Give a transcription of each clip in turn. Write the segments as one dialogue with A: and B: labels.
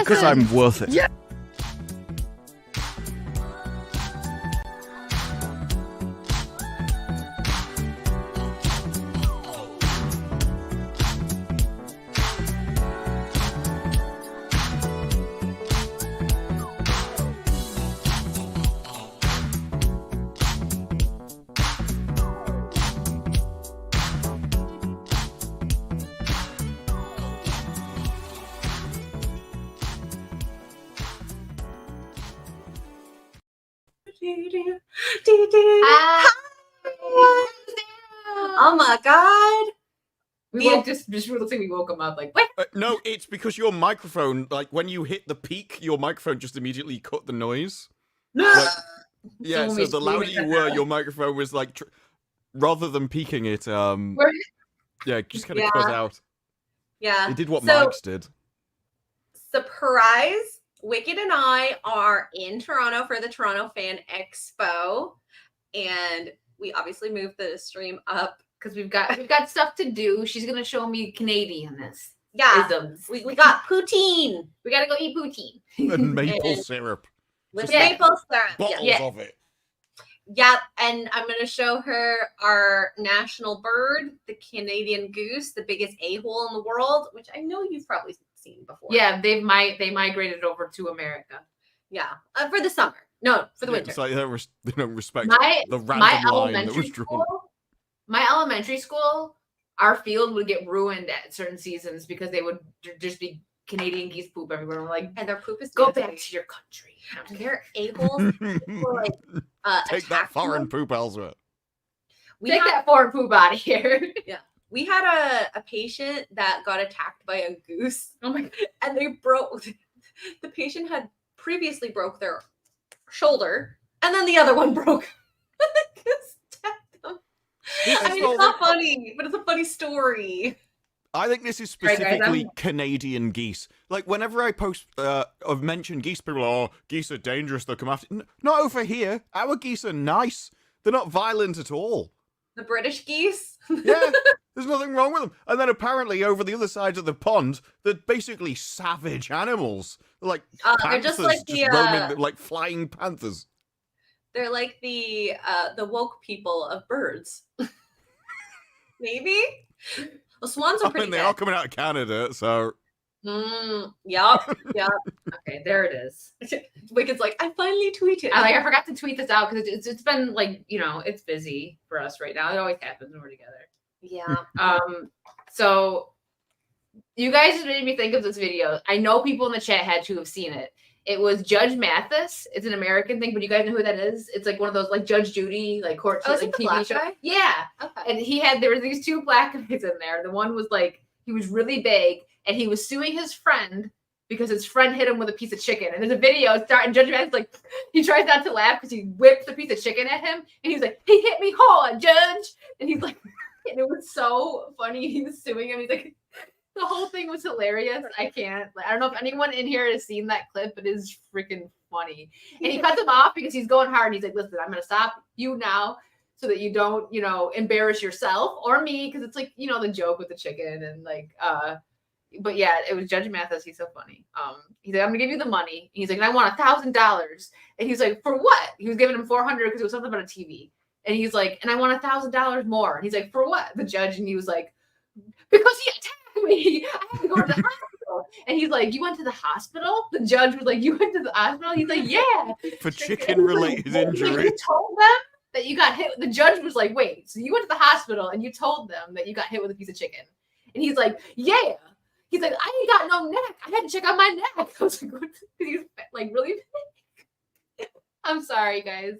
A: Because I'm worth it.
B: Yeah.
C: Oh my god!
D: Just looks like we woke him up. Like, what?
A: No, it's because your microphone, like when you hit the peak, your microphone just immediately cut the noise. Like, yeah, so the louder you were, your microphone was like, rather than peaking it, yeah, just kind of cut out.
C: Yeah,
A: it did what Mike's did.
C: Surprise! Wicked and I are in Toronto for the Toronto Fan Expo, and we obviously moved the stream up
D: because we've got stuff to do. She's gonna show me Canadianness.
C: Yeah,
D: isms.
C: we got poutine.
D: We gotta go eat poutine
A: and maple syrup.
C: With maple syrup.
A: Bottles of it.
C: Yeah, and I'm going to show her our national bird, the Canadian goose, the biggest a-hole in the world, which I know you've probably seen before.
D: Yeah, they migrated over to America.
C: Yeah, for the summer. No, for the winter.
A: It's like they don't respect the random line that was drawn.
D: My elementary school, our field would get ruined at certain seasons because they would just be Canadian geese poop everywhere. We're like,
C: and their poop is
D: go back to your country.
C: And their a-holes were like
A: take that foreign poop elsewhere.
D: Take that foreign poop out of here.
C: Yeah. We had a patient that got attacked by a goose. Oh my god. And the patient had previously broke their shoulder, and then the other one broke. The goose attacked them. I mean, it's not funny, but it's a funny story.
A: I think this is specifically Canadian geese. Like, whenever I post, I've mentioned geese, people are, geese are dangerous, they'll come after. Not over here. Our geese are nice. They're not violent at all.
C: The British geese?
A: Yeah, there's nothing wrong with them. And then apparently over the other side of the pond, they're basically savage animals. They're like panthers,
C: they're just like
A: roaming, like flying panthers.
C: They're like the woke people of birds. Maybe? Well, swans are pretty
A: they are coming out of Canada, so...
C: Yep.
D: Okay, there it is.
C: Wicked's like, I finally tweeted.
D: I forgot to tweet this out because it's been like, it's busy for us right now. It always happens when we're together.
C: Yeah.
D: So you guys just made me think of this video. I know people in the chat had to have seen it. It was Judge Mathis. It's an American thing, but you guys know who that is? It's like one of those like Judge Judy, like court TV show.
C: Guy?
D: Yeah.
C: Okay.
D: And there were these two black guys in there. The one was like, he was really big and he was suing his friend because his friend hit him with a piece of chicken. And there's a video starting Judge Mathis like, he tries not to laugh because he whips a piece of chicken at him. And he's like, he hit me hard, Judge. And he's like, and it was so funny. He was suing him. He's like, the whole thing was hilarious. I don't know if anyone in here has seen that clip, but it is freaking funny. And he cuts him off because he's going hard. And he's like, listen, I'm going to stop you now so that you don't, embarrass yourself or me. Because it's like, the joke with the chicken and like, but yeah, it was Judge Mathis. He's so funny. He's like, I'm going to give you the money. He's like, and I want $1,000. And he's like, for what? He was giving him $400 because it was something about a TV. And he's like, and I want $1,000 more. And he's like, for what? The judge. And he was like, because he attacked me. I have to go to the hospital. And he's like, you went to the hospital? The judge was like, you went to the hospital? He's like, yeah.
A: For chicken-related injury.
D: You told them that you got hit. The judge was like, wait, so you went to the hospital and you told them that you got hit with a piece of chicken? And he's like, yeah. He's like, I ain't got no neck. I had to check out my neck. I was like, what? He's like, really big? I'm sorry, guys.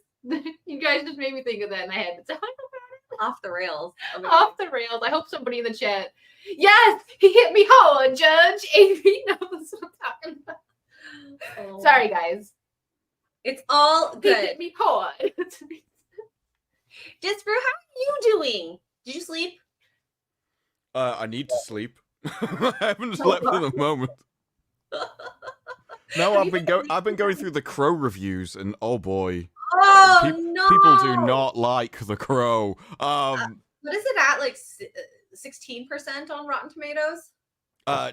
D: You guys just made me think of that and I had to tell you about it.
C: Off the rails.
D: Off the rails. I hope somebody in the chat. Yes, he hit me hard, Judge. AP knows what I'm talking about. Oh. Sorry, guys.
C: It's all good.
D: He hit me hard.
C: Just for how are you doing? Did you sleep?
A: I need to sleep. I haven't slept for the moment. No, I've been going through the Crow reviews, and oh boy,
C: no,
A: people do not like the Crow.
C: What is it at? Like 16% on Rotten Tomatoes?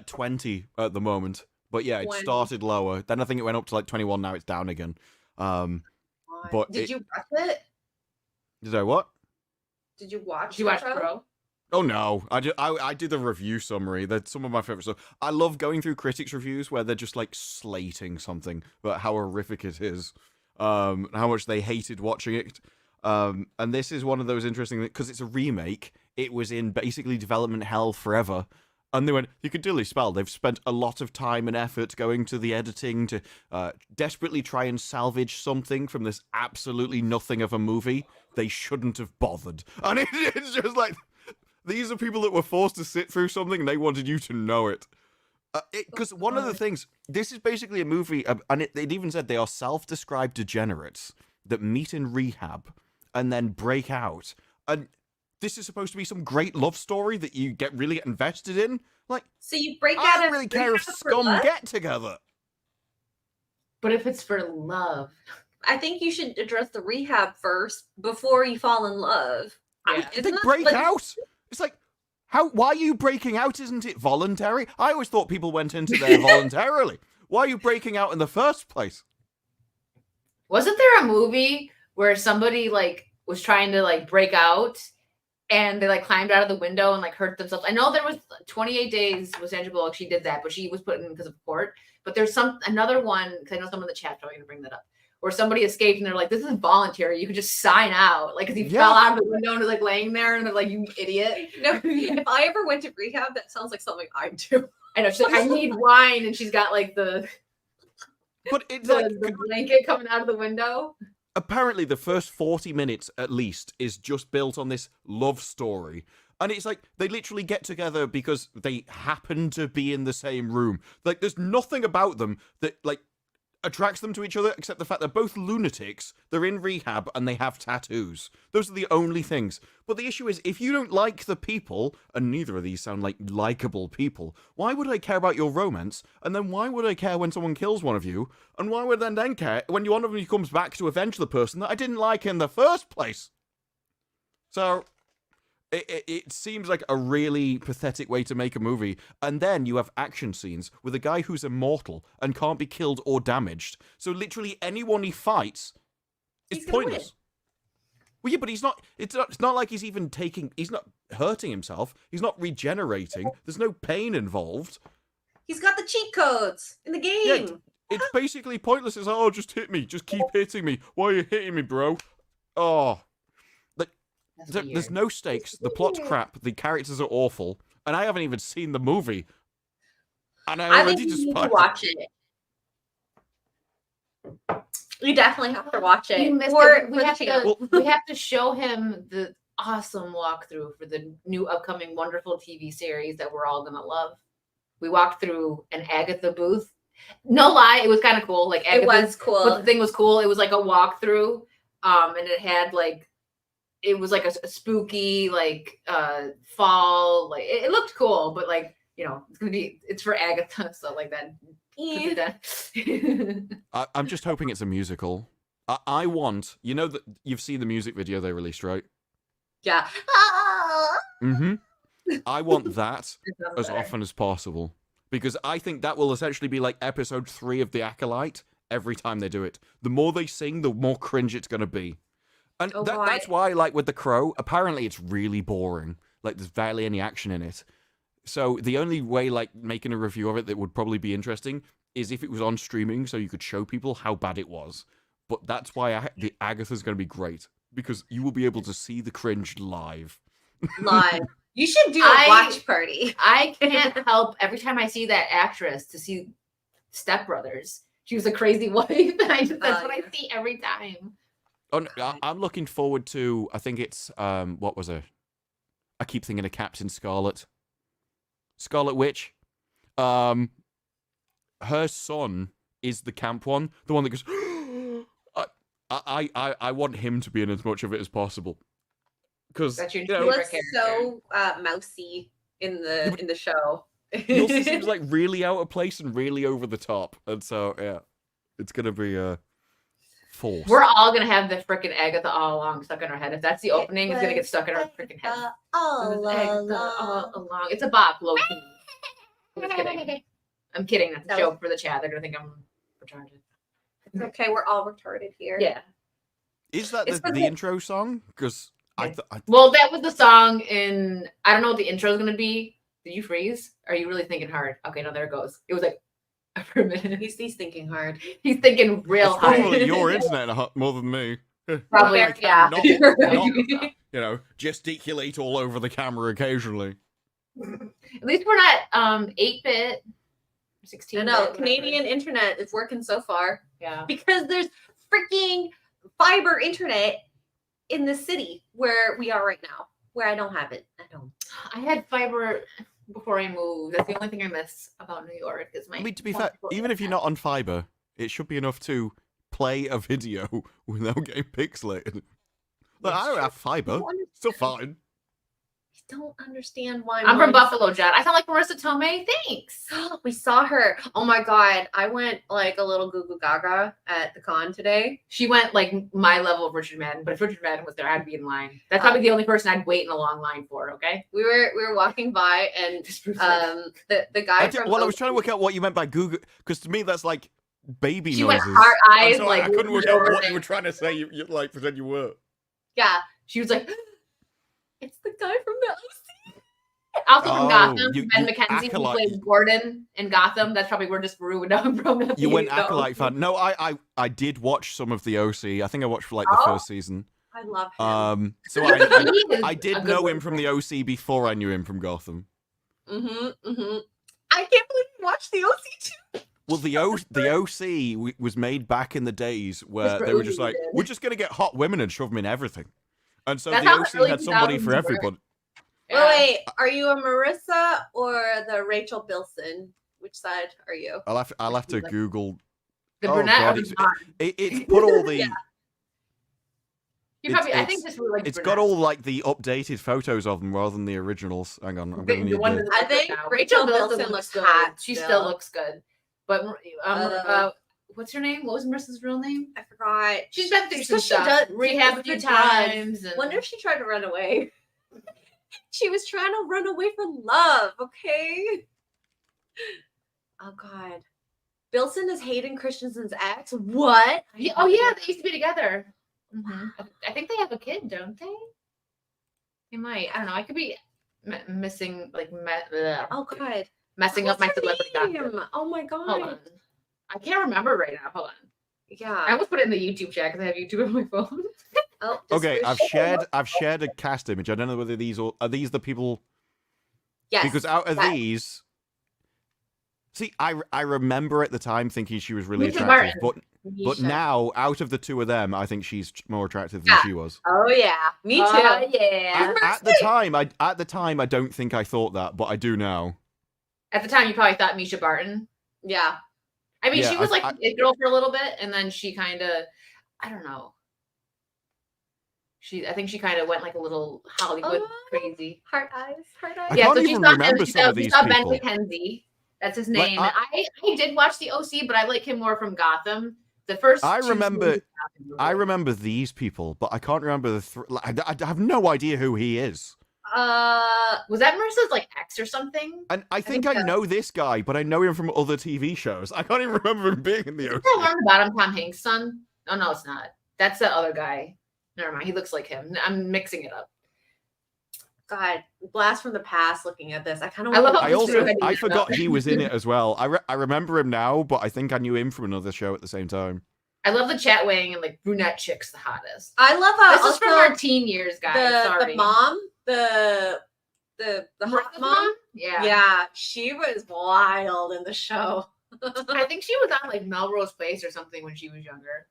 A: 20 at the moment. But yeah, it
C: 20.
A: started lower. Then I think it went up to like 21. Now it's down again. But
C: did you watch it?
A: Did I what?
C: Did you watch?
D: Did you watch Pro?
A: Oh no, I did the review summary. That's some of my favorite stuff. I love going through critics' reviews where they're just like slating something about how horrific it is, how much they hated watching it. And this is one of those interesting because it's a remake. It was in basically development hell forever. And they went, you could dilly spell. They've spent a lot of time and effort going to the editing to desperately try and salvage something from this absolutely nothing of a movie. They shouldn't have bothered. And it's just like, these are people that were forced to sit through something and they wanted you to know it. Because one of the things, this is basically a movie, and it even said they are self-described degenerates that meet in rehab and then break out. And this is supposed to be some great love story that you get really invested in. Like,
C: so you break out.
A: I don't really care if scum get together.
D: But if it's for love,
C: I think you should address the rehab first before you fall in love.
D: Yeah.
A: They break out. It's like, why are you breaking out? Isn't it voluntary? I always thought people went into there voluntarily. Why are you breaking out in the first place?
D: Wasn't there a movie where somebody like was trying to like break out and they like climbed out of the window and like hurt themselves? I know there was 28 Days with Sandra Bullock. She did that, but she was put in because of court. But there's another one, because I know some of the chat's probably going to bring that up, where somebody escaped and they're like, this is voluntary. You could just sign out. Like, because he fell out of the window and was like laying there and they're like, you idiot.
C: No, if I ever went to rehab, that sounds like something I'd do.
D: I know. She's like, I need wine. And she's got like the blanket coming out of the window.
A: Apparently, the first 40 minutes at least is just built on this love story. And it's like, they literally get together because they happen to be in the same room. Like, there's nothing about them that, like, attracts them to each other except the fact they're both lunatics, they're in rehab, and they have tattoos. Those are the only things. But the issue is, if you don't like the people, and neither of these sound like likable people, why would I care about your romance? And then why would I care when someone kills one of you? And why would I then care when one of you comes back to avenge the person that I didn't like in the first place? So it seems like a really pathetic way to make a movie. And then you have action scenes with a guy who's immortal and can't be killed or damaged. So literally anyone he fights is pointless. Well, yeah, but he's not. It's not like he's even taking. He's not hurting himself. He's not regenerating. There's no pain involved.
C: He's got the cheat codes in the game.
A: Yeah, it's basically pointless. It's like, oh, just hit me. Just keep hitting me. Why are you hitting me, bro? Oh. There's no stakes. The plot's crap. The characters are awful, and I haven't even seen the movie. And I already
C: think you need
A: despise
C: to watch it. You definitely have to watch it.
D: We have to show him the awesome walkthrough for the new upcoming wonderful TV series that we're all gonna love. We walked through an Agatha booth. No lie, it was kind of cool. Like Agatha,
C: it was cool.
D: But the thing was cool. It was like a walkthrough, and it had like. It was like a spooky, like fall, like it looked cool, but like, you know, it's for Agatha, stuff like that.
A: I'm just hoping it's a musical. I want, you know, that you've seen the music video they released, right?
C: Yeah.
A: Mm-hmm. I want that as often as possible, because I think that will essentially be like episode 3 of The Acolyte every time they do it. The more they sing, the more cringe it's going to be. And that's why, like, with The Crow, apparently it's really boring. Like, there's barely any action in it. So the only way, like, making a review of it that would probably be interesting is if it was on streaming so you could show people how bad it was. But that's why the Agatha's going to be great, because you will be able to see the cringe live.
C: Live. You should do a watch party.
D: I can't help every time I see that actress to see Step Brothers. She was a crazy wife, and that's what I see every time.
A: Oh, no, I'm looking forward to, I think it's, what was it? I keep thinking of Captain Scarlet. Scarlet Witch. Her son is the camp one. The one that goes, I want him to be in as much of it as possible. Because,
C: he looks so mousy in the show.
A: He also seems like really out of place and really over the top. And so, yeah, it's going to be force.
D: We're all gonna have the frickin' Agatha all along stuck in our head. If that's the opening, it's gonna get stuck in our frickin' head.
C: All along.
D: It's a bop, low key. I'm just kidding. I'm kidding. That's a
C: That
D: joke for the chat. They're gonna think I'm retarded.
C: It's okay, we're all retarded here.
D: Yeah.
A: Is that
C: It's
A: the
C: okay.
A: intro song? Because
D: Well, that was the song in. I don't know what the intro is gonna be. Did you freeze? Are you really thinking hard? Okay, no, there it goes. It was like for a minute.
C: He's thinking hard.
D: He's thinking real
A: it's
D: hard.
A: probably your internet more than me.
D: Probably,
A: I can
D: yeah.
A: not, gesticulate all over the camera occasionally.
D: At least we're not 8-bit, 16.
C: I know Canadian internet is working so far
D: Yeah.
C: because there's freaking fiber internet in the city where we are right now. Where I don't have it at home.
D: I had fiber before I moved. That's the only thing I miss about New York is my.
A: I mean, to be fair, even if you're not on fiber, it should be enough to play a video without getting pixelated. Like, I don't have fiber. Still fine.
C: I don't understand why.
D: I'm from Buffalo, John. I sound like Marissa Tomei. Thanks.
C: We saw her. Oh my god. I went like a little goo goo gaga at the con today.
D: She went like my level of Richard Madden, but if Richard Madden was there, I'd be in line. That's probably the only person I'd wait in a long line for. Okay.
C: We were walking by and the guy from
A: I was trying to work out what you meant by Google, because to me that's like baby
D: she
A: noises.
D: went heart eyes.
A: Sorry,
D: like
A: I couldn't work out what you were trying to say. You like pretend you were.
C: Yeah.
D: She was like,
C: it's the guy from the OC.
D: Also from Gotham,
A: you
D: Ben McKenzie, who
A: Acolyte.
D: played Gordon in Gotham. That's probably where just Rue and I'm from.
A: You went Acolyte fan. No, I did watch some of the OC. I think I watched for like the first season.
C: I love him.
A: So I did know him from the OC before I knew him from Gotham.
C: I can't believe you watched the OC too.
A: Well, the OC was made back in the days where they were just like, we're just gonna get hot women and shove them in everything, and so
D: That's
A: the
D: how the
A: OC
D: early
A: had somebody
D: 2000s
A: for
D: were.
A: everybody.
D: Yeah.
C: Wait, are you a Marissa or the Rachel Bilson? Which side are you?
A: I'll have to Google.
D: The
A: Oh,
D: brunette.
A: God,
D: or the blonde?
A: It's put all the.
C: Yeah.
D: You probably. I
A: it's-
D: think this was like.
A: It's got all like the updated photos of them rather than the originals. Hang on, I'm gonna need
D: one
A: the-
D: that
C: I think
D: now.
C: Rachel
D: Bilson
C: Bilson looks
D: good.
C: hot
D: She
C: still.
D: still looks good. But what's her name? What was Marissa's real name?
C: I forgot.
D: She's been through
C: Just
D: some
C: 'cause she
D: stuff.
C: does-
D: Rehab a
C: she
D: few
C: does.
D: times. And...
C: Wonder if she tried to run away. She was trying to run away for love, okay? Oh god. Bilson is Hayden Christensen's ex? What?
D: Yeah, oh yeah, they used to be together. I think they have a kid, don't they? They might. I don't know. I could be missing like
C: Oh god.
D: messing up my
C: What's her
D: celebrity gossip.
C: name? Oh my god.
D: Hold on. I can't remember right now. Hold on. I
C: Yeah.
D: almost put it in the YouTube chat because I have YouTube on my phone.
C: Oh,
A: Okay,
C: discourse.
A: I've shared a cast image. I don't know whether are these the people.
C: Yes.
A: Because out of
C: that-
A: these, see, I remember at the time thinking she was really
D: Misha
A: attractive,
D: Barton.
A: but
C: Misha.
A: now out of the two of them, I think she's more attractive than
C: Yeah.
A: she was.
C: Oh yeah. Me too.
D: Yeah.
A: At the time, I don't think I thought that, but I do now.
D: At the time, you probably thought Misha Barton.
C: Yeah.
D: I mean,
A: Yeah,
D: she was
A: I-
D: like a girl for a little bit, and then she kind of, I don't know. I think she kind of went like a little Hollywood crazy.
C: Heart eyes. Heart eyes.
A: I
D: Yeah,
A: can't
D: so she
A: even
D: saw
A: remember
D: him. She
A: some
D: saw,
A: of
D: she
A: these
D: saw Ben
A: people.
D: McKenzie. That's his
A: Like,
D: name. I did watch the OC, but I like him more from Gotham. The first.
A: I
D: two
A: remember-
D: seasons of Gotham were
A: I
D: good.
A: remember these people, but I can't remember I have no idea who he is.
D: Was that Marissa's like ex or something?
A: And I think
C: think
A: I
C: so.
A: know this guy, but I know him from other TV shows. I can't even remember him being in the
D: Is
A: OC.
D: that learned about him, Tom Hanks' son? Oh no, it's not. That's the other guy. Never mind. He looks like him. I'm mixing it up.
C: God, blast from the past. Looking at this, I kind of.
D: I love how
A: I
D: Mr.
A: also
D: Hood
A: I
D: is
A: forgot
D: up.
A: he was in it as well. I remember him now, but I think I knew him from another show at the same time.
D: I love the chat weighing and like brunette chick's the hottest.
C: I love how
D: This is from our teen years, guys. Sorry.
C: the mom, the hot
D: Marissa's
C: mom.
D: Yeah.
C: Yeah, she was wild in the show.
D: I think she was on like Melrose Place or something when she was younger.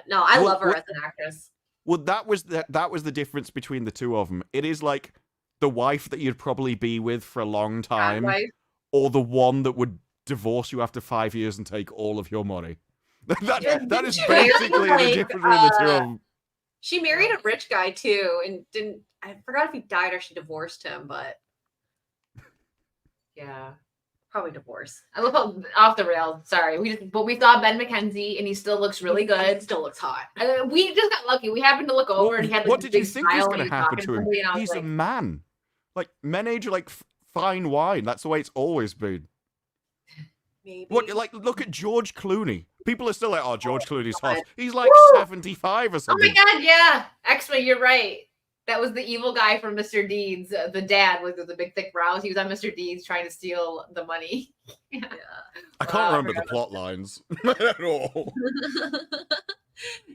C: No, I
A: What-
C: love her
A: what-
C: as an actress.
A: Well, that was the difference between the two of them. It is like the wife that you'd probably be with for a long time,
C: Right?
A: or the one that would divorce you after 5 years and take all of your money. That is
C: Didn't
A: basically
C: you,
A: the
C: like,
A: difference between the two of them.
C: She married a rich guy too, and didn't. I forgot if he died or she divorced him, but
D: Yeah.
C: probably divorce.
D: I love how off the rails. Sorry. But we saw Ben McKenzie and he still looks really
C: He
D: good.
C: still looks hot.
D: We just got lucky. We happened to look over and he had like,
A: What
D: this
A: did you
D: big
A: think was
D: smile
A: going
D: when
A: to
D: he was
A: happen
D: talking
A: to him?
D: somebody, and I was
A: He's
D: like,
A: a man. Like men age like fine wine. That's the way it's always been.
C: Maybe.
A: What, like, look at George Clooney. People are still like, oh, George Clooney's hot.
C: God.
A: He's like
C: Woo!
A: 75 or
D: Oh
A: something.
D: my god, yeah. X-Men, you're right. That was the evil guy from Mr. Deeds. The dad with the big thick brows. He was on Mr. Deeds trying to steal the money.
C: Yeah.
A: I can't remember the
D: forgot
A: plot lines at all.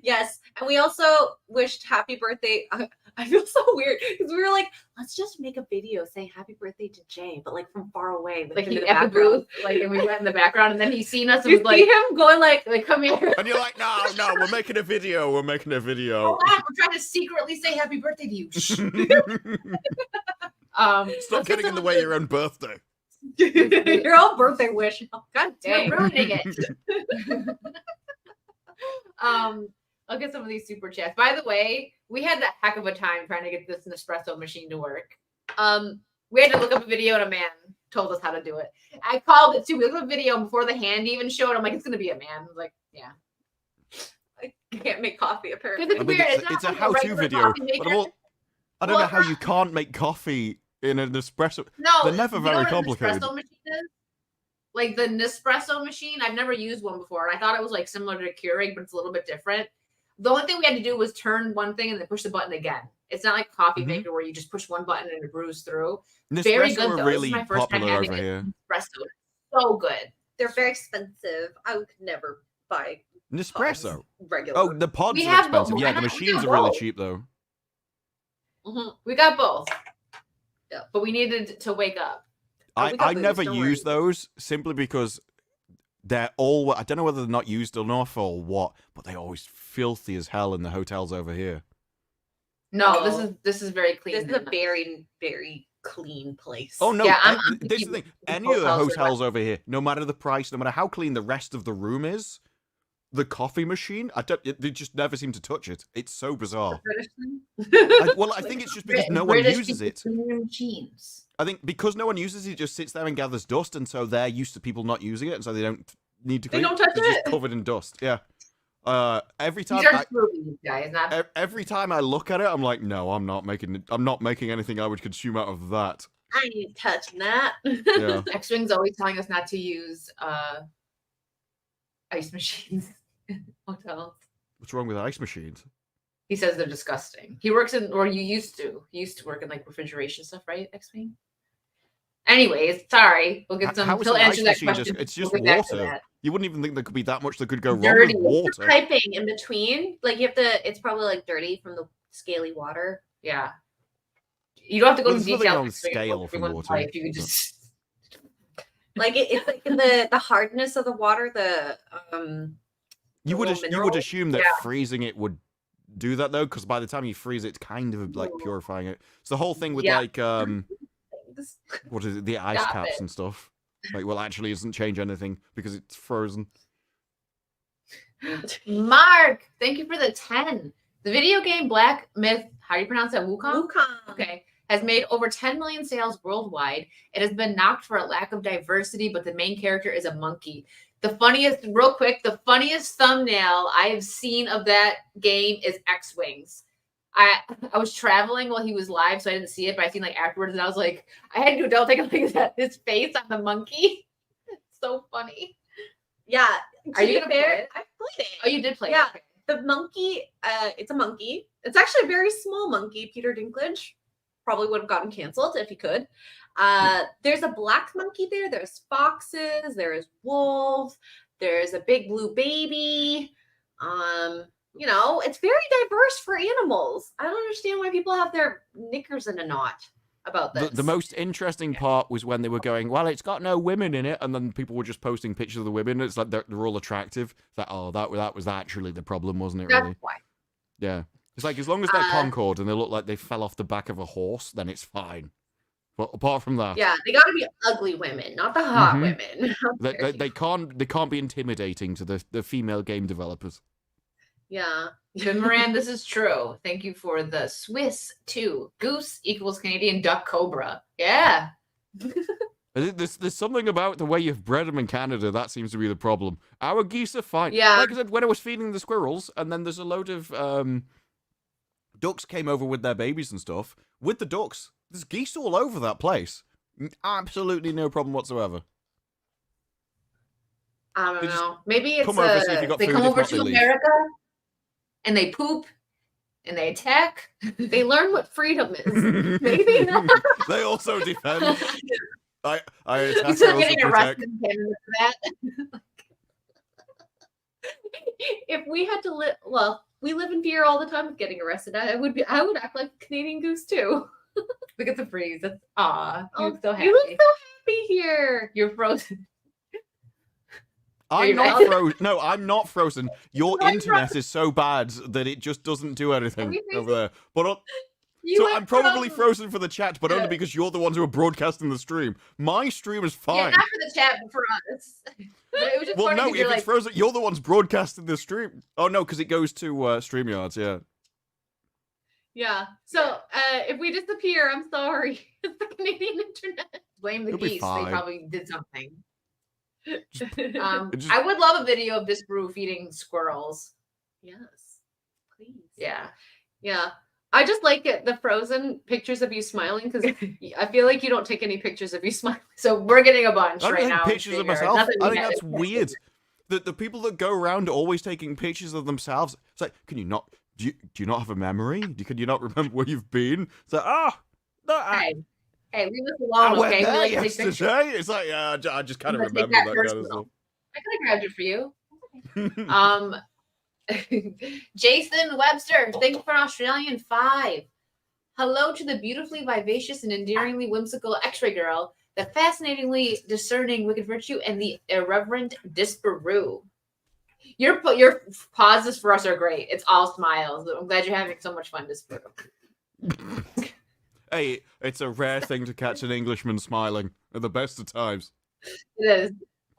C: Yes, and we also wished happy birthday. I feel so weird because we were like, let's just make a video saying happy birthday to Jay, but like from far away, with
D: Like
C: him in
D: he
C: the
D: at the
C: background.
D: booth, like, and we went in the background, and then he seen us and
C: You
D: was
C: see
D: like,
C: him going like,
D: come here.
A: And you're like, no, we're making a video. We're making a video.
D: Hold on, we're trying to secretly say happy birthday to you. Shh.
A: Stop
D: Let's get
A: getting in the
D: some
A: way
D: of
A: of your own birthday.
C: your own birthday wish. Oh, God
D: You're
C: dang.
D: ruining it. I'll get some of these super chats. By the way, we had a heck of a time trying to get this Nespresso machine to work. We had to look up a video and a man told us how to do it. I called it too. We looked up a video before the hand even showed. I'm like, it's gonna be a man. I was like, yeah.
C: I can't make coffee apparently.
D: Because
A: I mean,
D: weird.
A: it's,
D: not
A: it's a
D: like
A: how-to
D: regular
A: video.
D: coffee
A: But
D: maker.
A: I don't
D: Well,
A: know how you can't make coffee in an espresso.
D: No,
A: They're never
D: you know
A: very
D: what an
A: complicated.
D: Nespresso machine is? Like the Nespresso machine, I've never used one before. And I thought it was like similar to Keurig, but it's a little bit different. The only thing we had to do was turn one thing and then push the button again. It's not like coffee
A: Mhm.
D: maker where you just push one button and it brews through.
A: Nespresso
D: Very good,
A: are
D: though.
A: really
D: This is my first time
A: popular
D: having
A: over
D: it.
A: here.
D: Espresso, so good.
C: They're very expensive. I would never buy
A: Nespresso.
C: regular.
A: Oh, the pods
D: We
A: are
D: have both.
A: expensive. Yeah, the
D: We
A: machines
D: have
A: are really
D: both.
A: cheap though.
C: Mhm.
D: We got both.
C: Yeah.
D: But we needed to wake up.
C: Oh, we got
A: I
C: booze,
A: never
C: don't worry.
A: use those simply because they're all. I don't know whether they're not used enough or what, but they're always filthy as hell in the hotels over here.
D: No,
C: Oh.
D: this is very clean.
C: This is a very, very clean place.
A: Oh no!
D: Yeah, I'm
A: this is the thing.
D: thinking
A: Any of the
D: hotels are
A: hotels over here, no matter the price, no matter how clean the rest of the room is, the coffee machine, they just never seem to touch it. It's so bizarre.
C: British thing?
A: I think it's just because no one
D: British
A: uses
D: people
A: it.
D: clean their machines.
A: I think because no one uses it, it just sits there and gathers dust, and so they're used to people not using it, and so they don't need to
C: They
A: clean.
C: don't touch
A: It's just
C: it.
A: covered in dust. Yeah. Every time
D: These are smoothies, guys. Not
A: every time I look at it, I'm like, no, I'm not making anything I would consume out of that.
C: I ain't touching that.
A: Yeah.
D: X-Wing's always telling us not to use ice machines in hotels.
A: What's wrong with ice machines?
D: He says they're disgusting. He works in, or you used to. He used to work in like refrigeration stuff, right, X-Wing? Anyways, sorry. We'll get some.
A: How is
D: He'll
A: an ice
D: answer that
A: machine
D: question.
A: just? It's just
D: We'll get back to
A: water.
D: that.
A: You wouldn't even think there could be that much that could go wrong
D: Dirty.
A: with water.
C: Piping in between. Like you have to, it's probably like dirty from the scaly water.
D: Yeah. You don't have to go
A: Well,
D: into
A: there's nothing
D: detail.
A: on scale for water.
D: If you could just.
C: Like it's like the hardness of the water,
A: You would
C: little
A: you would
C: mineral?
A: assume that
D: Yeah.
A: freezing it would do that though, because by the time you freeze it, it's kind of like purifying it. It's the whole thing with
D: Yeah.
A: like what is it, the ice
D: Stop
A: caps
D: it.
A: and stuff. Like, well, actually, it doesn't change anything because it's frozen.
D: Mark, thank you for the 10. The video game Black Myth, how do you pronounce that? Wukong?
C: Wukong.
D: Okay. Has made over 10 million sales worldwide. It has been knocked for a lack of diversity, but the main character is a monkey. The funniest, real quick, the funniest thumbnail I have seen of that game is X-Wings. I was traveling while he was live, so I didn't see it, but I seen like afterwards, and I was like, I had to go take a look at his face on the monkey. It's so funny.
C: Yeah.
D: Are you gonna play it?
C: I played it.
D: Oh, you did play
C: Yeah.
D: it. Okay.
C: The monkey, it's a monkey. It's actually a very small monkey. Peter Dinklage probably would have gotten canceled if he could. There's a black monkey there. There's foxes. There's wolves. There's a big blue baby. You know, it's very diverse for animals. I don't understand why people have their knickers in a knot about this.
A: The most interesting part was when they were going, well, it's got no women in it, and then people were just posting pictures of the women. It's like they're all attractive. It's like, oh, that was actually the problem, wasn't it?
D: That's
A: Really?
D: why.
A: Yeah. It's like as long as they're Concord and they look like they fell off the back of a horse, then it's fine. But apart from that,
C: Yeah, they got to be ugly women, not the hot
A: Mhm.
C: women.
A: they can't be intimidating to the female game developers.
C: Yeah.
D: Vin Moran, this is true. Thank you for the Swiss 2. Goose equals Canadian duck cobra. Yeah.
A: There's something about the way you've bred them in Canada that seems to be the problem. Our geese are fine.
C: Yeah.
A: Like I said, when I was feeding the squirrels, and then there's a load of ducks came over with their babies and stuff. With the ducks, there's geese all over that place. Absolutely no problem whatsoever.
D: I don't
A: They just
D: know. Maybe it's
A: come over, see if you got
D: they
A: food,
D: come
A: if
D: over
A: not,
D: to
A: they leave.
D: America and they poop and they attack.
C: They learn what freedom is. Maybe not.
A: They also defend. I attack,
D: Instead
A: I
D: of
A: also
D: getting
A: protect.
D: arrested in Canada for that.
C: If we had to live, well, we live in fear all the time of getting arrested. I would act like a Canadian goose too.
D: Look at the freeze. That's aw. You look so happy.
C: You look so happy here.
D: You're frozen.
A: I'm
D: You're
A: not
D: right.
A: frozen. No, I'm not frozen. Your
C: I'm
A: internet is so bad that it just doesn't do anything
D: you
A: over there. But
C: You
A: so
C: went
A: I'm probably
C: from-
A: frozen for the chat, but only
D: Yeah.
A: because you're the ones who are broadcasting the stream. My stream is
D: Yeah,
A: fine.
D: not for the chat, but for us. But it was just
A: Well,
D: funny
A: no,
D: 'cause
A: if
D: you're
A: it's
D: like,
A: frozen, you're the ones broadcasting the stream. Oh no, because it goes to StreamYards. Yeah.
C: Yeah. So if we disappear, I'm sorry. It's the Canadian internet.
D: blame the
A: You'll be
D: geese. They
A: fine.
D: probably did something.
A: It just-
D: I would love a video of this brew feeding squirrels.
C: Yes. Please.
D: Yeah.
C: Yeah. I just like it, the frozen pictures of you smiling because I feel like you don't take any pictures of you smiling.
D: So we're getting a bunch
A: I don't
D: right
A: take
D: now.
A: pictures of
D: Figure.
A: myself.
D: Nothing
A: I think
D: we
A: that's
D: had-
A: weird. The people that go around always taking pictures of themselves. It's like, can you not? Do you not have a memory? Can you not remember where you've been? It's like, no,
D: Hey, leave us
A: I
D: alone,
A: went
D: okay? We
A: there
D: like to take pictures.
A: yesterday. It's like, yeah, I just kind of
D: I'm gonna
A: remember
D: take
A: that
D: that
A: kind of stuff.
D: I could have grabbed it for you. Jason Webster, thank you for an Australian 5. Hello to the beautifully vivacious and endearingly whimsical X-ray girl, the fascinatingly discerning wicked virtue, and the irreverent disparoo. Your pauses for us are great. It's all smiles. I'm glad you're having so much fun, disparoo.
A: Hey, it's a rare thing to catch an Englishman smiling at the best of times.
D: It is.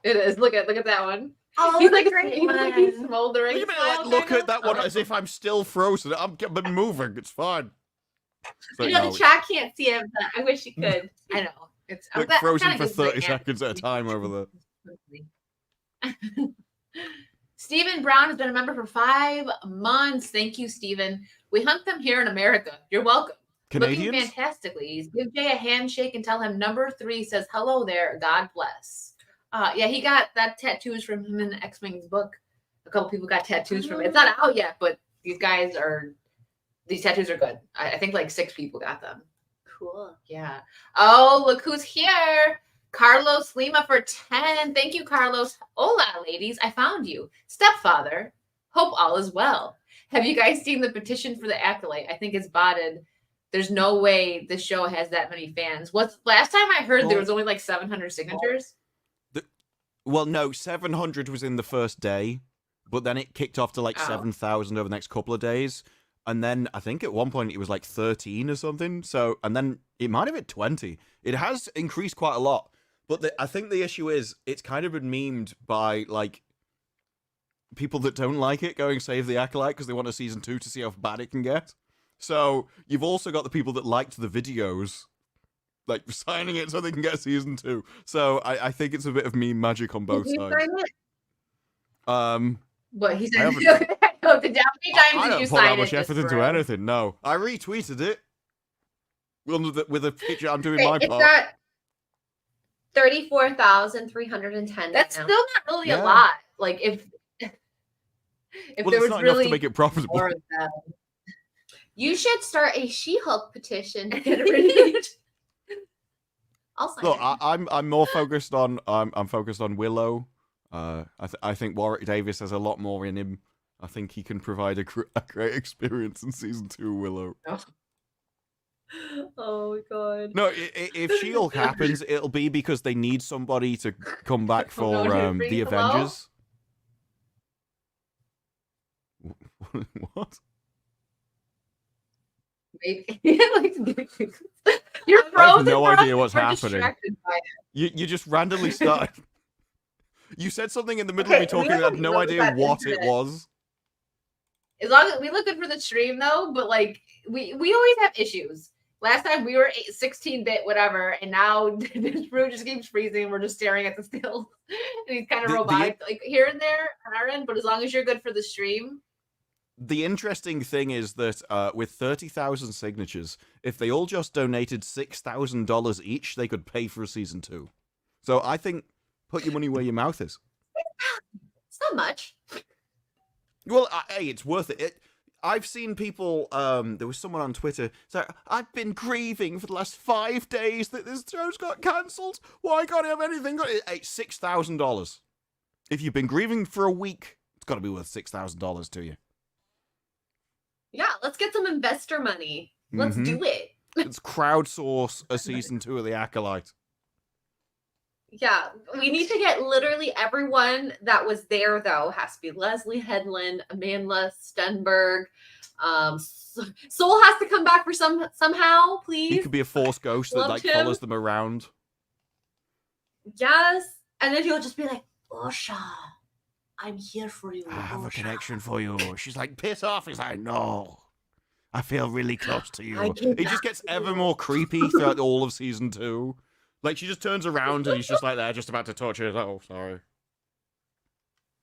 D: It is. Look at that one.
C: Oh,
D: He's
C: the
D: like
C: great
D: he's
C: one.
D: smoldering.
A: Look at me,
D: smile
A: like, look
D: kind
A: at that one as if I'm still frozen. I'm been moving. It's fine. It's like,
C: You know,
A: no,
C: the chat can't see it, but I wish you could.
D: I know. It's
A: like
D: I'm
A: frozen
D: kinda
A: for
D: good
A: 30
D: at
A: seconds at a time over there.
D: Stephen Brown has been a member for 5 months. Thank you, Stephen. We hunt them here in America. You're welcome. Looking
A: Canadians?
D: fantastically. Give Jay a handshake and tell him number 3 says hello there. God bless. Yeah, he got that tattoos from him in the X-Wing's book. A couple people got tattoos from it. It's not out yet, but these tattoos are good. I think like 6 people got them.
C: Cool.
D: Yeah. Oh, look who's here. Carlos Lima for 10. Thank you, Carlos. Hola, ladies. I found you. Stepfather. Hope all is well. Have you guys seen the petition for the Acolyte? I think it's botted. There's no way this show has that many fans. Last time I heard there was only like 700 signatures.
A: Well, no, 700 was in the first day, but then it kicked off to like 7,000 over the next couple of days. And then I think at one point it was like 13 or something. So, and then it might have hit 20. It has increased quite a lot. But I think the issue is it's kind of been memed by like people that don't like it going save the Acolyte because they want a season 2 to see how bad it can get. So you've also got the people that liked the videos, like signing it so they can get season 2. So I think it's a bit of meme magic on both
D: Did you
A: sides.
D: sign it? What he said?
A: haven't-
D: How many times
A: I
D: did
A: don't
D: you
A: put that
D: sign
A: much
D: it?
A: effort into anything. No, I retweeted it with a picture. I'm doing my
C: It's
A: part.
C: got 34,310.
D: That's
C: now.
D: still not really
A: Yeah.
D: a lot. Like if
A: Well,
D: there
A: it's
D: was
A: not
D: really
A: enough to make it profitable.
D: more of them.
C: You should start a She-Hulk petition. to get rid of- I'll sign
A: Look,
C: it.
A: I'm more focused on I'm focused on Willow. I think Warwick Davis has a lot more in him. I think he can provide a great experience in season 2. Willow.
C: Oh my god.
A: No, if She-Hulk happens, it'll be because they need somebody to come back for
D: No, dude,
A: the
D: bring hello?
A: Avengers. What?
D: Maybe. You're
A: I have
D: frozen.
A: no
D: for us.
A: idea what's
D: We're
A: happening.
D: distracted by it.
A: You just randomly started. You said something in the middle of me
D: Okay,
A: talking
D: we
A: and I had
D: haven't
A: no
D: looked
A: idea
D: at
A: what it
D: internet.
A: was.
D: As long as we look good for the stream though, but like we always have issues. Last time we were 16-bit whatever, and now this room just keeps freezing and we're just staring at the stills. And he's kind of
A: The-
D: robotic, like here and there on our end, but as long as you're good for the stream,
A: the interesting thing is that with 30,000 signatures, if they all just donated $6,000 each, they could pay for a season 2. So I think put your money where your mouth is.
C: It's not much.
A: Well, hey, it's worth it. I've seen people, there was someone on Twitter, so I've been grieving for the last 5 days that this show's got cancelled. Why can't I have anything? It's $6,000. If you've been grieving for a week, it's got to be worth $6,000 to you.
C: Yeah, let's get some investor money. Let's do it.
A: Let's crowdsource a season 2 of The Acolyte.
C: Yeah, we need to get literally everyone that was there, though. Has to be Leslie Headland, Amanda Stenberg. Soul has to come back for somehow, please.
A: He could be a Force ghost that like follows them around.
C: Yes, and then he'll just be like, Osha, I'm here for you.
A: I have a connection for you. She's like, piss off. He's like, no, I feel really close to you. It just gets ever more creepy throughout all of season 2. Like, she just turns around and he's just like there, just about to touch her. Oh, sorry.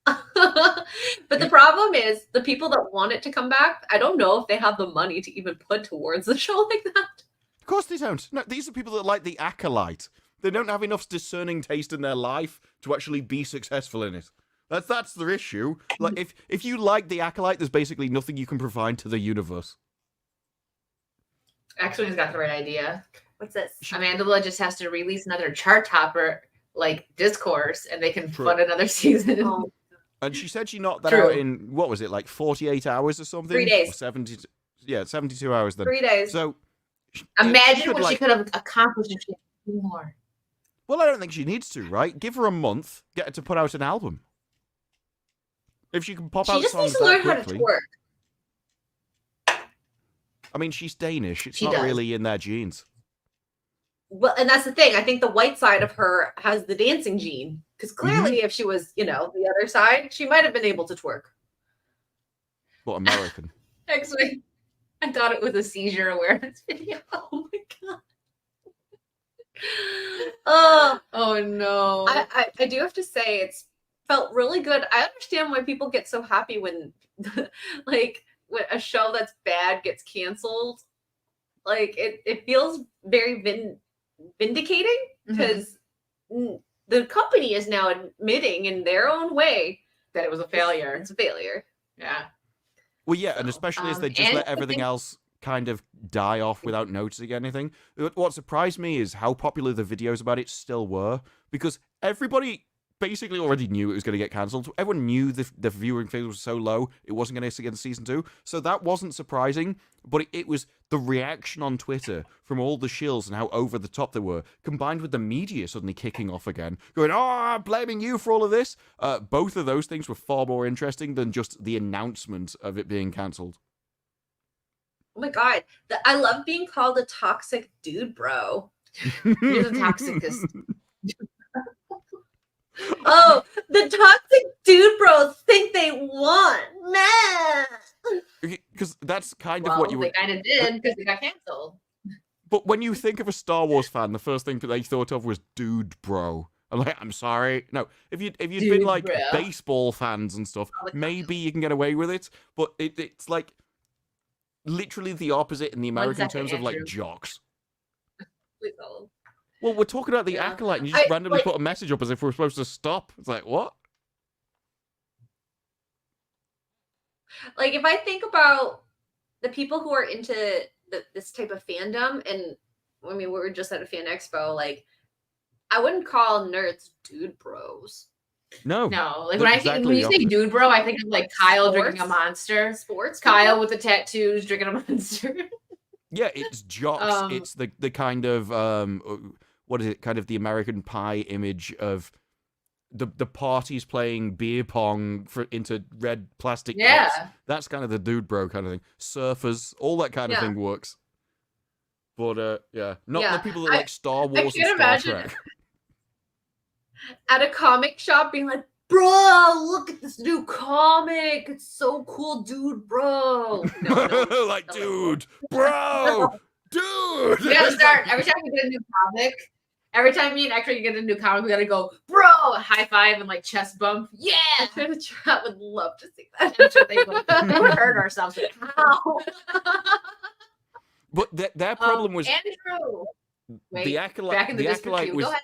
C: But the problem is, the people that want it to come back, I don't know if they have the money to even put towards a show like that.
A: Of course they don't. No, these are people that like The Acolyte. They don't have enough discerning taste in their life to actually be successful in it. That's their issue. Like, if you like The Acolyte, there's basically nothing you can provide to the universe.
D: Actually, he's got the right idea.
C: What's this?
D: Amanda just has to release another chart topper, like Discourse, and they can fund another season.
C: Oh.
A: And she said she knocked that out in, what was it, like 48 hours or something?
C: 3 days.
A: Or 72 hours then.
C: 3 days.
A: So
D: imagine what she could have accomplished if she had more.
A: Well, I don't think she needs to, right? Give her a month, get her to put out an album. If she can pop out songs that quickly. She just needs to learn how to twerk. I mean, she's Danish. It's not really in their genes.
C: Well, and that's the thing. I think the white side of her has the dancing gene. Because clearly, if she was, the other side, she might have been able to twerk.
A: What, American?
D: Actually, I thought it was a seizure awareness video.
C: Oh my god.
D: Oh no.
C: I do have to say, it's felt really good. I understand why people get so happy when, like, when a show that's bad gets canceled. Like, it feels very vindicating because the company is now admitting in their own way
D: that it was a failure.
C: It's a failure.
D: Yeah.
A: Well, yeah, and especially as they just let everything else kind of die off without noticing anything. What surprised me is how popular the videos about it still were, because everybody basically already knew it was going to get cancelled. Everyone knew the viewing figures was so low, it wasn't going to get season 2. So that wasn't surprising, but it was the reaction on Twitter from all the shills and how over the top they were, combined with the media suddenly kicking off again, going, I'm blaming you for all of this. Both of those things were far more interesting than just the announcement of it being cancelled.
C: Oh my god. I love being called a toxic dude, bro.
D: You're the toxicest.
C: Oh, the toxic dude bros think they won.
A: Because that's kind of what you
D: they kind of did because they got canceled.
A: But when you think of a Star Wars fan, the first thing that they thought of was dude bro. I'm like, I'm sorry. No, if you'd been like baseball fans and stuff, maybe you can get away with it. But it's like literally the opposite in the American terms of like jocks. Well, we're talking about The Acolyte, and you just randomly put a message up as if we're supposed to stop. It's like, what?
C: Like, if I think about the people who are into this type of fandom, and I mean, we were just at a Fan Expo, like, I wouldn't call nerds dude bros.
A: No.
D: Like, when you say dude bro, I think of like Kyle drinking a Monster.
C: Sports.
D: Kyle with the tattoos drinking a Monster.
A: Yeah, it's jocks. It's the kind of what is it? Kind of the American Pie image of the parties playing beer pong into red plastic cups. That's kind of the dude bro kind of thing. Surfers, all that kind of thing works. But not the people that like Star Wars and Star Trek.
C: At a comic shop being like, bro, look at this new comic. It's so cool, dude, bro. No,
A: like, dude, bro, dude.
D: We gotta start every time we get a new comic. Every time me and Ekra get a new comic, we gotta go, bro, high five and like chest bump. Yeah,
C: I would love to see that.
D: I'm sure they would hurt ourselves. How?
A: But their problem was
D: Andrew. Wait,
A: the acolyte. The acolyte was
D: Go ahead.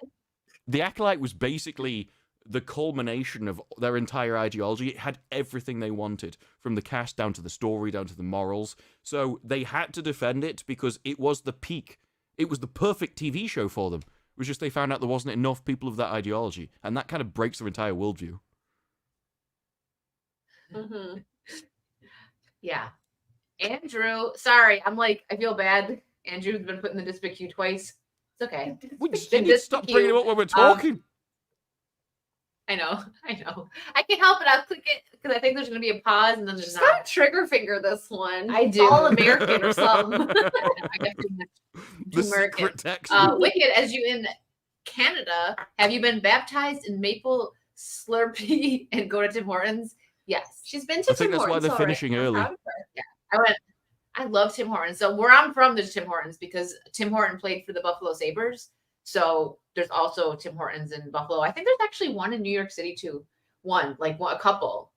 A: the acolyte was basically the culmination of their entire ideology. It had everything they wanted, from the cast down to the story, down to the morals. So they had to defend it because it was the peak. It was the perfect TV show for them. It was just they found out there wasn't enough people of that ideology, and that kind of breaks their entire worldview.
C: Mm-hmm.
D: Yeah. Andrew, sorry, I feel bad. Andrew's been put in the Dispic queue twice. It's okay.
A: We just need to stop bringing it up when we're talking.
D: I know. I can't help it. I'll click it because I think there's going to be a pause and then there's
C: She's
D: not.
C: got a trigger finger this one.
D: I do.
C: All American or something.
D: I got
A: The
D: American.
A: secret text.
D: Wicked, as you in Canada, have you been baptized in maple slurpee and go to Tim Hortons? Yes.
C: She's been to
A: I think
C: Tim
A: that's why
C: Hortons
A: they're
C: already.
A: finishing
C: I'm
A: early.
C: proud of her.
D: I went. I love Tim Hortons. So where I'm from, there's Tim Hortons because Tim Horton played for the Buffalo Sabres. So there's also Tim Hortons in Buffalo. I think there's actually one in New York City too. A couple.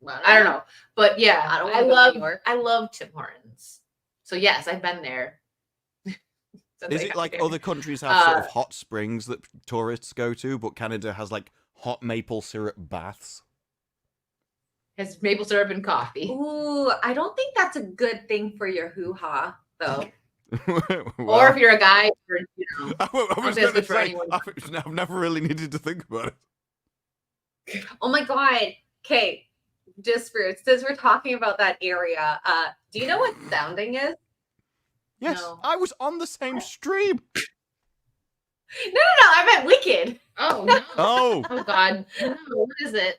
C: Well,
D: I don't know, but yeah,
C: I don't
D: I
C: wanna go to
D: love
C: New York.
D: I love Tim Hortons. So yes, I've been there. Since
A: Is
D: I
A: it
D: got
A: like
D: here.
A: other countries have sort of hot springs that tourists go to, but Canada has like hot maple syrup baths?
D: Has maple syrup and coffee,
C: Ooh, I don't think that's a good thing for your hoo-ha, though.
D: or if you're a guy, or,
A: I was
D: think
A: going
D: it's
A: to
D: good for
A: say,
D: anyone.
A: I've never really needed to think about it.
C: Oh my god. Okay. Disputes. Since we're talking about that area, do you know what sounding is?
A: Yes,
D: No.
A: I was on the same stream.
C: No, I meant Wicked.
D: oh no,
A: Oh,
D: oh god, no, what is it?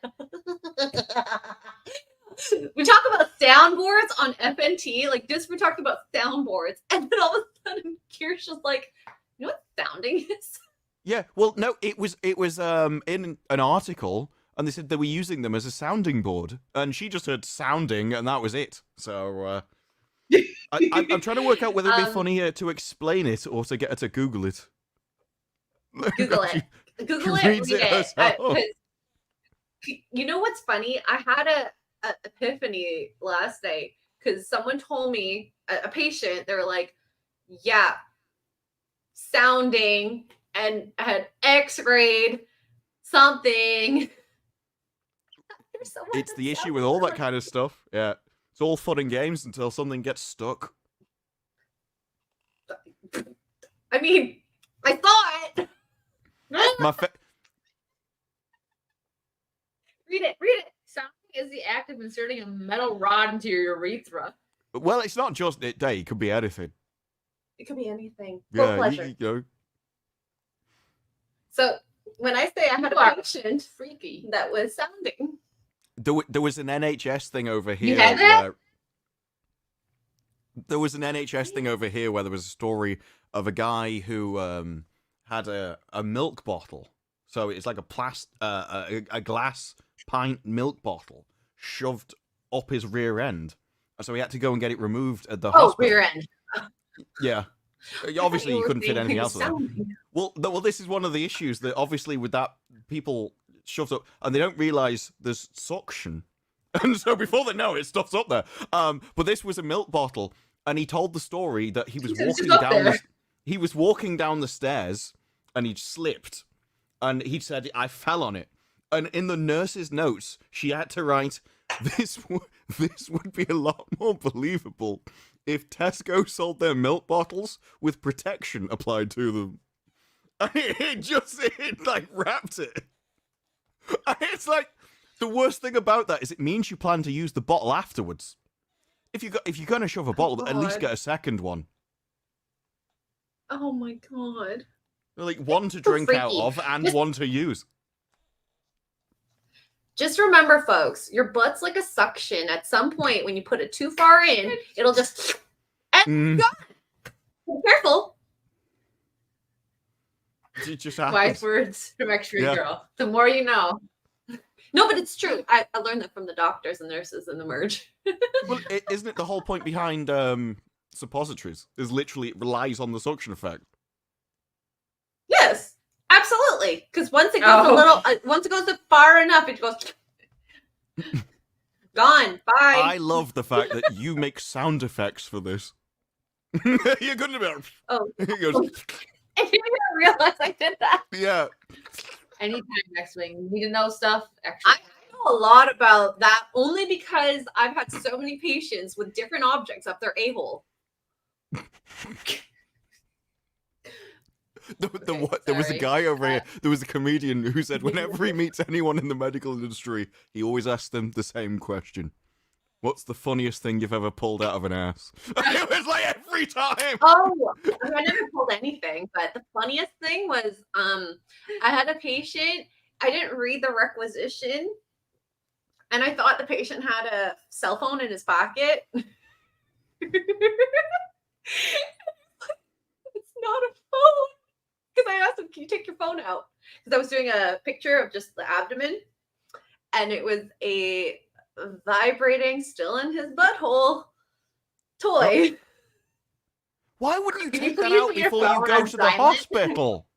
C: We talk about soundboards on FNT, like just we're talking about soundboards, and then all of a sudden Kirsch just like, you know what sounding is?
A: yeah. Well, no, it was in an article, and they said they were using them as a sounding board, and she just heard sounding, and that was it. So I'm trying to work out whether it'd be funnier to explain it or to get her to Google it.
C: Google it. Google it.
A: reads
C: Read
A: it
C: it.
A: herself.
C: 'Cause you know what's funny? I had a epiphany last night because someone told me, a patient, they were like, yeah, sounding, and I had x-rayed something.
A: It's the issue with all that kind of stuff. Yeah, it's all fun and games until something gets stuck.
C: I mean, I saw it.
A: My
C: Read it.
D: Sounding is the act of inserting a metal rod into your urethra.
A: well, it's not just it. Day. It could be anything.
C: It could be anything. For
A: Yeah,
C: pleasure.
A: you know.
C: So when I say I had
D: You are
C: a patient
D: Freaky.
C: that was sounding,
A: There was an NHS thing over here.
D: had that?
A: Where, there was an NHS thing over here where there was a story of a guy who had a milk bottle. So it's like a glass pint milk bottle shoved up his rear end. So he had to go and get it removed at the hospital.
C: rear end.
A: Yeah. Obviously, you couldn't fit
C: saying
A: anything else in there.
C: sounding.
A: Well, this is one of the issues that obviously with that people shoved up and they don't realize there's suction, and so before they know it, stuff's up there. But this was a milk bottle, and he told the story that he was walking
D: up
A: down.
D: there.
A: He was walking down the stairs, and he slipped, and he said, "I fell on it." And in the nurse's notes, she had to write, "This would be a lot more believable if Tesco sold their milk bottles with protection applied to them." And it like wrapped it. And it's like the worst thing about that is it means you plan to use the bottle afterwards. If you're gonna shove a bottle, at least
C: God.
A: get a second one.
C: Oh my god.
A: Like one to drink out
C: freaky.
A: of and one to use.
C: Just remember, folks, your butt's like a suction. At some point, when you put it too far in, it'll just.
A: Mm.
C: Be careful.
A: It just
D: Wise
A: happens.
D: words from X-Ray
A: Yeah.
D: Girl. The more you know.
C: No, but it's true. I learned that from the doctors and nurses in the merge.
A: Well, isn't it the whole point behind suppositories? Is literally it relies on the suction effect.
C: Yes, absolutely. Because once it goes once it goes far enough, it goes. Gone. Bye.
A: I love the fact that you make sound effects for this. You're good about.
C: Oh.
A: He goes.
D: I didn't even realize I did that.
A: Yeah.
D: Anytime next week, you need to know stuff. Actually,
C: I know a lot about that only because I've had so many patients with different objects up their a-hole.
A: There was a guy over here. There was a comedian who said whenever he meets anyone in the medical industry, he always asks them the same question: "What's the funniest thing you've ever pulled out of an ass?" It was like every time.
C: Oh, I never pulled anything, but the funniest thing was, I had a patient. I didn't read the requisition, and I thought the patient had a cell phone in his pocket. It's not a phone. Because I asked him, "Can you take your phone out?" Because I was doing a picture of just the abdomen, and it was a vibrating, still in his butthole toy.
A: Why wouldn't you
D: Can you
A: take that
D: please
A: out
D: put your
A: before you
D: phone
A: go
D: on
A: to the
D: silent?
A: hospital?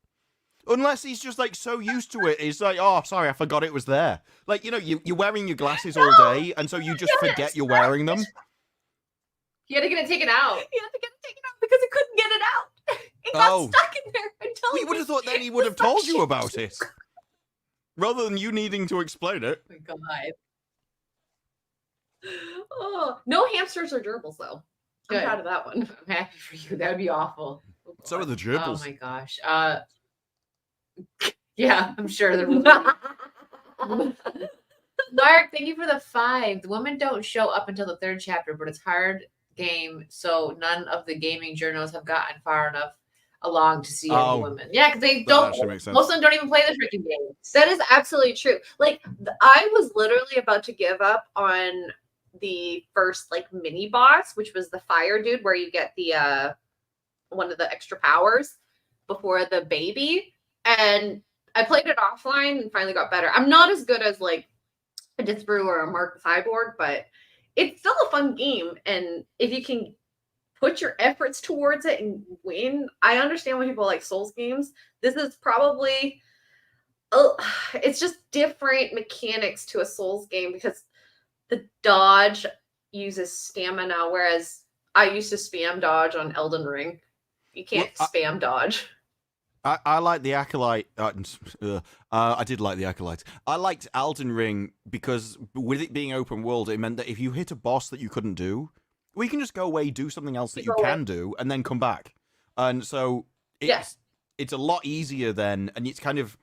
A: Unless he's just like so used to it, he's like, "Oh, sorry, I forgot it was there." Like, you know, you're wearing your glasses all day, and so you just forget you're wearing them.
D: you had to get it taken out.
C: He had to get it taken out because he couldn't get it out. It got
A: Oh.
C: stuck in there until
A: We would have thought then he would have told you about it, rather than you needing to explain it.
C: Oh my god. Oh, no hamsters or gerbils though. I'm
D: Good.
C: proud of that one.
D: I'm happy for you. That would be awful. Oh,
A: So are the
D: Oh
A: gerbils.
D: my gosh. Yeah, I'm sure they're. Mark, thank you for the 5. The women don't show up until the 3rd chapter, but it's hard game, so none of the gaming journals have gotten far enough along to see
A: Oh.
D: any women. Yeah, because they
A: That
D: don't.
A: actually makes sense.
D: Most of them don't even play the freaking games.
C: That is absolutely true. Like I was literally about to give up on the first like mini boss, which was the fire dude, where you get the one of the extra powers before the baby, and I played it offline and finally got better. I'm not as good as like a Disbrew or a Mark Cyborg, but it's still a fun game, and if you can put your efforts towards it and win. I understand when people like Souls games. This is probably, it's just different mechanics to a Souls game because the dodge uses stamina, whereas I used to spam dodge on Elden Ring. You can't spam dodge.
A: I like the Acolyte. I did like the Acolyte. I liked Elden Ring because with it being open world, it meant that if you hit a boss that you couldn't do, we can just go away, do something else that you can do, and then come back. And so it's a lot easier then, and it's kind of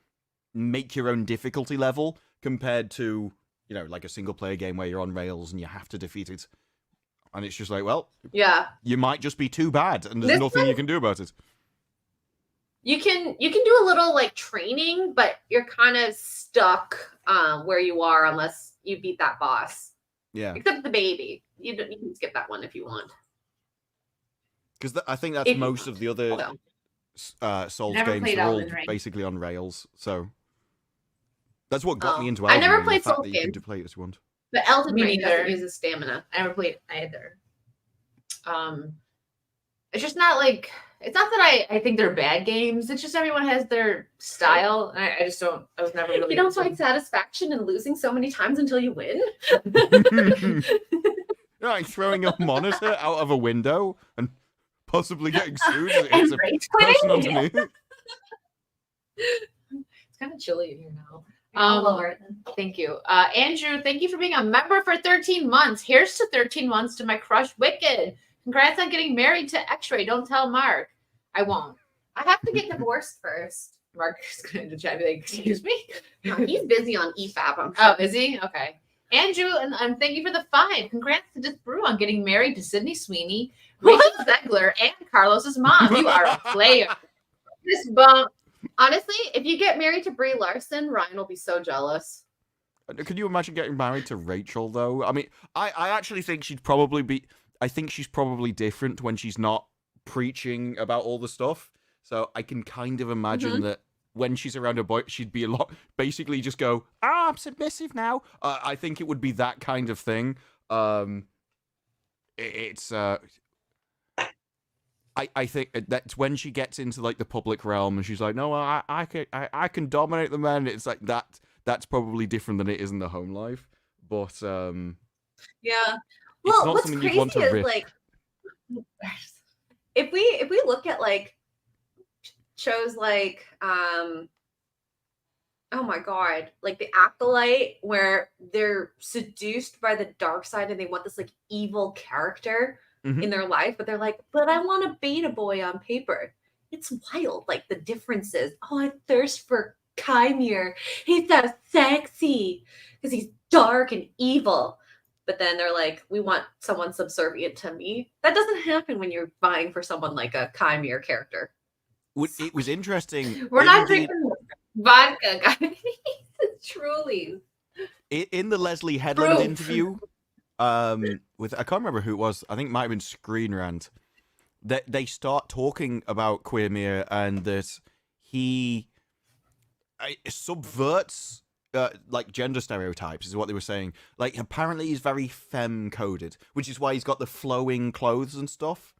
A: make your own difficulty level compared to, you know, like a single player game where you're on rails and you have to defeat it. And it's just like, well, you might just be too bad, and there's nothing you can do about it.
C: You can do a little like training, but you're kind of stuck where you are unless you beat that boss.
A: Yeah.
C: Except the baby. You can skip that one if you want.
A: Because I think that's most of the other Souls games are all basically on rails. So that's what got me into Elden Ring.
C: I never played
A: the fact
C: Souls
A: that
C: games.
A: you could play it as you want.
C: But Elden Ring doesn't use stamina.
D: I never played either. It's just not like, it's not that I think they're bad games. It's just everyone has their style. And I just don't, I was never really.
C: You don't find satisfaction in losing so many times until you win?
A: Like throwing a monitor out of a window and possibly getting sued as a person underneath.
D: It's kind of chilly in here now. Thank you. Andrew, thank you for being a member for 13 months. Here's to 13 months to my crush, Wicked. Congrats on getting married to X-Ray. Don't tell Mark. I won't.
C: I have to get divorced first.
D: Mark is going to try to be like, excuse me?
C: He's busy on EFAB.
D: Oh, is he? Okay. Andrew, and thank you for the 5. Congrats to Disbrew on getting married to Sydney Sweeney, Rachel Zegler, and Carlos's mom. You are a player. This bump.
C: Honestly, if you get married to Brie Larson, Ryan will be so jealous.
A: Could you imagine getting married to Rachel, though? I mean, I actually think she'd probably be... I think she's probably different when she's not preaching about all the stuff. So I can kind of imagine that when she's around a boy, she'd be a lot... Basically just go, I'm submissive now. I think it would be that kind of thing. It's... I think that's when she gets into like the public realm and she's like, no, I can dominate the men. It's like that's probably different than it is in the home life. But
C: Yeah.
A: It's
C: Well,
A: not
C: what's
A: something
C: crazy
A: you'd want to
C: is
A: risk.
C: like if we look at like shows like oh my god, like the Acolyte, where they're seduced by the dark side and they want this like evil character in their life, but they're like, but I want a beta boy on paper. It's wild, like the differences. Oh, I thirst for Chimere. He's so sexy because he's dark and evil. But then they're like, we want someone subservient to me. That doesn't happen when you're vying for someone like a Chimere character.
A: It was interesting.
D: We're not drinking vodka, guys. Truly.
A: In the Leslie Headland interview, with I can't remember who it was. I think it might have been Screen Rant. That they start talking about Queermere and that he subverts like gender stereotypes is what they were saying. Like apparently he's very femme coded, which is why he's got the flowing clothes and stuff.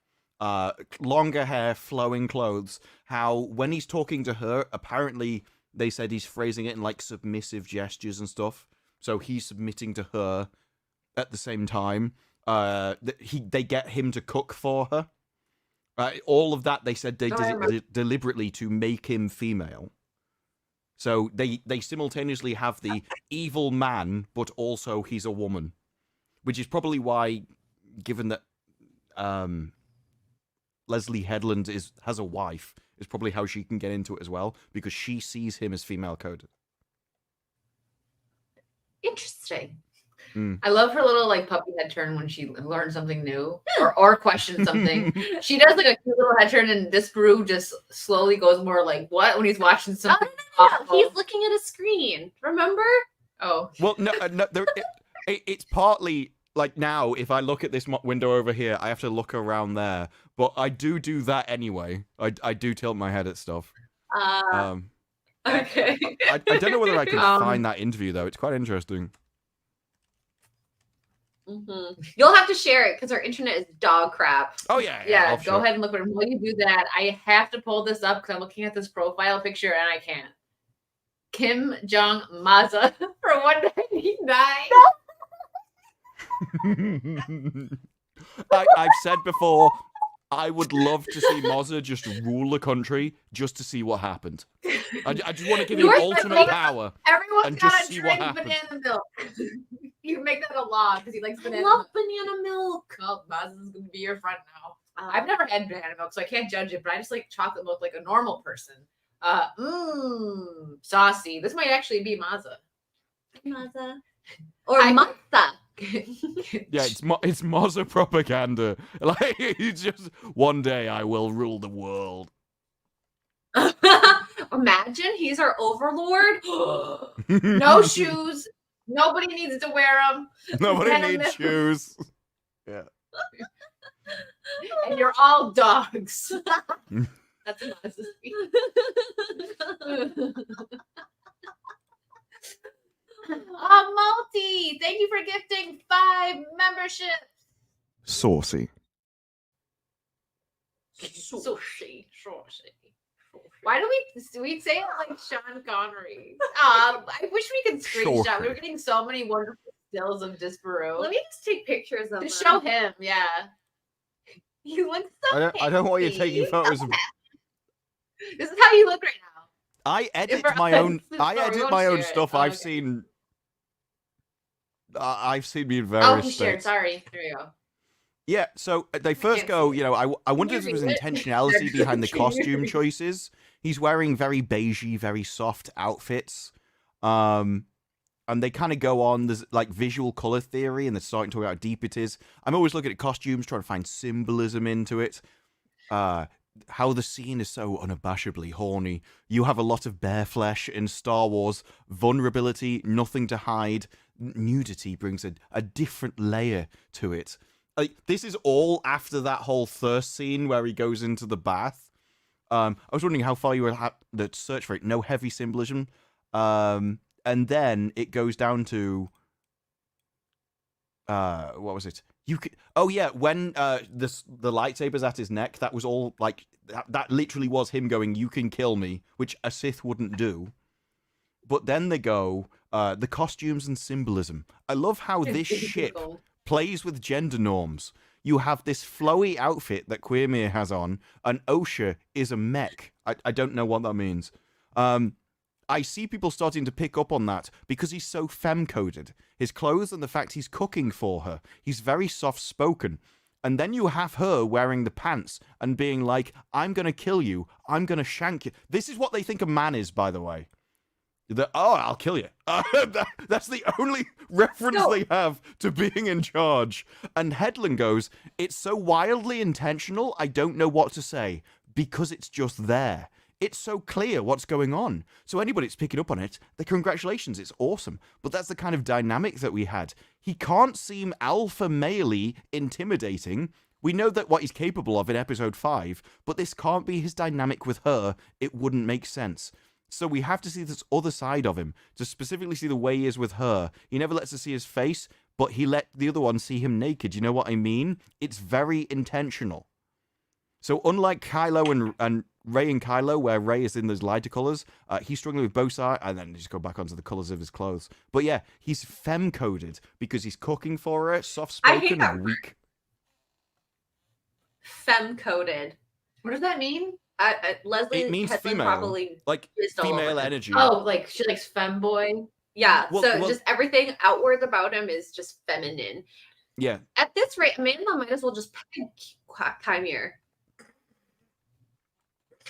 A: Longer hair, flowing clothes. How when he's talking to her, apparently they said he's phrasing it in like submissive gestures and stuff. So he's submitting to her at the same time. They get him to cook for her. All of that they said they did it deliberately to make him female. So they simultaneously have the evil man, but also he's a woman, which is probably why, given that Leslie Headland has a wife, is probably how she can get into it as well, because she sees him as female coded.
C: Interesting.
D: I love her little like puppy head turn when she learns something new or questions something. She does like a cute little head turn, and Disparu just slowly goes more like what when he's watching something.
C: He's looking at a screen. Remember?
D: Oh,
A: well, no, it's partly like now. If I look at this window over here, I have to look around there. But I do that anyway. I do tilt my head at stuff.
C: Okay.
A: I don't know whether I could find that interview though. It's quite interesting.
C: You'll have to share it because our internet is dog crap.
A: Oh yeah.
D: Go ahead and look at it. While you do that, I have to pull this up because I'm looking at this profile picture and I can't. Kim Jong Maza for 199.
A: I've said before, I would love to see Mozza just rule the country just to see what happened. I just want to give him ultimate power.
D: Everyone's got to drink banana milk. You make that a law because he likes banana milk. I love banana milk. Well, Mazza's going to be your friend now. I've never had banana milk, so I can't judge it, but I just like chocolate milk like a normal person. Saucy. This might actually be Mazza.
C: Mazza. Or Mazza.
A: Yeah, it's Mozza propaganda. Like, it's just one day I will rule the world.
C: Imagine he's our overlord.
D: No shoes. Nobody needs to wear them.
A: Nobody needs shoes. Yeah.
D: And you're all dogs. That's Mazza's speech. Multi, thank you for gifting 5 memberships.
A: Saucy.
D: Why do we say it like Sean Connery? I wish we could screenshot. We were getting so many wonderful stills of Disparu.
C: Let me just take pictures of
D: to show him. Yeah, he looks so.
A: I don't want you taking photos of.
D: This is how you look right now.
A: I edit my own. I edit my own stuff. I've seen. I've seen me in various.
D: Oh, he shared. Sorry. There you go.
A: Yeah, so they first go, I wonder if there was intentionality behind the costume choices. He's wearing very beigey, very soft outfits. And they kind of go on, there's like visual color theory, and they're starting to talk about how deep it is. I'm always looking at costumes, trying to find symbolism into it. How the scene is so unabashedly horny. You have a lot of bare flesh in Star Wars. Vulnerability, nothing to hide. Nudity brings a different layer to it. This is all after that whole thirst scene where he goes into the bath. I was wondering how far you were at the search for it. No heavy symbolism. And then it goes down to... what was it? When the lightsaber's at his neck, that was all, like... That literally was him going, you can kill me, which a Sith wouldn't do. But then they go, the costumes and symbolism. I love how this ship plays with gender norms. You have this flowy outfit that Queermere has on, and Osha is a mech. I don't know what that means. I see people starting to pick up on that because he's so femme-coded. His clothes and the fact he's cooking for her. He's very soft-spoken. And then you have her wearing the pants and being like, I'm going to kill you. I'm going to shank you. This is what they think a man is, by the way. I'll kill you. That's the only reference they have to being in charge. And Headland goes, it's so wildly intentional, I don't know what to say. Because it's just there. It's so clear what's going on. So anybody that's picking up on it, congratulations, it's awesome. But that's the kind of dynamic that we had. He can't seem alpha male-y intimidating. We know that what he's capable of in episode 5, but this can't be his dynamic with her. It wouldn't make sense. So we have to see this other side of him, to specifically see the way he is with her. He never lets us see his face, but he let the other one see him naked. You know what I mean? It's very intentional. So unlike Kylo and Rey and Kylo, where Rey is in those lighter colors, he's struggling with both sides, and then just go back onto the colors of his clothes. But yeah, he's femme-coded because he's cooking for her, soft-spoken and weak.
C: Femme-coded.
D: What does that mean?
C: Leslie,
A: it means
C: Headland
A: female,
C: probably
A: like female energy.
D: Oh, like she likes femboy.
C: Yeah, just everything outward about him is just feminine.
A: Yeah.
C: At this rate, Amanda might as well just pick Chimere.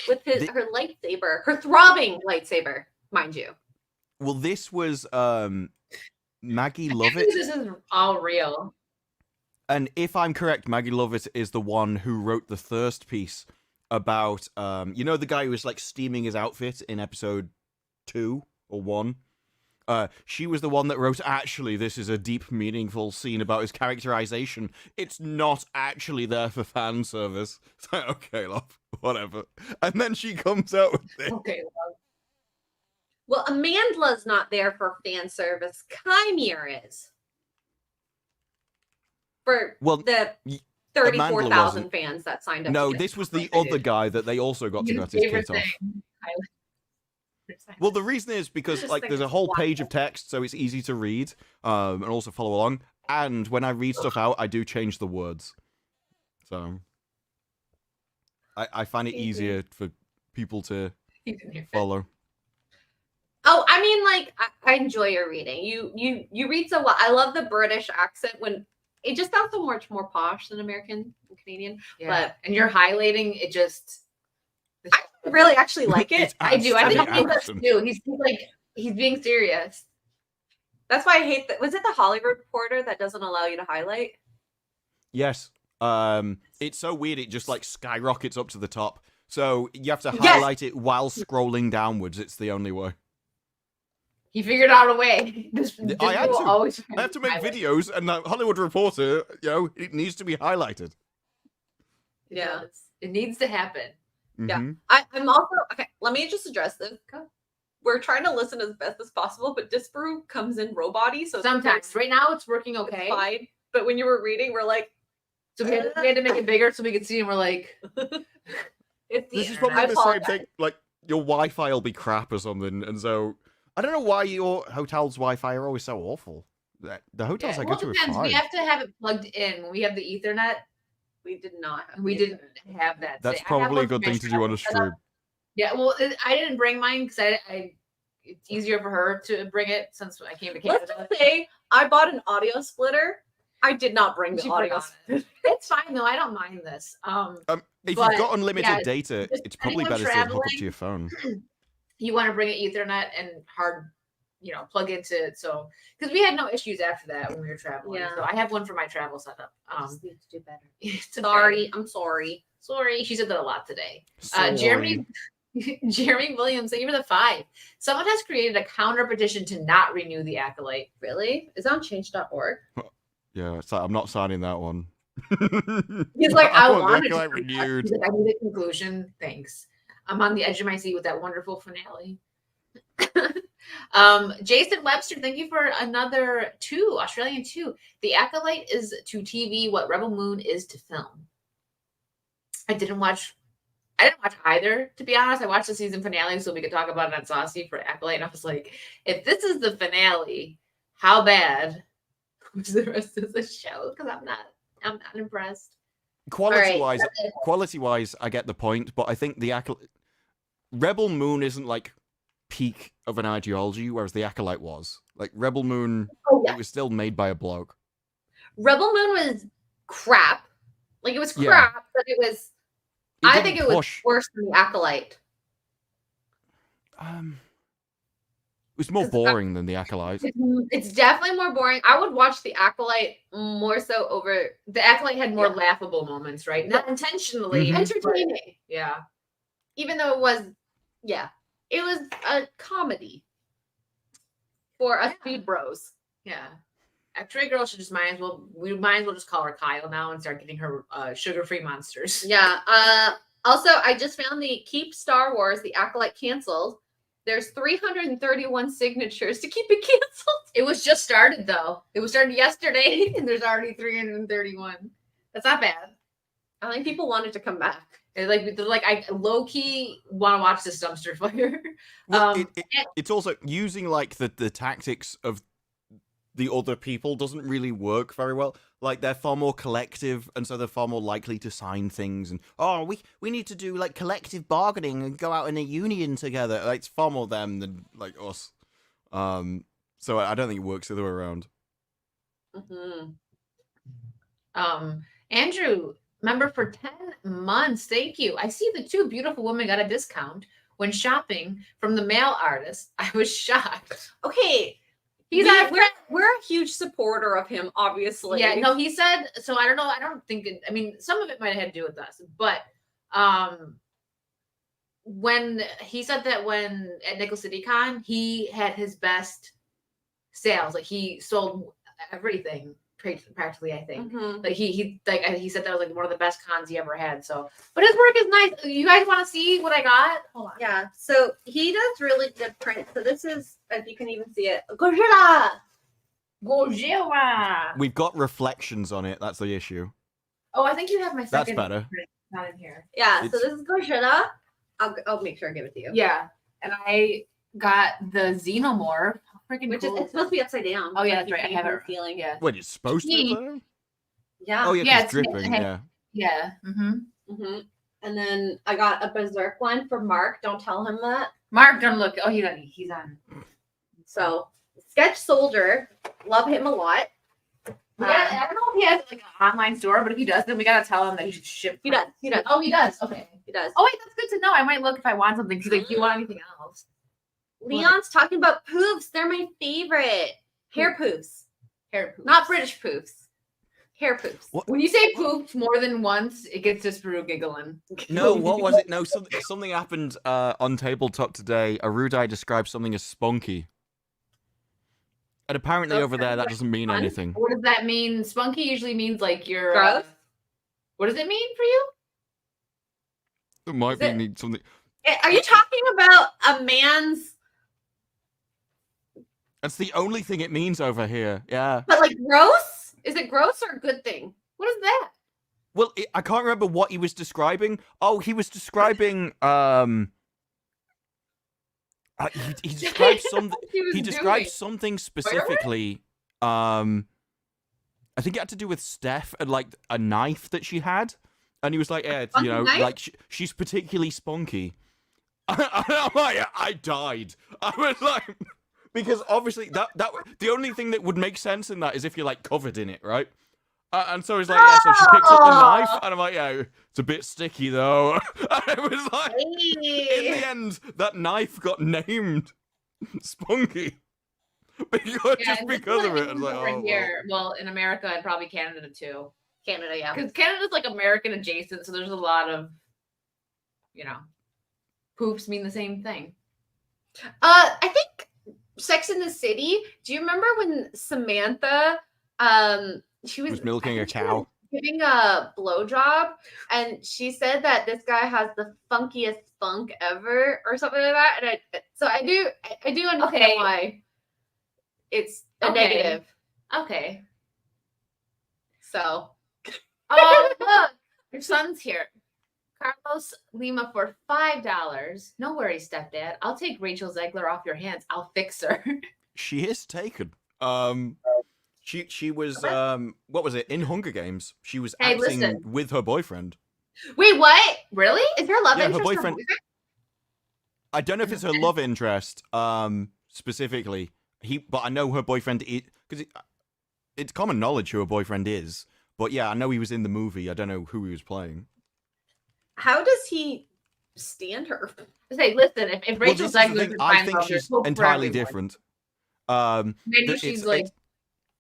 C: With her lightsaber, her throbbing lightsaber, mind you.
A: Well, this was Maggie Lovett.
D: This is all real.
A: And if I'm correct, Maggie Lovett is the one who wrote the Thirst piece about, the guy who was like steaming his outfit in episode 2 or 1. She was the one that wrote, actually, this is a deep, meaningful scene about his characterization. It's not actually there for fan service. It's like, okay, love, whatever. And then she comes out with this.
D: Okay, love.
C: Well, Amanda's not there for fan service. Chimere is. For the 34,000 fans that signed up.
A: No, this was the other guy that they also got to cut his kit off. Well, the reason is because there's a whole page of text, so it's easy to read and also follow along. And when I read stuff out, I do change the words. So I find it easier for people to follow.
C: Oh, I mean, I enjoy your reading. You read so well. I love the British accent when it just sounds so much more posh than American and Canadian.
D: Yeah. And you're highlighting it just.
C: I really actually like it.
D: I do. I think he does too. He's being serious.
C: That's why I hate that. Was it the Hollywood Reporter that doesn't allow you to highlight?
A: Yes. It's so weird. It just skyrockets up to the top. So you have to highlight it while scrolling downwards. It's the only way.
D: He figured out a way.
A: I have to make videos, and the Hollywood Reporter, it needs to be highlighted.
C: Yeah,
D: it needs to happen.
C: Yeah, I'm also okay. Let me just address this. We're trying to listen as best as possible, but Disparu comes in robot-y, so
D: sometimes. Right now, it's working okay.
C: It's fine. But when you were reading, we're like,
D: so we had to make it bigger so we could see, and we're like,
A: this is probably the same thing. Like your Wi-Fi will be crap or something, and so I don't know why your hotel's Wi-Fi are always so awful. The hotels I go to are fine.
D: We have to have it plugged in when we have the Ethernet.
C: We did not.
D: We didn't have that.
A: That's probably a good thing to do on a stream.
D: Yeah, well, I didn't bring mine because it's easier for her to bring it since I came to Canada.
C: Let's say I bought an audio splitter. I did not bring the audio splitter.
D: It's fine though. I don't mind this.
A: If you've got unlimited data, it's probably better to hook up to your phone.
D: You want to bring it Ethernet and hard, plug into it. So, because we had no issues after that when we were traveling. Yeah. So I have one for my travel setup.
C: I just need to do better. Sorry. I'm sorry.
D: Sorry. She said that a lot today. Jeremy Williams, thank you for the 5. Someone has created a counter petition to not renew the Acolyte.
C: Really? Is it on change.org?
A: Yeah, it's I'm not signing that one.
D: He's like, I want it
A: to renewed.
D: He's like, I need a conclusion. Thanks. I'm on the edge of my seat with that wonderful finale. Jason Webster, thank you for another 2, Australian 2. The Acolyte is to TV what Rebel Moon is to film. I didn't watch either, to be honest. I watched the season finale so we could talk about it on Saucy for Acolyte, and I was like, if this is the finale, how bad watch the rest of the show because I'm not impressed.
A: Quality wise, I get the point, but I think the Rebel Moon isn't like peak of an ideology, whereas the Acolyte was. Like Rebel Moon, it was still made by a bloke.
C: Rebel Moon was crap. Like it was crap, but it was. I think it was worse than the Acolyte.
A: It was more boring than the Acolyte.
C: It's definitely more boring. I would watch the Acolyte more so over.
D: The Acolyte had more laughable moments, right? Not intentionally
C: entertaining.
D: Yeah.
C: Even though it was, it was a comedy for us dude bros.
D: Yeah. X-Ray Girl should might as well just call her Kyle now and start getting her sugar-free monsters.
C: Yeah. Also, I just found the Keep Star Wars, the Acolyte canceled. There's 331 signatures to keep it canceled.
D: It was just started though. It was started yesterday, and there's already 331. That's not bad.
C: I think people wanted to come back.
D: They're like I low key want to watch this dumpster fire.
A: Well, it's also using like the tactics of the other people doesn't really work very well. Like they're far more collective, and so they're far more likely to sign things. And we need to do like collective bargaining and go out in a union together. Like, it's far more them than like us. So I don't think it works the other way around.
D: Andrew, member for 10 months. Thank you. I see the two beautiful women got a discount when shopping from the male artist. I was shocked.
C: Okay. We're a huge supporter of him, obviously.
D: Yeah, no, he said, so I don't know, I don't think, I mean, some of it might have had to do with us, but when he said that when at Nickel City Con, he had his best sales, like he sold everything practically, I think. Like he said that was like one of the best cons he ever had. So, but his work is nice. You guys want to see what I got? Hold on.
C: Yeah. So he does really good print. So this is, if you can even see it, Gojira.
A: We've got reflections on it. That's the issue.
D: Oh, I think you have my second.
A: That's better.
D: Print, not in here.
C: Yeah. So this is Gojira. I'll make sure I give it to you.
D: Yeah. And I got the Xenomorph.
C: Which is, it's supposed to be upside down.
D: Oh yeah, that's right. I have it
C: feeling.
D: Yeah.
A: Wait, it's supposed to be though?
C: Yeah.
A: Oh yeah, it's dripping.
D: Yeah.
C: And then I got a Berserk one for Mark. Don't tell him that.
D: Mark, don't look. Oh, he's on.
C: So Sketch Soldier, love him a lot.
D: I don't know if he has like an online store, but if he does, then we gotta tell him that he should ship.
C: He does.
D: Oh, he does. Okay,
C: he does.
D: Oh wait, that's good to know. I might look if I want something. He's like, do you want anything else?
C: Leon's talking about poofs. They're my favorite. Hair poofs. Not British poofs. Hair poofs.
A: What?
D: When you say poofed more than once, it gets just Peru giggling.
A: No, what was it? No, something happened on Tabletop today. Arudai described something as spunky. And apparently over there, that doesn't mean anything.
D: What does that mean? Spunky usually means like you're...
C: gross?
D: What does it mean for you?
A: It might mean something...
C: Are you talking about a man's...
A: That's the only thing it means over here. Yeah.
C: But like gross? Is it gross or a good thing? What is that?
A: Well, I can't remember what he was describing. Oh, he was describing. He described something. He described something specifically. I think it had to do with Steph and like a knife that she had, and he was like, "Yeah, you know, knife? Like she's particularly spunky." I died. I was like. Because obviously that the only thing that would make sense in that is if you're like covered in it, right? And so he's like, yeah. So she picks up the knife, and I'm like, yeah, it's a bit sticky though. And it was like, in the end, that knife got named Spunky because of it. I was like, oh,
D: here. Well, in America and probably Canada too.
C: Canada, yeah,
D: because Canada's like American adjacent, so there's a lot of, poofs mean the same thing.
C: I think. Sex in the City. Do you remember when Samantha, she was
A: milking a cow,
C: giving a blowjob, and she said that this guy has the funkiest spunk ever, or something like that. And I do understand why it's a negative.
D: Okay.
C: So,
D: oh look, your son's here. Carlos Lima for $5. No worries, stepdad. I'll take Rachel Zegler off your hands. I'll fix her.
A: She is taken. She was what was it in Hunger Games? She was
D: Hey,
A: acting
D: listen.
A: with her boyfriend.
D: Wait, what? Really?
C: Is her love
A: Yeah, her
C: interest
A: boyfriend- I don't know if it's her love interest specifically. But I know her boyfriend because it's common knowledge who her boyfriend is. But yeah, I know he was in the movie. I don't know who he was playing.
C: How does he stand her?
D: Say, listen, if
A: Well,
D: Rachel's
A: this is
D: like
A: the thing. I think she's entirely different.
D: Maybe
A: It's-
D: she's
A: it's-
D: like,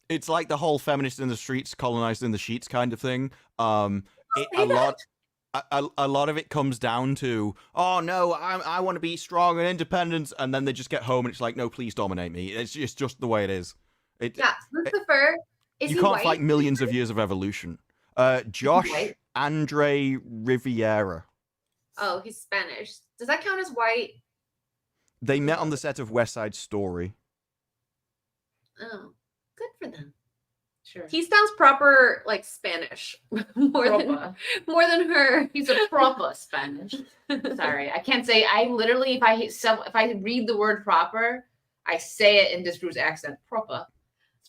A: It's like the whole feminist in the streets, colonized in the sheets kind of thing. A lot of it comes down to, oh no, I want to be strong and independent, and then they just get home and it's like, no, please dominate me. It's just the way it is.
C: Yeah, Lucifer. Is
A: You
C: he
A: can't
C: white?
A: fight millions of years of evolution. Josh
D: white?
A: Andre Riviera.
C: Oh, he's Spanish. Does that count as white?
A: They met on the set of West Side Story.
C: Oh, good for them.
D: sure.
C: He sounds proper like Spanish more than her.
D: He's a proper Spanish. Sorry, I can't say. I literally, if I read the word proper, I say it in Discourse accent. Proper.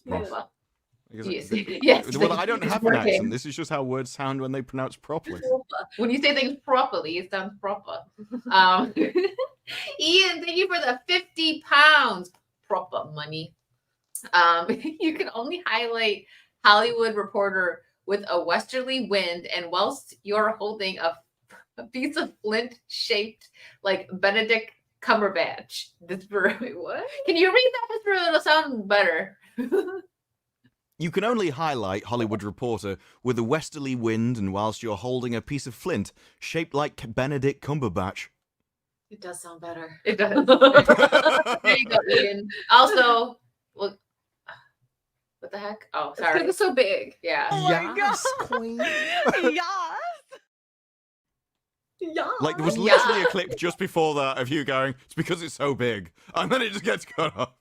D: It's proper. Yes. Yes.
A: Well, I don't
D: It's
A: have an
D: working.
A: accent. This is just how words sound when they pronounce properly.
D: When you say things properly, it sounds proper. Ian, thank you for the 50 pounds. Proper money. You can only highlight Hollywood Reporter with a westerly wind, and whilst you're holding a piece of flint shaped like Benedict Cumberbatch. Wait, what? Can you read that? It'll sound better.
A: You can only highlight Hollywood Reporter with a westerly wind, and whilst you're holding a piece of flint shaped like Benedict Cumberbatch.
C: It does sound better.
D: It does. There you go, Ian. Also, well, what the heck? Oh, sorry.
C: It's so big.
D: Yeah.
C: Oh my
A: Yes,
C: God.
A: queen.
C: Yes. Yeah.
A: Like, there was literally a clip just before that of you going, it's because it's so big. And then it just gets cut off.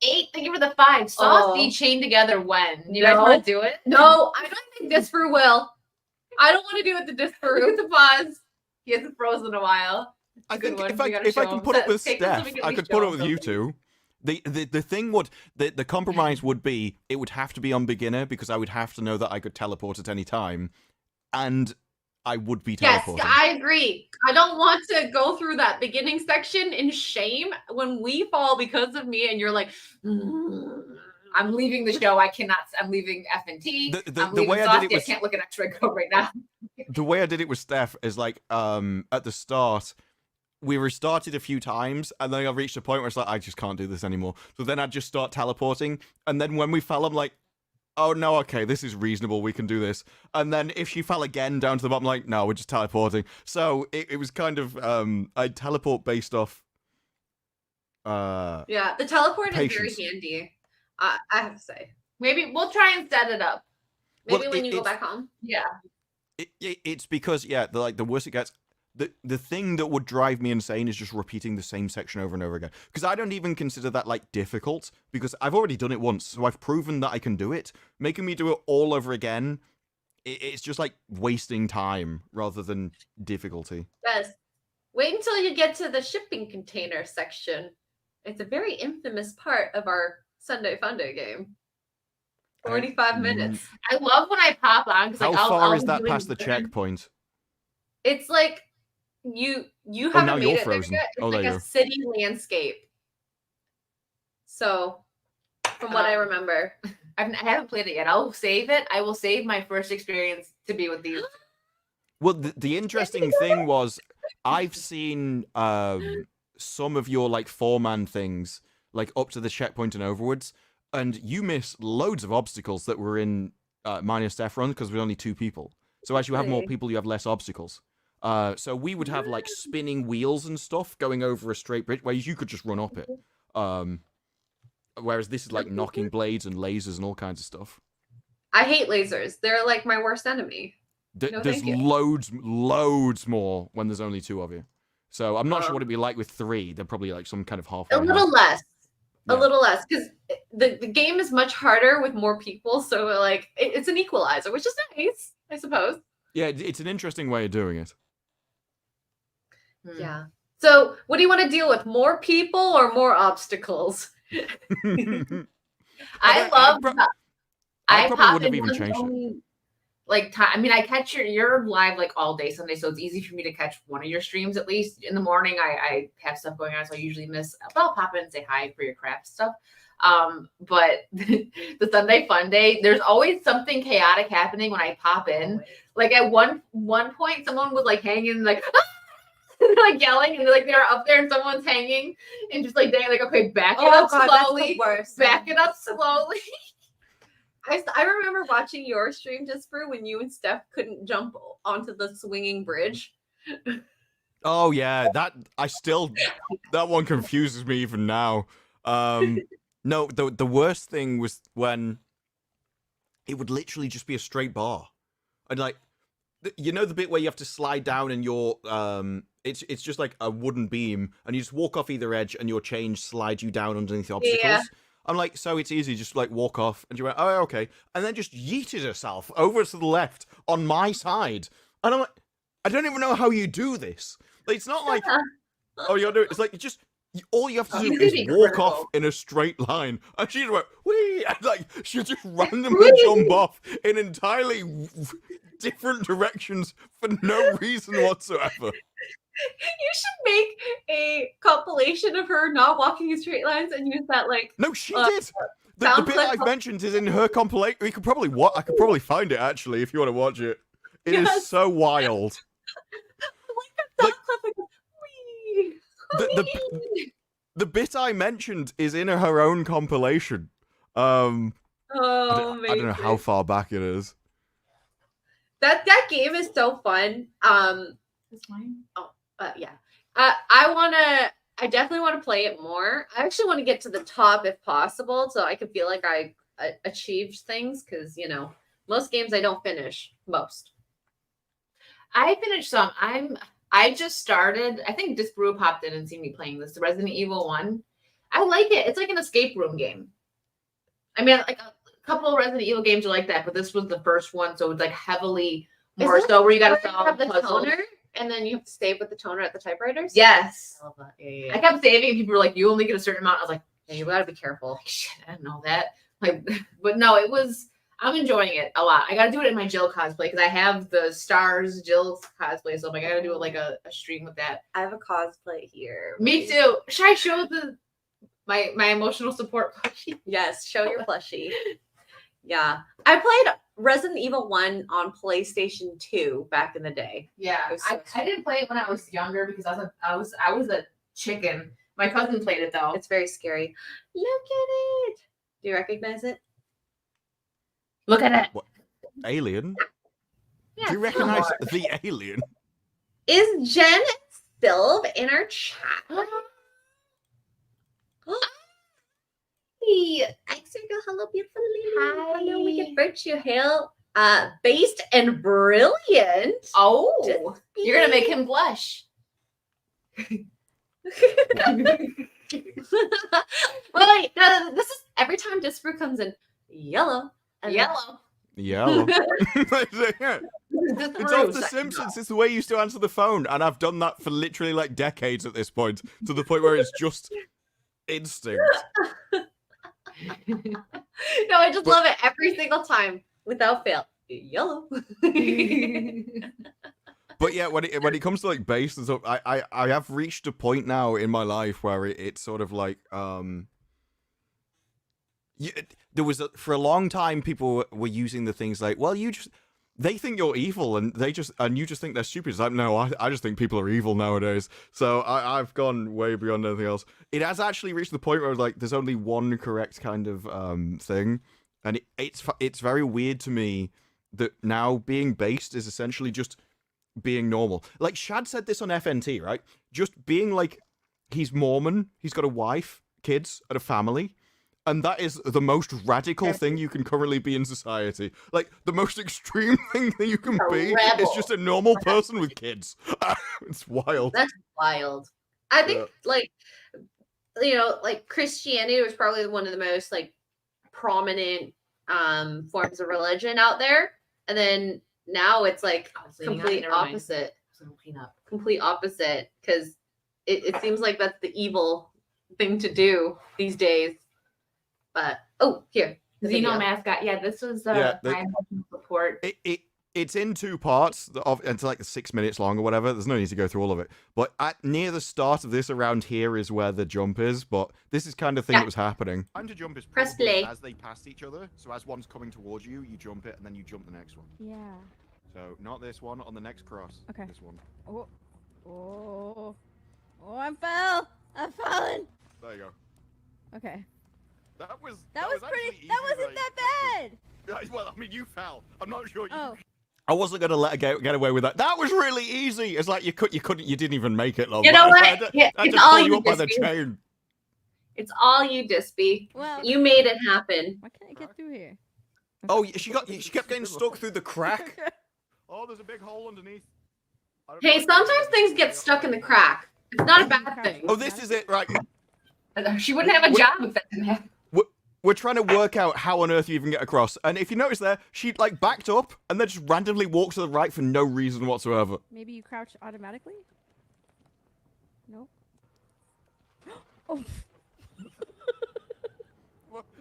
D: 8, thank you for the 5. Saucy chained together when? You guys want to do it?
C: No, I don't think Disper will. I don't want to do it to Disper.
D: It's a pause. He hasn't frozen in a while.
A: I
D: Good
A: think
D: one.
A: if
D: We
A: I
D: gotta show
A: can
D: him.
A: put up with
D: Take this so
A: Steph,
D: we can
A: I
D: at
A: could
D: least
A: put
D: show
A: up with
D: him
A: you
D: something.
A: two. The thing would the compromise would be it would have to be on beginner because I would have to know that I could teleport at any time, and I would be
C: Yes,
A: teleporting.
C: I agree. I don't want to go through that beginning section in shame when we fall because of me and you're like,
D: I'm leaving the show. I cannot. I'm leaving F&T.
A: The way I did it was
D: I can't look at X-ray code right now.
A: the way I did it with Steph is like at the start we restarted a few times and then I reached a point where it's like I just can't do this anymore. So then I'd just start teleporting, and then when we fell I'm like, oh no, okay, this is reasonable, we can do this. And then if she fell again down to the bottom, like, no, we're just teleporting. So it was kind of I'd teleport based off
C: yeah, the teleport
A: patience.
C: is very handy. I have to say.
D: Maybe we'll try and set it up.
C: Maybe
A: Well,
C: when you go
A: it's-
C: back home.
D: Yeah.
A: It's because the worse it gets, the thing that would drive me insane is just repeating the same section over and over again. Because I don't even consider that like difficult because I've already done it once, so I've proven that I can do it. Making me do it all over again, it's just like wasting time rather than difficulty.
C: Yes. Wait until you get to the shipping container section. It's a very infamous part of our Sunday Funday game. 45 minutes.
D: I love when I pop on because
A: How
D: like
A: far
D: I'll
A: is that
D: really
A: past the
D: learn.
A: checkpoint?
C: It's like you
A: now
C: haven't made
A: you're
C: it there
A: frozen.
C: yet. It's
A: Oh, there
C: like
A: you
C: a
A: go.
C: city landscape. So, from what I remember.
D: I haven't played it yet. I'll save it. I will save my first experience to be with these.
A: Well, the interesting thing was I've seen some of your like 4-man things like up to the checkpoint and overwards, and you miss loads of obstacles that were in minus Steph run because we're only 2 people. So as you have more
C: Really?
A: people, you have less obstacles. So we would have like spinning wheels and stuff going over a straight bridge, whereas you could just run up it. Whereas this is like knocking blades and lasers and all kinds of stuff.
C: I hate lasers. They're like my worst enemy. No,
A: There's
C: thank you.
A: loads more when there's only 2 of you. So I'm not sure what it'd be like with 3. They're probably like some kind of halfway.
C: A little less.
A: Yeah.
C: A little less. Because the game is much harder with more people. So, like, it's an equalizer, which is nice, I suppose.
A: Yeah, it's an interesting way of doing it.
C: Yeah. So, what do you want to deal with? More people or more obstacles?
D: I love.
A: I probably
D: pop
A: wouldn't have
D: in
A: even changed it.
D: Like time. I mean, I catch you're live like all day Sunday, so it's easy for me to catch one of your streams at least in the morning. I have stuff going on, so I usually miss. But I'll pop in and say hi for your craft stuff. But the Sunday Fun Day, there's always something chaotic happening when I pop in. Like at one point, someone was like hanging, like like yelling, and like they're up there, and someone's hanging, and just like they're like, okay, back it up slowly, back it up slowly.
C: I remember watching your stream, Disper, when you and Steph couldn't jump onto the swinging bridge.
A: Oh yeah, that one confuses me even now. No, the worst thing was when it would literally just be a straight bar, and like, you know the bit where you have to slide down and your it's just like a wooden beam, and you just walk off either edge, and your change slides you down underneath the obstacles. Yeah. I'm like, so it's easy, just like walk off, and you went, oh okay, and then just yeeted herself over to the left on my side, and I'm like, I don't even know how you do this. Like, it's not like, oh, you're doing. It's like all you have to do is walk off in a straight line, and she just went, wee, and like she just randomly jump off in entirely different directions for no reason whatsoever.
C: You should make a compilation of her not walking in straight lines and use that like.
A: No, she did. The bit I've mentioned is in her compilation. I could probably find it actually if you want to watch it. It is so wild. Like, the bit I mentioned is in her own compilation. I don't know how far back it is.
C: That game is so fun.
D: It's mine.
C: Yeah. I definitely want to play it more. I actually want to get to the top if possible, so I can feel like I achieved things, because most games I don't finish. Most.
D: I finished some. I just started. I think Disbrew popped in and seen me playing this. The Resident Evil 1. I like it. It's like an escape room game. I mean, like a couple of Resident Evil games are like that, but this was the first one, so it's like heavily more so where you got to solve the toner,
C: and then you have to save with the toner at the typewriters.
D: Yes.
C: I love that. Yeah.
D: I kept saving, and people were like, "You only get a certain amount." I was like,
C: "Hey, you gotta be careful."
D: Like, shit, I didn't know that. Like, but no, it was. I'm enjoying it a lot. I got to do it in my Jill cosplay because I have the Stars Jill cosplay. So I'm like, I got to do it like a stream with that.
C: I have a cosplay here.
D: Me too. Should I show my emotional support plushie?
C: Yes, show your plushie. Yeah. I played Resident Evil 1 on PlayStation 2 back in the day.
D: Yeah. I didn't play it when I was younger because I was a chicken. My cousin played it though.
C: It's very scary. Look at it. Do you recognize it?
D: Look at it.
A: What? Alien? Yeah, do you recognize the alien?
C: Is Jen Silv in our chat? Hi. Hello, beautiful lady.
D: Hi.
C: Hello, wicked virtue hail. Based and brilliant.
D: Oh, you're gonna make him blush.
C: Wait, no, this is every time Disper comes in yellow.
D: Yellow.
A: It's off The Simpsons. It's the way you used to answer the phone, and I've done that for literally like decades at this point, to the point where it's just instinct.
C: No, I just love it every single time without fail. Yellow.
A: But yeah, when it comes to like bass and stuff, I have reached a point now in my life where it's sort of like there was for a long time people were using the things like, well, they think you're evil and you just think they're stupid. It's like, no, I just think people are evil nowadays. So I've gone way beyond anything else. It has actually reached the point where like there's only one correct kind of thing, and it's very weird to me that now being based is essentially just being normal. Like Shad said this on FNT, right? Just being like, he's Mormon, he's got a wife, kids, and a family. And that is the most radical thing you can currently be in society. Like, the most extreme thing that you can be is just a normal person with kids. It's wild.
C: That's wild. I think, like Christianity was probably one of the most, like, prominent forms of religion out there. And then now it's, like, complete opposite. Complete opposite. Because it seems like that's the evil thing to do these days. But oh, here. the
D: Xeno
C: video.
D: mascot. Yeah, this was
A: Yeah,
D: my emotional support.
A: It's in 2 parts. It's like 6 minutes long or whatever. There's no need to go through all of it. But near the start of this, around here, is where the jump is. But this is kind of thing that was happening. Time to jump is
C: Press play.
A: as they pass each other. So as one's coming towards you, you jump it, and then you jump the next one.
B: Yeah.
A: So not this one, on the next cross.
B: Okay.
A: This one.
B: Oh. Oh. Oh, I fell. I've fallen.
A: There you go.
B: Okay.
A: That was
B: pretty.
A: actually
B: That
A: easier
B: wasn't
A: than I
B: that
A: expected.
B: bad.
A: Yeah, well, I mean, you fell. I'm not sure you.
B: Oh.
A: I wasn't gonna let her get away with that. That was really easy. It's like you didn't even make it. Love.
C: You know
A: I
C: what?
A: had to
C: It's
A: pull
C: all
A: you
C: you,
A: up by the
C: Dispy.
A: chain.
C: It's all you, Dispy.
B: Well,
C: You made it happen.
B: why can't I get through here?
A: Oh, she kept getting stuck through the crack. Oh, there's a big hole underneath.
C: Hey, sometimes things get stuck in the crack. It's not a bad thing.
A: Oh, this is it, right?
D: She wouldn't have a job if that didn't happen.
A: We're trying to work out how on earth you even get across. And if you notice there, she like backed up and then just randomly walked to the right for no reason whatsoever.
B: Maybe you crouch automatically? No. Oh.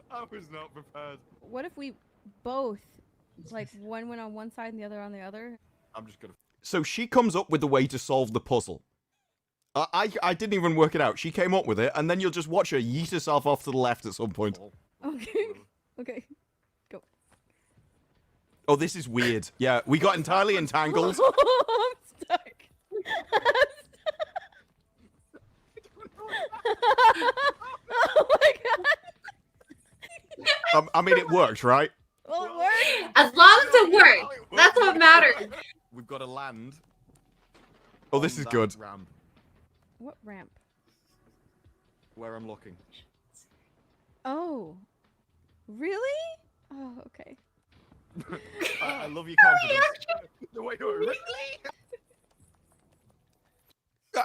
A: I was not prepared.
B: What if we both, like, one went on one side and the other on the other?
A: I'm just gonna. So she comes up with the way to solve the puzzle. I didn't even work it out. She came up with it, and then you'll just watch her yeet herself off to the left at some point.
B: Okay. Okay. Go.
A: Oh, this is weird. Yeah, we got entirely entangled.
B: I'm stuck. Oh my god.
A: I mean, it worked, right?
B: Well, it worked.
C: As long as it works, that's what matters.
A: We've got to land. Oh, this is good. Ramp
B: What ramp?
A: where I'm looking.
B: Oh. Really? Oh, okay.
A: I love your confidence. The way you're really.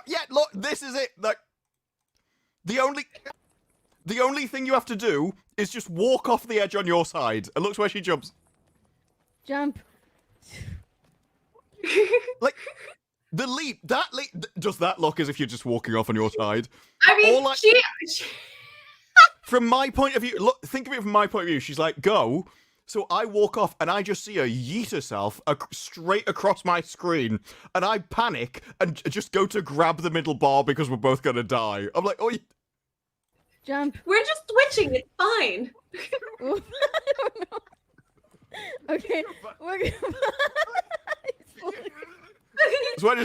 A: Yeah, look, this is it. Like, the only thing you have to do is just walk off the edge on your side. And look where she jumps.
B: Jump.
A: Like, the leap. Does that look as if you're just walking off on your side?
C: I mean,
A: All I-
C: she
A: From my point of view, look, think of it from my point of view. She's like, go. So I walk off and I just see her yeet herself straight across my screen. And I panic and just go to grab the middle bar because we're both going to die. I'm like, oh,
B: Jump.
C: we're just switching. It's fine.
B: Ooh, I don't know. Okay. We're
A: So I'm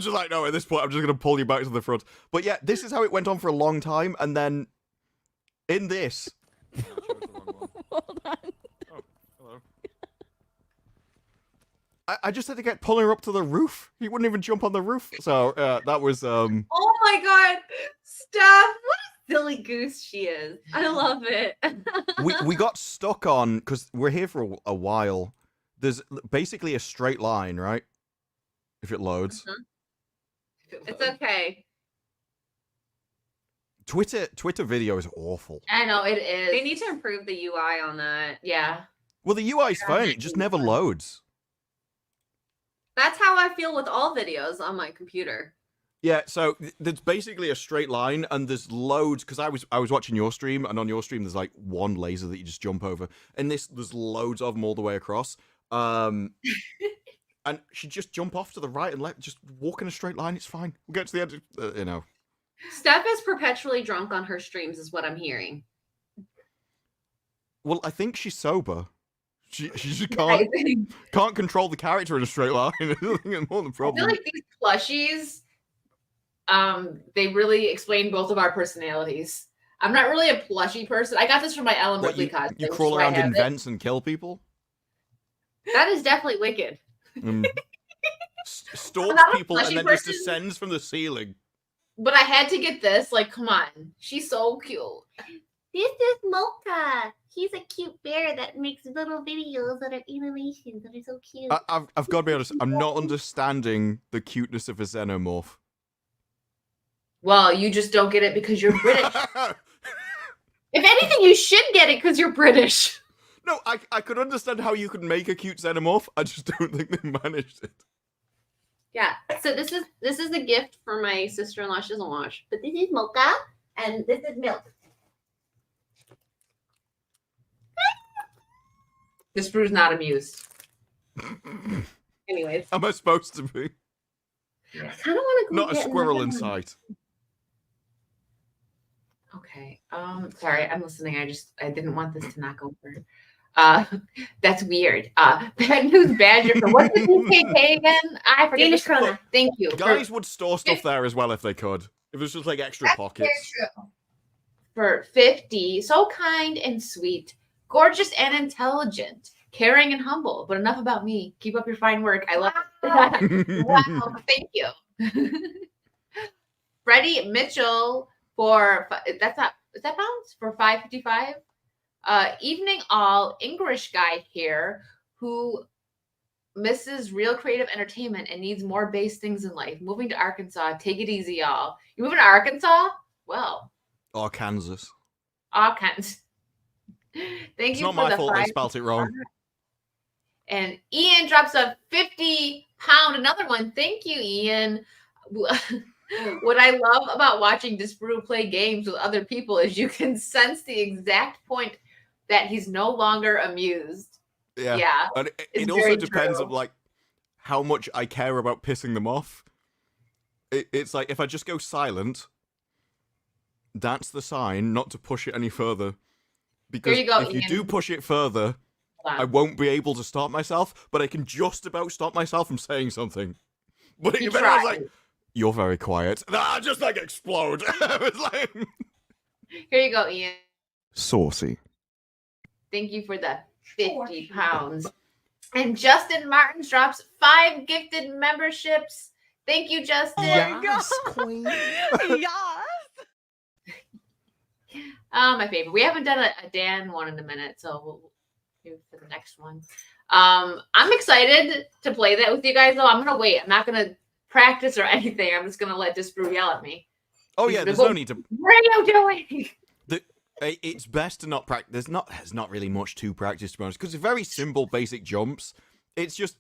A: just like, no, at this point, I'm just going to pull you back to the front. But yeah, this is how it went on for a long time. And then in this.
B: Hold on.
A: Oh, hello. I just had to get pulling her up to the roof. He wouldn't even jump on the roof. So that was.
C: Oh my god, Steph! What a silly goose she is. I love it.
A: we got stuck on because we're here for a while. There's basically a straight line, right? If it loads.
C: It's okay.
A: Twitter video is awful.
D: I know it is.
C: They need to improve the UI on that.
D: Yeah.
A: Well, the UI is fine. It just never loads.
C: That's how I feel with all videos on my computer.
A: Yeah, so there's basically a straight line, and there's loads. Because I was watching your stream, and on your stream there's like one laser that you just jump over, and there's loads of them all the way across. And she just jump off to the right and just walk in a straight line. It's fine. We'll get to the end. You know.
C: Steph is perpetually drunk on her streams, is what I'm hearing.
A: Well, I think she's sober. She just
C: I
A: can't control the character in a straight line. I think it's more the problem.
D: feel like these plushies, they really explain both of our personalities. I'm not really a plushie person. I got this from my Ellen
A: What,
D: Ripley cosplay.
A: you
D: which
A: crawl
D: is why I
A: around in
D: have it.
A: vents and kill people?
C: That is definitely wicked.
A: Stalks
D: not a
A: people and
D: fleshy
A: then just
D: person.
A: descends from the ceiling.
D: But I had to get this. Like, come on. She's so cute.
E: This is Mocha. He's a cute bear that makes little videos that are animations that are so cute.
A: I've got to be honest, I'm not understanding the cuteness of a xenomorph.
D: Well, you just don't get it because you're British.
C: If anything, you should get it because you're British.
A: No, I could understand how you could make a cute xenomorph. I just don't think they managed it.
C: Yeah. So this is the gift for my sister-in-law. She doesn't watch.
E: But this is Mocha, and this is Milk.
D: This brew's not amused.
C: Anyways,
A: Am I supposed to be?
C: I kind of want to go
A: Not a
C: get
A: squirrel
C: another
A: in
C: one.
A: sight.
D: Okay. Sorry, I'm listening. I didn't want this to knock over. That's weird. Bad news badger. What's the DKK again? I forget.
C: Danish
D: the-
C: krona.
D: Thank you.
A: Guys would store stuff there as well if they could. If it was just like extra
D: That's
A: pockets.
D: very true. For 50, so kind and sweet, gorgeous and intelligent, caring and humble. But enough about me. Keep up your fine work. I love it. Wow, thank you. Freddie Mitchell for is that pounds for 555. Evening all English guy here who misses real creative entertainment and needs more base things in life. Moving to Arkansas. Take it easy, y'all. You moving to Arkansas? Well.
A: Or Kansas.
D: Arkansas. Thank
A: It's
D: you
A: not
D: for
A: my
D: the
A: fault they
D: 5.
A: spelt it wrong.
D: And Ian drops a 50-pound, another one. Thank you, Ian. What I love about watching Disbrew play games with other people is you can sense the exact point that he's no longer amused. Yeah.
A: And it
D: it's
A: also
D: very
A: depends
D: true.
A: on like how much I care about pissing them off. It's like if I just go silent, that's the sign not to push it any further. Because
D: you go,
A: if you
D: Ian.
A: do push it further,
D: Hold on.
A: I won't be able to stop myself, but I can just about stop myself from saying something. But
D: He
A: then I was
D: tried.
A: like, you're very quiet. And I just like explode. I was like...
D: Here you go, Ian.
A: Saucy.
D: Thank you for the 50 pounds. And Justin Martins drops 5 gifted memberships. Thank you, Justin.
A: Yes, queen.
B: Yes.
D: My favorite. We haven't done a Dan one in a minute, so we'll do for the next one. I'm excited to play that with you guys, though. I'm gonna wait. I'm not gonna practice or anything. I'm just gonna let Disbrew yell at me.
A: Oh yeah, there's no need to...
D: What are you doing?
A: It's best to not practice. There's not really much to practice, to be honest, because it's very simple, basic jumps. It's just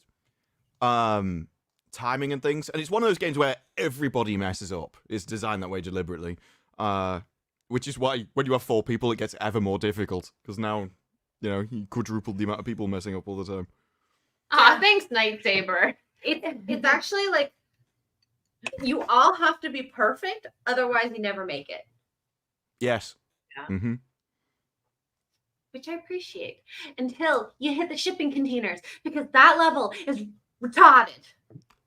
A: timing and things, and it's one of those games where everybody messes up. It's designed that way deliberately, which is why when you have 4 people, it gets ever more difficult because now, you quadrupled the amount of people messing up all the time.
D: Aw, thanks, Nightsaber.
C: It's actually like you all have to be perfect, otherwise you never make it.
A: Yes.
D: Yeah.
A: Mm-hmm.
C: Which I appreciate. Until you hit the shipping containers, because that level is retarded.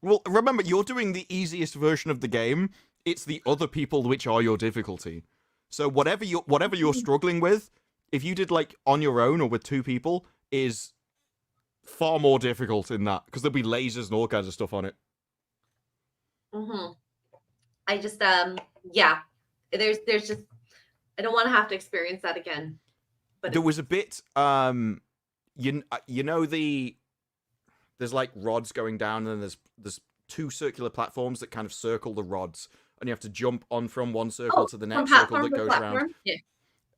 A: Well, remember, you're doing the easiest version of the game. It's the other people which are your difficulty. So whatever you're struggling with, if you did like on your own or with 2 people, is far more difficult in that because there'll be lasers and all kinds of stuff on it.
C: Mm-hmm. I just yeah. There's just I don't want to have to experience that again. But
A: There was a bit there's like rods going down and there's 2 circular platforms that kind of circle the rods and you have to jump on from one circle to the next circle that goes around.
C: Yeah.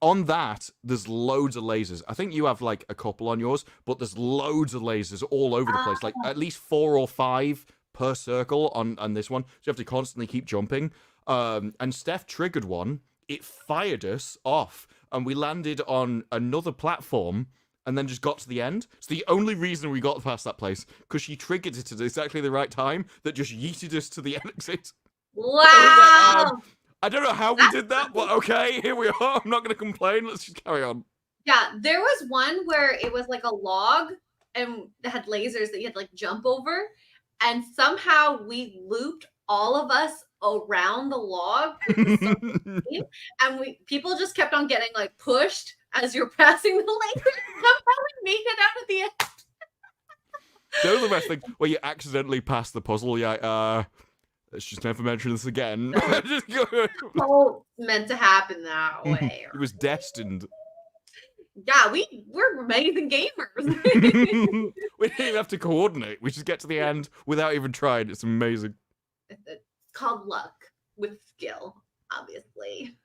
A: On that, there's loads of lasers. I think you have like a couple on yours, but there's loads of lasers all over the place. Like at least 4 or 5 per circle on this one. So you have to constantly keep jumping. And Steph triggered one. It fired us off, and we landed on another platform and then just got to the end. It's the only reason we got past that place, because she triggered it at exactly the right time that just yeeted us to the exit.
C: Wow.
A: I don't know how we did that, but okay, here we are. I'm not going to complain. Let's just carry on.
C: Yeah, there was one where it was like a log and it had lasers that you had to like jump over, and somehow we looped all of us around the log, and people just kept on getting like pushed as you're passing the lasers. Somehow we made it out of the end.
A: Those are the best thing where you accidentally pass the puzzle. Yeah, let's just never mention this again. Just go.
C: Oh, meant to happen that way.
A: It was destined.
C: Yeah, we're amazing gamers.
A: We didn't even have to coordinate. We just get to the end without even trying. It's amazing.
C: It's called luck with skill, obviously.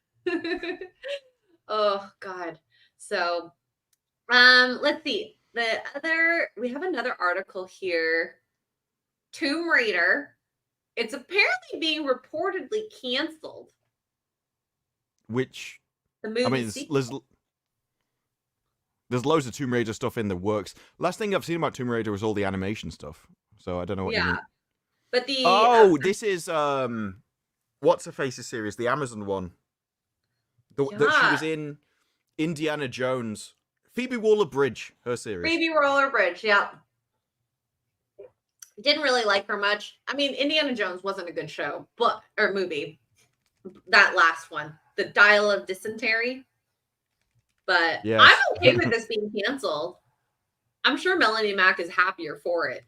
C: Oh God. So, let's see. We have another article here. Tomb Raider. It's apparently being reportedly canceled.
A: Which
C: The movie.
A: I mean, there's There's loads of Tomb Raider stuff in the works. Last thing I've seen about Tomb Raider was all the animation stuff. So I don't know what you mean.
C: But the
A: this is what's her face's series, the Amazon one. That she was in Indiana Jones. Phoebe Waller-Bridge, her series.
C: Phoebe Waller-Bridge, yeah. Didn't really like her much. I mean, Indiana Jones wasn't a good show, or movie. That last one, The Dial of Dysentery. But
A: yes.
C: I'm okay with this being canceled. I'm sure Melanie Mack is happier for it.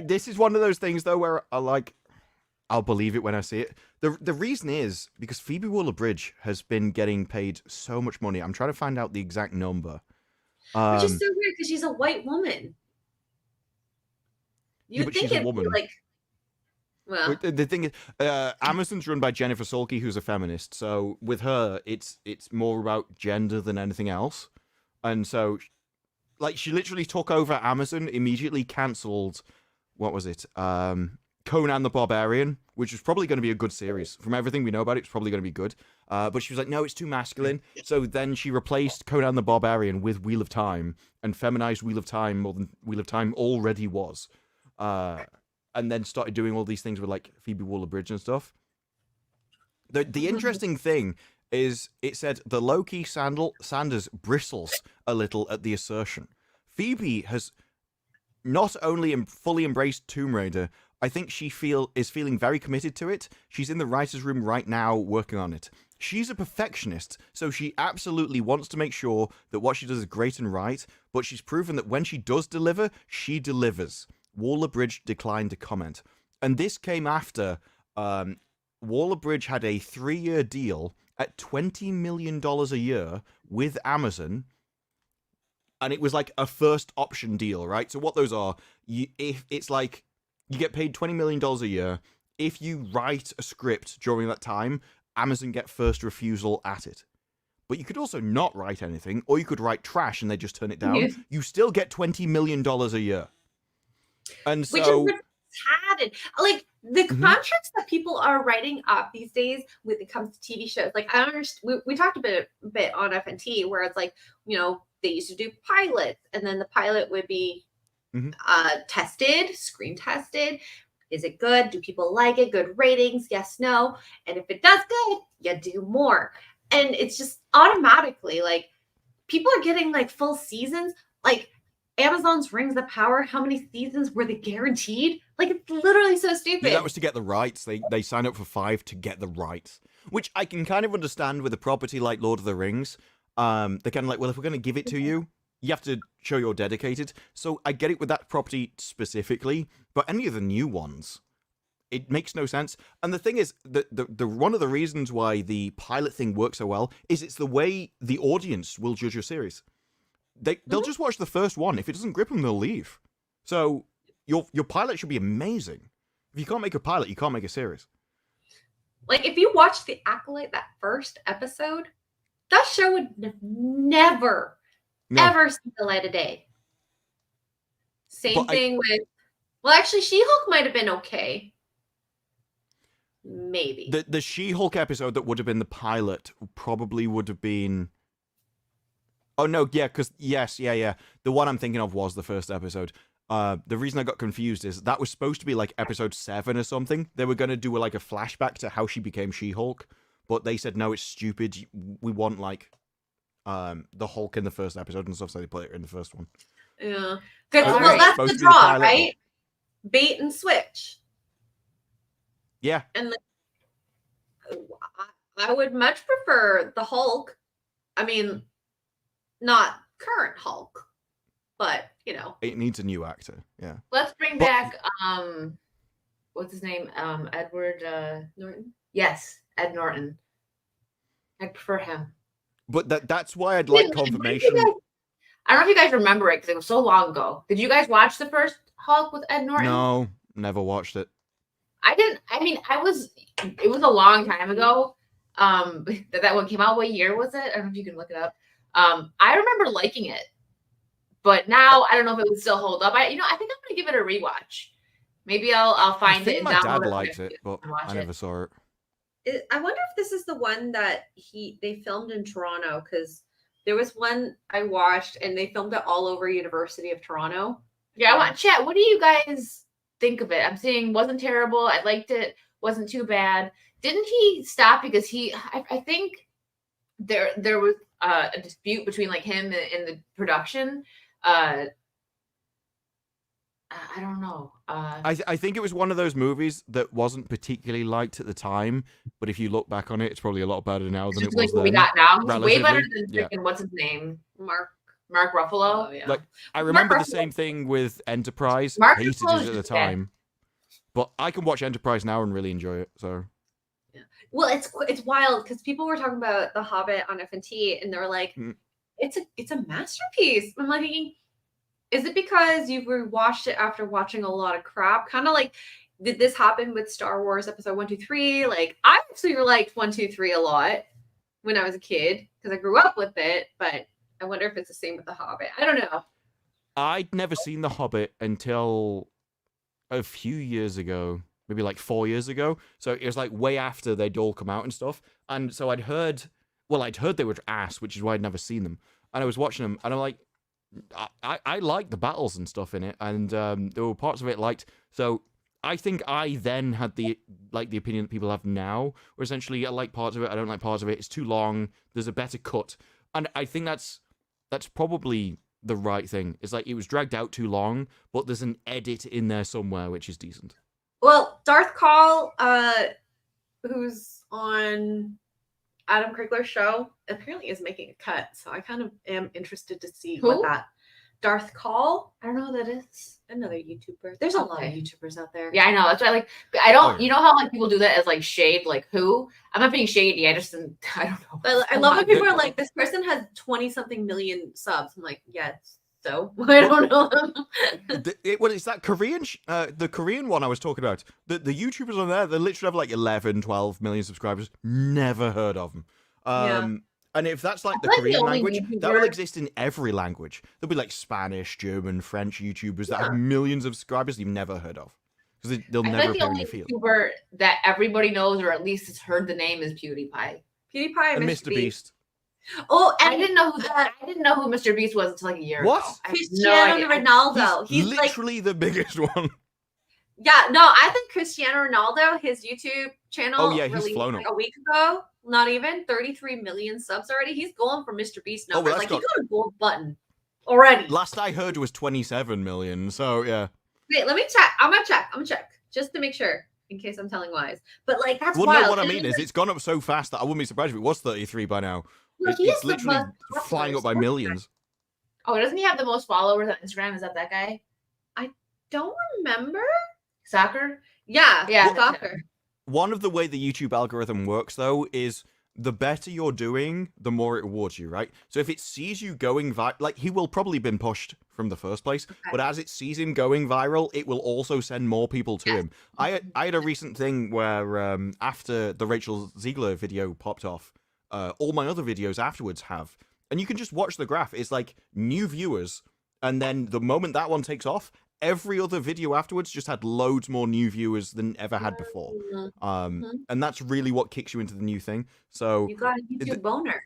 A: This is one of those things though where I'll believe it when I see it. The reason is because Phoebe Waller-Bridge has been getting paid so much money. I'm trying to find out the exact number.
C: Which is so weird because she's a white woman. You'd think it'd be like, well,
A: the thing is, Amazon's run by Jennifer Salke, who's a feminist. So with her, it's more about gender than anything else. And so, like, she literally took over Amazon, immediately cancelled. What was it? Conan the Barbarian, which was probably going to be a good series. From everything we know about it, it's probably going to be good. But she was like, no, it's too masculine. So then she replaced Conan the Barbarian with Wheel of Time and feminized Wheel of Time more than Wheel of Time already was. And then started doing all these things with like Phoebe Waller-Bridge and stuff. The interesting thing is it said the low-key Sanders bristles a little at the assertion. Phoebe has not only fully embraced Tomb Raider, I think she is feeling very committed to it. She's in the writer's room right now working on it. She's a perfectionist, so she absolutely wants to make sure that what she does is great and right, but she's proven that when she does deliver, she delivers. Waller-Bridge declined to comment. And this came after Waller-Bridge had a 3-year deal at $20 million a year with Amazon. And it was like a first option deal, right? So what those are, if it's like you get paid $20 million a year. If you write a script during that time, Amazon get first refusal at it. But you could also not write anything, or you could write trash and they just turn it down.
C: Yes.
A: You still get $20 million a year. And so,
C: which is sad. Like the contracts that people are writing up these days when it comes to TV shows. Like I understand, we talked a bit on FNT where it's like, you know, they used to do pilots, and then the pilot would be tested, screen tested. Is it good? Do people like it? Good ratings? Yes, no. And if it does good, you do more. And it's just automatically like people are getting like full seasons. Like Amazon's Rings of Power, how many seasons were they guaranteed? Like it's literally so stupid.
A: Yeah, that was to get the rights. They signed up for 5 to get the rights, which I can kind of understand with a property like Lord of the Rings. They're kind of like, well, if we're going to give it to you, you have to show you're dedicated. So I get it with that property specifically, but any of the new ones, it makes no sense. And the thing is, the one of the reasons why the pilot thing works so well is it's the way the audience will judge your series. They'll just watch the first one. If it doesn't grip them, they'll leave. So your pilot should be amazing. If you can't make a pilot, you can't make a series.
C: Like if you watch The Acolyte, that first episode, that show would never ever see the light of day. Same thing with, well, actually, She-Hulk might have been okay. Maybe.
A: The She-Hulk episode that would have been the pilot probably would have been... Oh, no, yeah, because, yeah. The one I'm thinking of was the first episode. The reason I got confused is that was supposed to be like episode 7 or something. They were going to do like a flashback to how she became She-Hulk, but they said, no, it's stupid. We want like the Hulk in the first episode and stuff, so they put it in the first one.
C: Yeah. Well, that's the draw, right? Bait and switch.
A: Yeah.
C: And I would much prefer the Hulk. I mean, not current Hulk, but you know,
A: it needs a new actor. Yeah.
D: Let's bring back what's his name? Edward
C: Norton.
D: Yes, Ed Norton. I prefer him.
A: But that's why I'd like confirmation.
D: I don't know if you guys remember it because it was so long ago. Did you guys watch the first Hulk with Ed Norton?
A: No, never watched it.
D: I didn't. I mean, it was a long time ago. That one came out. What year was it? I don't know if you can look it up. I remember liking it, but now I don't know if it would still hold up. I think I'm gonna give it a rewatch. Maybe I'll find it.
A: My dad liked it, but I never saw it.
C: I wonder if this is the one that they filmed in Toronto, because there was one I watched and they filmed it all over University of Toronto.
D: Yeah, I want chat. What do you guys think of it? I'm saying wasn't terrible. I liked it. Wasn't too bad. Didn't he stop because I think there was a dispute between like him and the production. I don't know.
A: I think it was one of those movies that wasn't particularly liked at the time, but if you look back on it, it's probably a lot better now than it was
D: like
A: then.
D: We got now. It's way better
A: Relatively,
D: than freaking what's his name? Mark Ruffalo.
C: Oh, yeah.
A: Like I remember the same thing with Enterprise.
D: Mark
A: Hated
D: Ruffalo's
A: it at the
D: just bad.
A: time, but I can watch Enterprise now and really enjoy it. So
C: Well, it's wild because people were talking about The Hobbit on FNT, and they were like, it's a masterpiece. I'm like thinking, is it because you've rewatched it after watching a lot of crap? Kind of like, did this happen with Star Wars Episode 1, 2, 3? Like, I actually liked 1, 2, 3 a lot when I was a kid because I grew up with it, but I wonder if it's the same with The Hobbit. I don't know.
A: I'd never seen The Hobbit until a few years ago, maybe like 4 years ago. So it was like way after they'd all come out and stuff. And so I'd heard they were ass, which is why I'd never seen them. And I was watching them, and I'm like, I liked the battles and stuff in it, and there were parts of it liked. So I think I then had the opinion that people have now, where essentially I like parts of it, I don't like parts of it. It's too long. There's a better cut, and I think that's probably the right thing. It's like it was dragged out too long, but there's an edit in there somewhere which is decent.
C: Well, Darth Call, who's on Adam Krigler's show, apparently is making a cut. So I kind of am interested to see what that Darth Call.
D: I don't know who that is.
C: Another YouTuber. There's a lot of YouTubers out there.
D: Yeah, I know. That's why I don't. You know how like people do that as like shade, like who? I'm not being shady. I don't know.
C: But I love when people are like, this person has 20-something million subs. I'm like, yeah, so I don't know them.
A: Well, it's that Korean, the Korean one I was talking about. The YouTubers on there, they literally have like 11, 12 million subscribers. Never heard of them. And if that's like the Korean language, that will exist in every language. There'll be like Spanish, German, French YouTubers that have millions of subscribers you've never heard of. Because they'll never appear in your feed.
D: The YouTuber that everybody knows, or at least has heard the name, is PewDiePie.
C: PewDiePie and
A: Mr. Beast.
C: Oh, and
D: I didn't know who Mr. Beast was until like a year ago.
C: Cristiano Ronaldo. He's
A: literally like the biggest one.
C: Yeah, no, I think Cristiano Ronaldo, his YouTube channel,
A: he's flown up.
C: Like a week ago. Not even 33 million subs already. He's going for Mr. Beast numbers. He got a gold button already.
A: Last I heard was 27 million. So yeah.
C: Wait, let me check. I'm gonna check just to make sure, in case I'm telling lies. But like that's wild.
A: No, what I mean is it's gone up so fast that I wouldn't be surprised if it was 33 by now.
C: Well,
A: it's literally flying up by millions.
D: Oh, doesn't he have the most followers on Instagram? Is that guy?
C: I don't remember.
D: Soccer?
C: Yeah, soccer.
A: One of the way the YouTube algorithm works, though, is the better you're doing, the more it rewards you, right? So if it sees you going viral, like he will probably been pushed from the first place, but as it sees him going viral, it will also send more people to him. I had a recent thing where after the Rachel Ziegler video popped off, all my other videos afterwards have, and you can just watch the graph. It's like new viewers, and then the moment that one takes off, every other video afterwards just had loads more new viewers than ever had before. And that's really what kicks you into the new thing. So
C: you got a YouTube boner.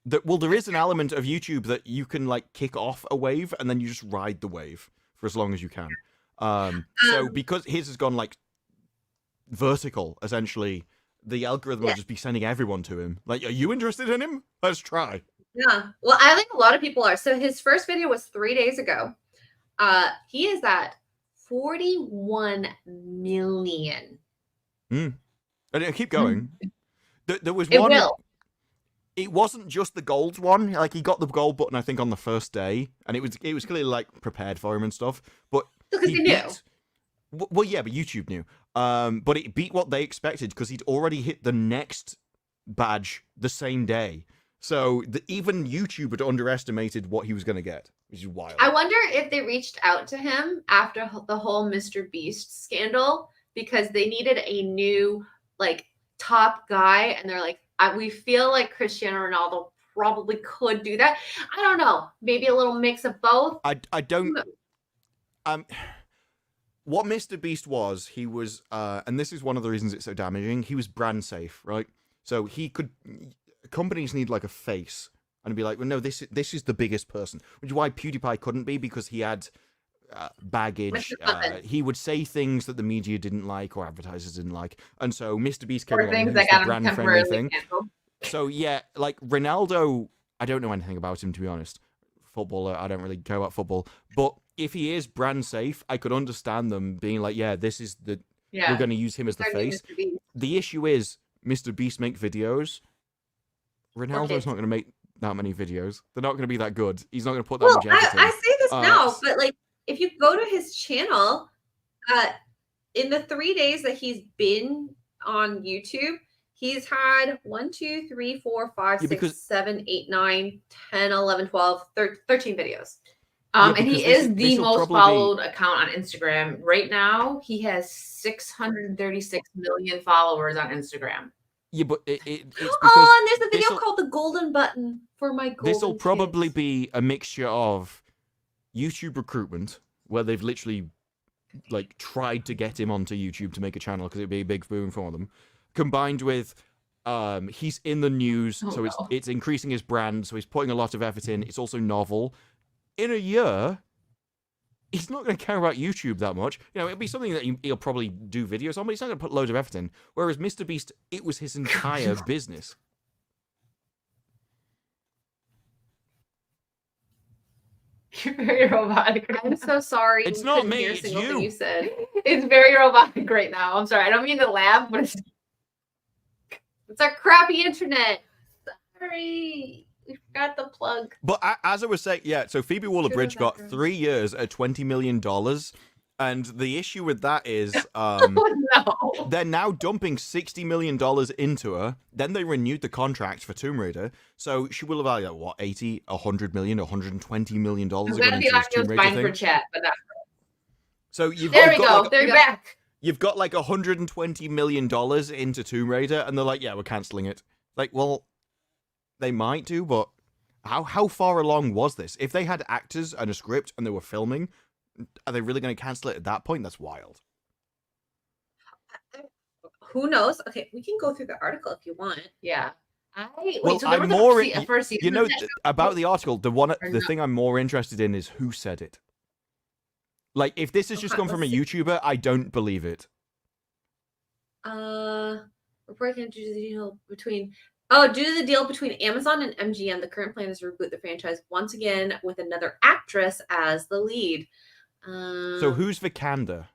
A: There is an element of YouTube that you can like kick off a wave and then you just ride the wave for as long as you can. So because his has gone like vertical, essentially, the algorithm will just be sending everyone to him. Like, are you interested in him? Let's try.
C: Yeah. Well, I think a lot of people are. So his first video was 3 days ago. He is at 41 million.
A: And it'll keep going. There was
C: it
A: one.
C: Will.
A: It wasn't just the gold one. Like he got the gold button, I think, on the first day, and it was clearly like prepared for him and stuff. But
C: because he knew.
A: Well, yeah, but YouTube knew. But it beat what they expected because he'd already hit the next badge the same day. So even YouTube had underestimated what he was going to get, which is wild.
C: I wonder if they reached out to him after the whole Mr. Beast scandal because they needed a new, like, top guy. And they're like, we feel like Cristiano Ronaldo probably could do that. I don't know. Maybe a little mix of both.
A: I don't... what Mr. Beast was, he was, and this is one of the reasons it's so damaging, he was brand safe, right? So companies need like a face, and be like, well, no, this is the biggest person, which is why PewDiePie couldn't be, because he had baggage. He would say things that the media didn't like or advertisers didn't like, and so Mr. Beast came along, who's the brand friendly thing. So yeah, like Ronaldo, I don't know anything about him, to be honest. Footballer, I don't really care about football, but if he is brand safe, I could understand them being like, yeah, this is we're going to use him as the face. The issue is Mr. Beast make videos. Ronaldo's not going to make that many videos. They're not going to be that good. He's not going to put that much effort in.
C: I say this now, but like, if you go to his channel, in the 3 days that he's been on YouTube, he's had 1, 2, 3, 4, 5, 6, 7, 8, 9, 10, 11, 12, 13 videos.
D: And he is the most followed account on Instagram. Right now, he has 636 million followers on Instagram.
A: Yeah, but it's because...
C: and there's a video called The Golden Button for my golden
A: This will probably
C: kids.
A: be a mixture of YouTube recruitment, where they've literally like tried to get him onto YouTube to make a channel because it'd be a big boom for them, combined with he's in the news, so it's increasing his brand, so he's putting a lot of effort in. It's also novel. In a year, he's not going to care about YouTube that much. You know, it'll be something that he'll probably do videos on, but he's not going to put loads of effort in. Whereas Mr. Beast, it was his entire business.
D: You're very robotic.
C: I'm so sorry.
A: It's not me, it's you.
C: You said.
D: It's very robotic right now. I'm sorry. I don't mean to laugh, but
C: It's our crappy internet. Sorry. We forgot the plug.
A: But as I was saying, yeah, so Phoebe Waller-Bridge got 3 years at $20 million. And the issue with that is they're now dumping $60 million into her. Then they renewed the contract for Tomb Raider. So she will have valued, what, 80, 100 million, $120 million
D: I'm glad the audio's fine for chat, but not for...
A: So you've
D: there we
A: got
D: go.
A: Like,
D: there you're back.
A: You've got like $120 million into Tomb Raider, and they're like, yeah, we're cancelling it. Like, well, they might do, but how far along was this? If they had actors and a script and they were filming, are they really going to cancel it at that point? That's wild.
C: Who knows? Okay, we can go through the article if you want.
D: Yeah.
A: I'm more you know about the article. The thing I'm more interested in is who said it. Like, if this has just come from a YouTuber, I don't believe it.
C: Reporting due to the deal between due to the deal between Amazon and MGM, the current plan is to reboot the franchise once again with another actress as the lead.
A: So who's Vikander?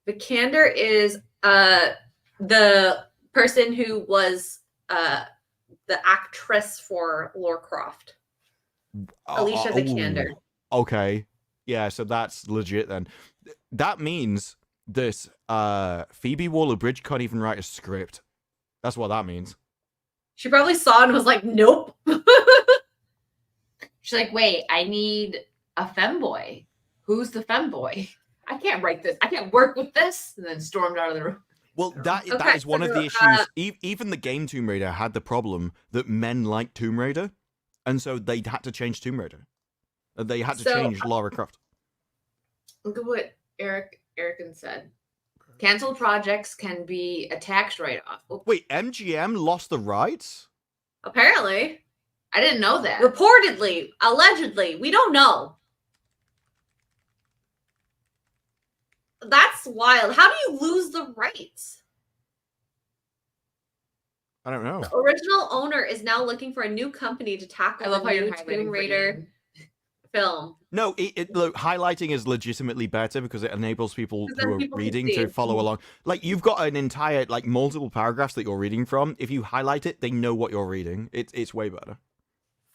C: Vikander is the person who was the actress for Lara Croft. Alicia Vikander.
A: Okay. Yeah, so that's legit then. That means this Phoebe Waller-Bridge can't even write a script. That's what that means.
C: She probably saw it and was like, nope.
D: She's like, wait, I need a femboy. Who's the femboy? I can't write this. I can't work with this. And then stormed out of the room.
A: Well, that is one of the issues. Even the game Tomb Raider had the problem that men like Tomb Raider. And so they had to change Tomb Raider. They had to change Lara Croft.
D: Look at what Erican said. Canceled projects can be a tax write-off. Oh.
A: Wait, MGM lost the rights?
C: Apparently.
D: I didn't know that.
C: Reportedly. Allegedly. We don't know. That's wild. How do you lose the rights?
A: I don't know.
C: The original owner is now looking for a new company to tackle the new Tomb Raider film.
A: No, look, highlighting is legitimately better because it enables people who are reading to follow along. Like, you've got an entire, like, multiple paragraphs that you're reading from. If you highlight it, they know what you're reading. It's way better.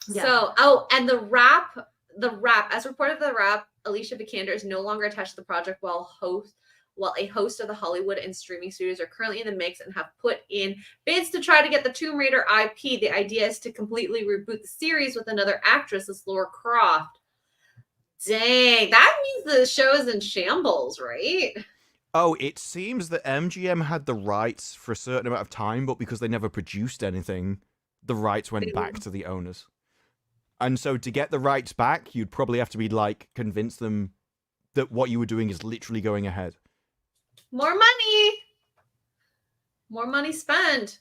C: Yeah. So, and the rap, as reported, the rap, Alicia Vikander is no longer attached to the project while a host of the Hollywood and streaming studios are currently in the mix and have put in bids to try to get the Tomb Raider IP. The idea is to completely reboot the series with another actress as Lara Croft. Dang, that means the show is in shambles, right?
A: Oh, it seems that MGM had the rights for a certain amount of time, but because they never produced anything, the rights went back to the owners. And so to get the rights back, you'd probably have to be like, convince them that what you were doing is literally going ahead.
C: More money spent,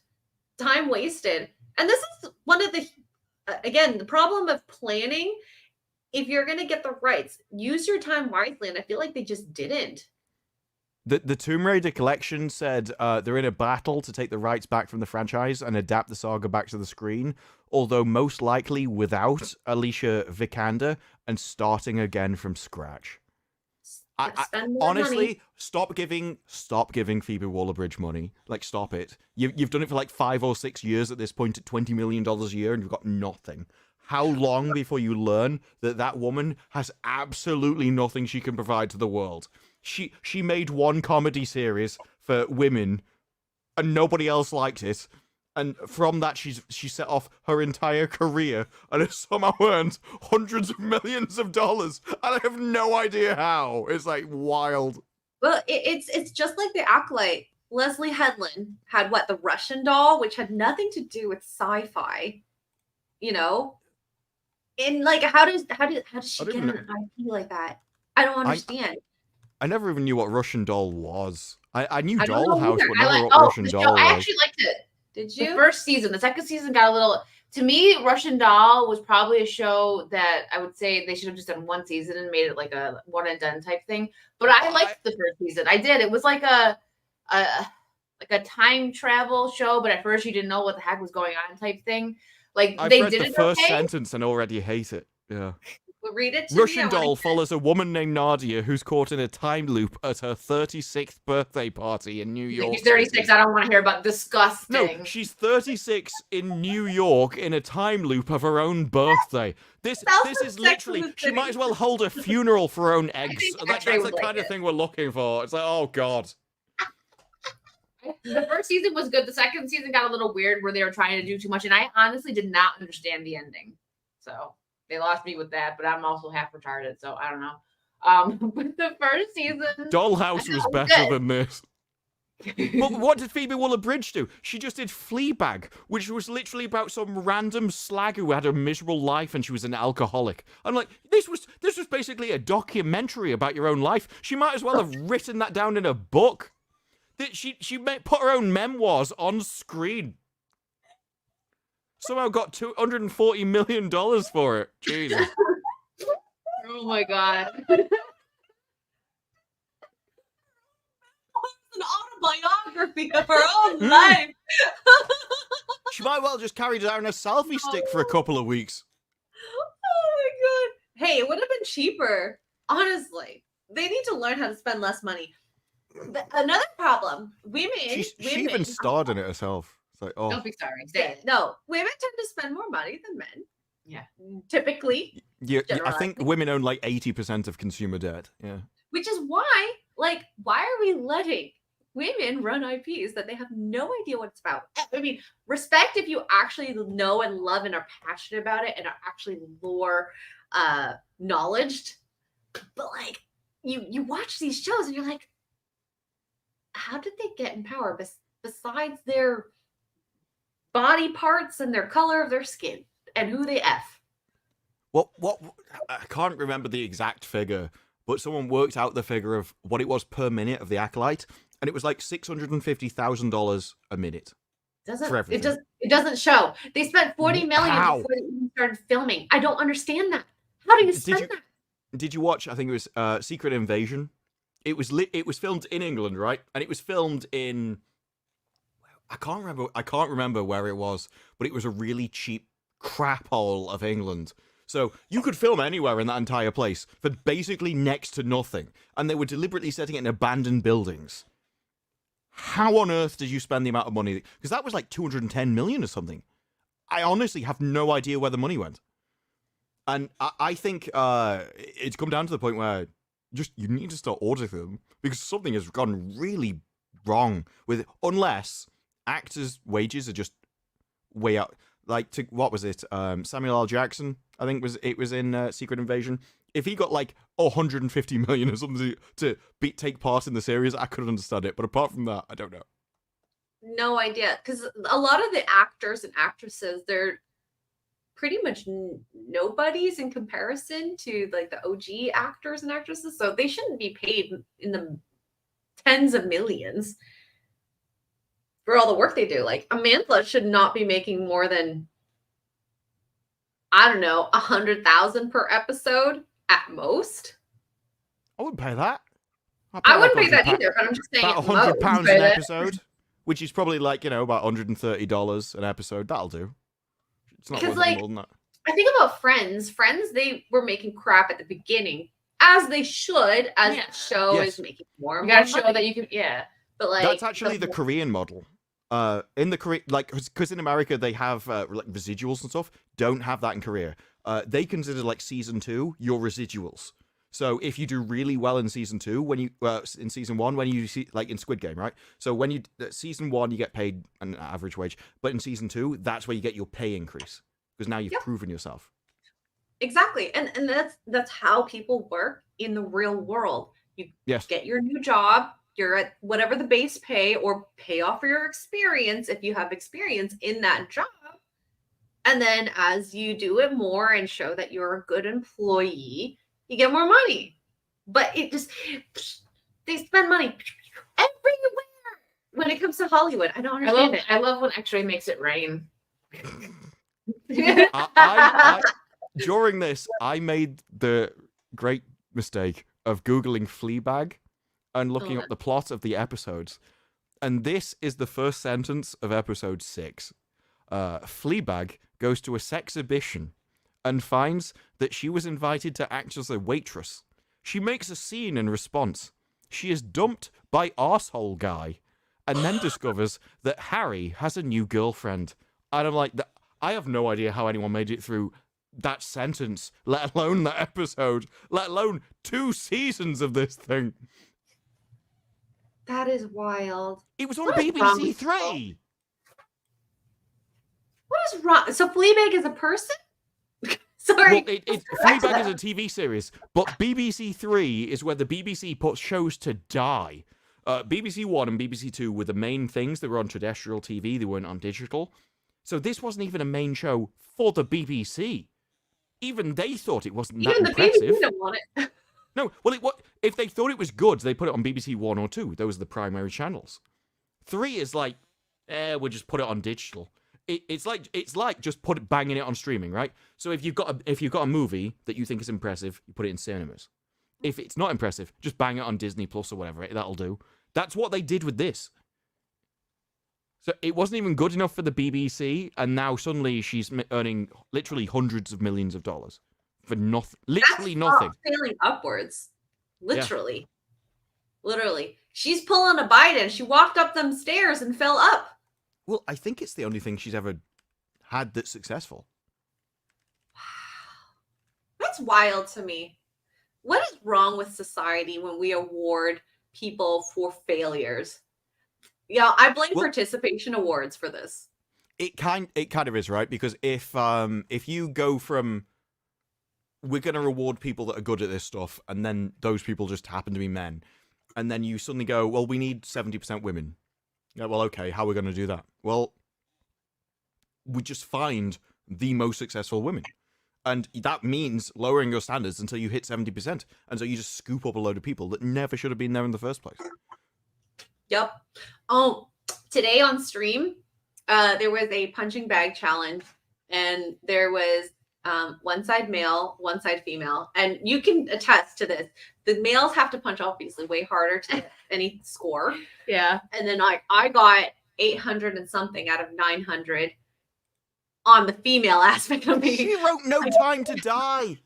C: time wasted. And this is one of the, again, the problem of planning. If you're going to get the rights, use your time wisely. And I feel like they just didn't.
A: The Tomb Raider collection said they're in a battle to take the rights back from the franchise and adapt the saga back to the screen, although most likely without Alicia Vikander and starting again from scratch. Honestly,
C: money.
A: stop giving Phoebe Waller-Bridge money. Like, stop it. You've done it for like 5 or 6 years at this point at $20 million a year, and you've got nothing. How long before you learn that woman has absolutely nothing she can provide to the world? She made one comedy series for women, and nobody else liked it. And from that, she set off her entire career and has somehow earned hundreds of millions of dollars. And I have no idea how. It's like wild.
C: Well, it's just like the Acolyte. Leslie Headland had the Russian doll, which had nothing to do with sci-fi. You know, and like how does she get an IP like that? I don't understand.
A: I never even knew what Russian Doll was. I knew
D: I don't know
A: Dollhouse,
D: either.
A: but never what Russian Doll was.
D: I actually liked it.
C: Did you?
D: The first season. The second season got a little... To me, Russian Doll was probably a show that I would say they should have just done one season and made it like a one and done type thing. But I liked the first season. I did. It was like a time travel show, but at first you didn't know what the heck was going on type thing. Like
A: I've
D: they
A: read
D: did
A: the
D: it
A: first
D: okay.
A: sentence and already hate it. Yeah.
C: Read it to
A: Russian
C: me.
A: Doll follows a woman named Nadia who's caught in a time loop at her 36th birthday party in New York.
D: She's 36. I don't want to hear about disgusting.
A: No, she's 36 in New York in a time loop of her own birthday. This is literally... She might as well hold a funeral for her own eggs. That's the kind of thing we're looking for. It's like, oh, God.
D: The first season was good. The second season got a little weird where they were trying to do too much. And I honestly did not understand the ending. So... they lost me with that, but I'm also half retarded, so I don't know. But the first season...
A: Dollhouse was better than this. But what did Phoebe Waller-Bridge do? She just did Fleabag, which was literally about some random slag who had a miserable life and she was an alcoholic. I'm like, this was basically a documentary about your own life. She might as well have written that down in a book. She put her own memoirs on screen. Somehow got $240 million for it. Jesus.
D: Oh my God.
C: An autobiography of her own life.
A: She might well just carry down a selfie stick for a couple of weeks.
C: Oh my God. Hey, it would have been cheaper. Honestly. They need to learn how to spend less money. Another problem. Women.
A: She even starred in it herself. It's like, oh.
D: Don't be sorry.
C: No, women tend to spend more money than men.
D: Yeah.
C: Typically.
A: Yeah, I think women own like 80% of consumer debt. Yeah.
C: Which is why are we letting women run IPs that they have no idea what it's about? I mean, respect if you actually know and love and are passionate about it and are actually lore knowledged. But like, you watch these shows and you're like, how did they get in power besides their body parts and their color of their skin and who they F?
A: What I can't remember the exact figure, but someone worked out the figure of what it was per minute of the Acolyte, and it was like $650,000 a minute.
C: It doesn't show. They spent $40 million before they even started filming. I don't understand that. How do you spend that?
A: Did you watch? I think it was Secret Invasion. It was filmed in England, right? And it was filmed in... I can't remember where it was, but it was a really cheap crap hole of England. So you could film anywhere in that entire place for basically next to nothing. And they were deliberately setting it in abandoned buildings. How on earth did you spend the amount of money? Because that was like 210 million or something. I honestly have no idea where the money went. And I think it's come down to the point where you need to start auditing them because something has gone really wrong with it. Unless actors' wages are just way out. Like, what was it? Samuel L. Jackson, I think it was in Secret Invasion. If he got like 150 million or something to take part in the series, I could understand it. But apart from that, I don't know.
C: No idea. Because a lot of the actors and actresses, they're pretty much nobodies in comparison to like the OG actors and actresses. So they shouldn't be paid in the tens of millions for all the work they do. Like Amantha should not be making more than, I don't know, 100,000 per episode at most.
A: I wouldn't pay that.
C: I wouldn't pay that either, but I'm just saying
A: about £100 an episode, which is probably like, you know, about $130 an episode. That'll do. It's not worth
C: like,
A: more than that.
C: I think about Friends. Friends, they were making crap at the beginning, as they should, as the show is making more.
D: You gotta show that you can,
C: But like,
A: that's actually the Korean model. In the Korea, like, because in America they have like residuals and stuff. Don't have that in Korea. They consider like season 2 your residuals. So if you do really well in season 2, when you in season 1, when you see like in Squid Game, right? So when you season 1 you get paid an average wage, but in season 2 that's where you get your pay increase because now you've proven yourself.
C: Exactly, and that's how people work in the real world. You get your new job. You're at whatever the base pay or pay off for your experience if you have experience in that job. And then as you do it more and show that you're a good employee, you get more money. But it just, they spend money everywhere when it comes to Hollywood. I don't understand it.
D: I love when X-Ray makes it rain.
A: During this, I made the great mistake of Googling Fleabag and looking up the plot of the episodes. And this is the first sentence of episode 6. Fleabag goes to a sexhibition and finds that she was invited to act as a waitress. She makes a scene in response. She is dumped by arsehole guy and then discovers that Harry has a new girlfriend. And I'm like, I have no idea how anyone made it through that sentence, let alone that episode, let alone 2 seasons of this thing.
C: That is wild.
A: It was on BBC 3.
C: What is wrong? So Fleabag is a person? Sorry.
A: Well, Fleabag is a TV series, but BBC 3 is where the BBC puts shows to die. BBC 1 and BBC 2 were the main things. They were on terrestrial TV. They weren't on digital. So this wasn't even a main show for the BBC. Even they thought it wasn't that impressive.
C: Even the BBC don't want it.
A: No, well, if they thought it was good, they put it on BBC 1 or 2. Those are the primary channels. 3 is like, we'll just put it on digital. It's like just banging it on streaming, right? So if you've got a movie that you think is impressive, you put it in cinemas. If it's not impressive, just bang it on Disney Plus or whatever. That'll do. That's what they did with this. So it wasn't even good enough for the BBC, and now suddenly she's earning literally hundreds of millions of dollars for nothing. Literally nothing.
C: Failing upwards. Literally. Yeah. Literally. She's pulling a Biden. She walked up them stairs and fell up.
A: Well, I think it's the only thing she's ever had that's successful.
C: Wow. That's wild to me. What is wrong with society when we award people for failures? Yeah, I blame participation awards for this.
A: It kind of is, right? Because if you go from we're going to reward people that are good at this stuff, and then those people just happen to be men, and then you suddenly go, well, we need 70% women. Yeah, well, okay, how are we going to do that? Well, we just find the most successful women. And that means lowering your standards until you hit 70%. And so you just scoop up a load of people that never should have been there in the first place.
C: Yep. Oh, today on stream, there was a punching bag challenge. And there was one side male, one side female. And you can attest to this. The males have to punch, obviously, way harder to get any score.
D: Yeah.
C: And then I got 800 and something out of 900 on the female aspect of me.
A: She wrote No Time to Die.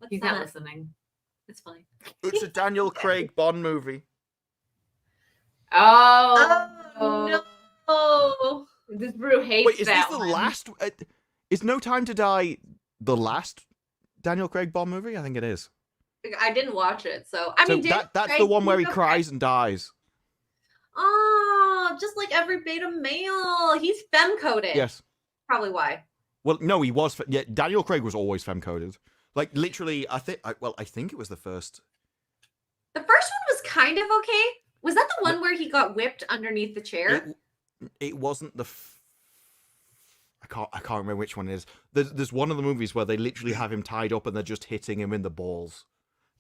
D: He's not listening.
C: It's fine.
A: It's a Daniel Craig Bond movie.
D: Oh
C: no.
D: This brew hates
A: Wait, is
D: that
A: this the
D: one.
A: last? Is No Time to Die the last Daniel Craig Bond movie? I think it is.
C: I didn't watch it, so I mean,
A: that's the one where he cries and dies.
C: Oh, just like every beta male, he's femme-coded.
A: Yes.
C: Probably why.
A: Well, no, he was. Yeah, Daniel Craig was always femme-coded. Like literally, I think it was the first.
C: The first one was kind of okay. Was that the one where he got whipped underneath the chair?
A: It wasn't the. I can't remember which one it is. There's one of the movies where they literally have him tied up and they're just hitting him in the balls.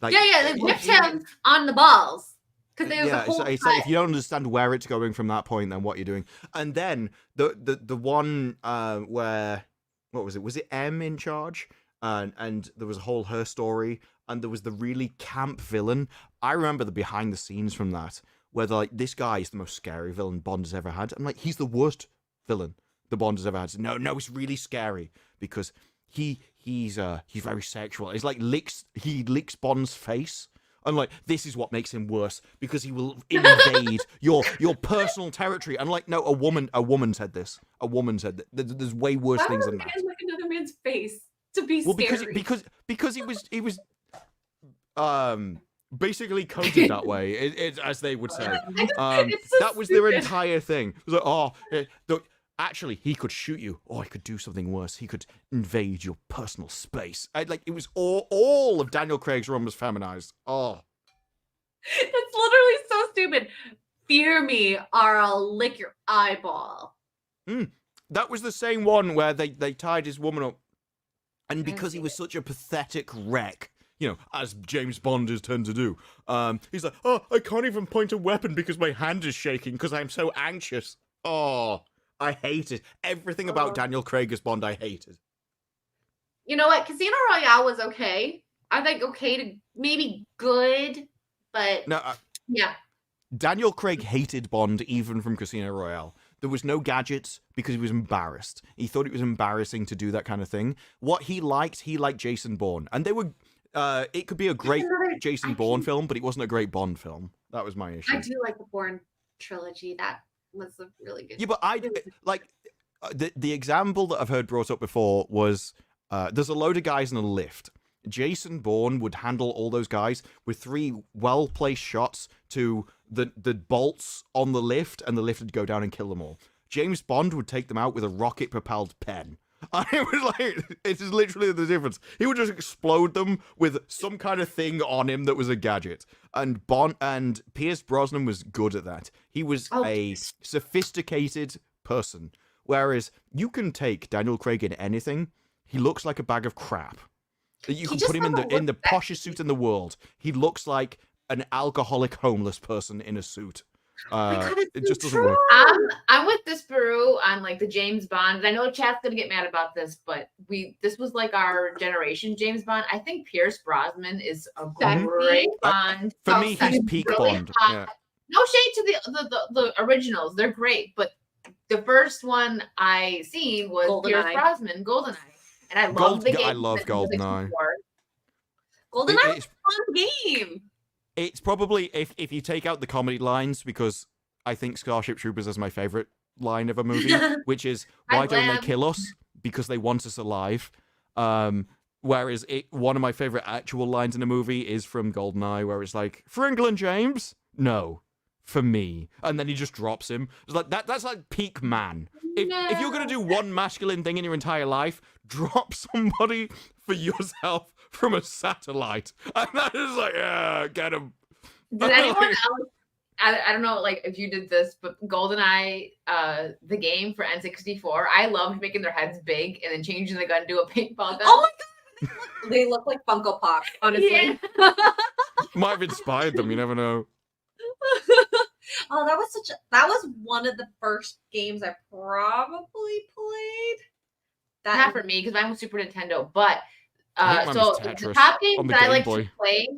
A: Like,
C: they whipped him on the balls. Because there was a whole
A: it's like if you don't understand where it's going from that point, then what you're doing. And then the one where, what was it? Was it M in charge? And there was a whole her story, and there was the really camp villain. I remember the behind the scenes from that, where they're like, this guy is the most scary villain Bond has ever had. I'm like, he's the worst villain the Bond has ever had. No, it's really scary because he's very sexual. It's like he licks Bond's face. I'm like, this is what makes him worse because he will invade your personal territory. I'm like, no, a woman said this. A woman said that. There's way worse things than that.
C: Why would a man lick another man's face to be
A: Well,
C: scary?
A: because he was basically coded that way, as they would say. That was their entire thing. It was like, actually, he could shoot you, or he could do something worse. He could invade your personal space. It was all of Daniel Craig's run was feminized. Oh,
C: It's literally so stupid. Fear me, or I'll lick your eyeball.
A: That was the same one where they tied his woman up, and because he was such a pathetic wreck, as James Bond is tend to do, he's like, oh, I can't even point a weapon because my hand is shaking because I'm so anxious. Oh, I hate it. Everything about Daniel Craig as Bond, I hated.
C: You know what? Casino Royale was okay. I think okay to maybe good, but
A: No,
C: yeah.
A: Daniel Craig hated Bond even from Casino Royale. There was no gadgets because he was embarrassed. He thought it was embarrassing to do that kind of thing. What he liked Jason Bourne. And they were, it could be a great Jason Bourne film, but it wasn't a great Bond film. That was my issue.
C: I do like the Bourne trilogy. That was a really good.
A: Yeah, but the example that I've heard brought up before was, there's a load of guys in a lift. Jason Bourne would handle all those guys with 3 well-placed shots to the bolts on the lift, and the lift would go down and kill them all. James Bond would take them out with a rocket-propelled pen. It was like, it is literally the difference. He would just explode them with some kind of thing on him that was a gadget. And Pierce Brosnan was good at that. He was a sophisticated person. Whereas you can take Daniel Craig in anything, he looks like a bag of crap. You can put him in the poshest suit in the world. He looks like an alcoholic homeless person in a suit. It just doesn't work.
D: I'm with this Baru on the James Bond. And I know chat's gonna get mad about this, but this was our generation James Bond. I think Pierce Brosnan is a great Bond.
A: For me, he's peak
D: really
A: Bond. Yeah.
D: No shade to the originals; they're great. But the first one I seen was Pierce Brosnan, GoldenEye, and I love the game.
A: I love GoldenEye.
C: GoldenEye is a fun game.
A: It's probably, if you take out the comedy lines, because I think Starship Troopers is my favorite line of a movie, which is, why don't they kill us? Because they want us alive. Whereas one of my favorite actual lines in a movie is from GoldenEye, where it's like, for England, James? No, for me. And then he just drops him. It's like that's like peak man. If you're going to do one masculine thing in your entire life, drop somebody for yourself from a satellite. And that is like, yeah, get him.
D: Did anyone else, I don't know if you did this, but GoldenEye, the game for N64, I loved making their heads big and then changing the gun to a paintball gun.
C: Oh my god, they look like Funko Pops, honestly. Yeah.
A: Might have inspired them, you never know.
C: Oh, that was one of the first games I probably played.
D: Not for me, because mine was Super Nintendo, but so the top games that I like to play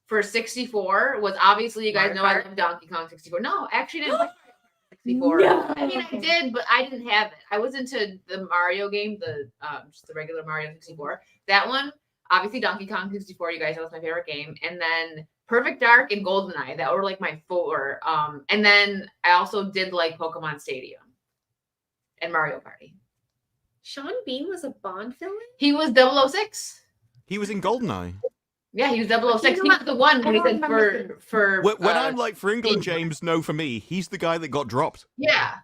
D: for 64 was obviously, you guys know I love Donkey Kong 64. No, actually I didn't play 64. No. I mean, I did, but I didn't have it. I was into the Mario game, just the regular Mario 64. That one, obviously Donkey Kong 64, you guys know, that's my favorite game. And then Perfect Dark and GoldenEye, that were my 4. And then I also did Pokemon Stadium and Mario Party.
C: Sean Bean was a Bond villain?
D: He was 006.
A: He was in GoldenEye.
D: Yeah, he was 006. He was the one when he said for
A: when I'm like, for England, James, no for me. He's the guy that got dropped.
D: Yeah.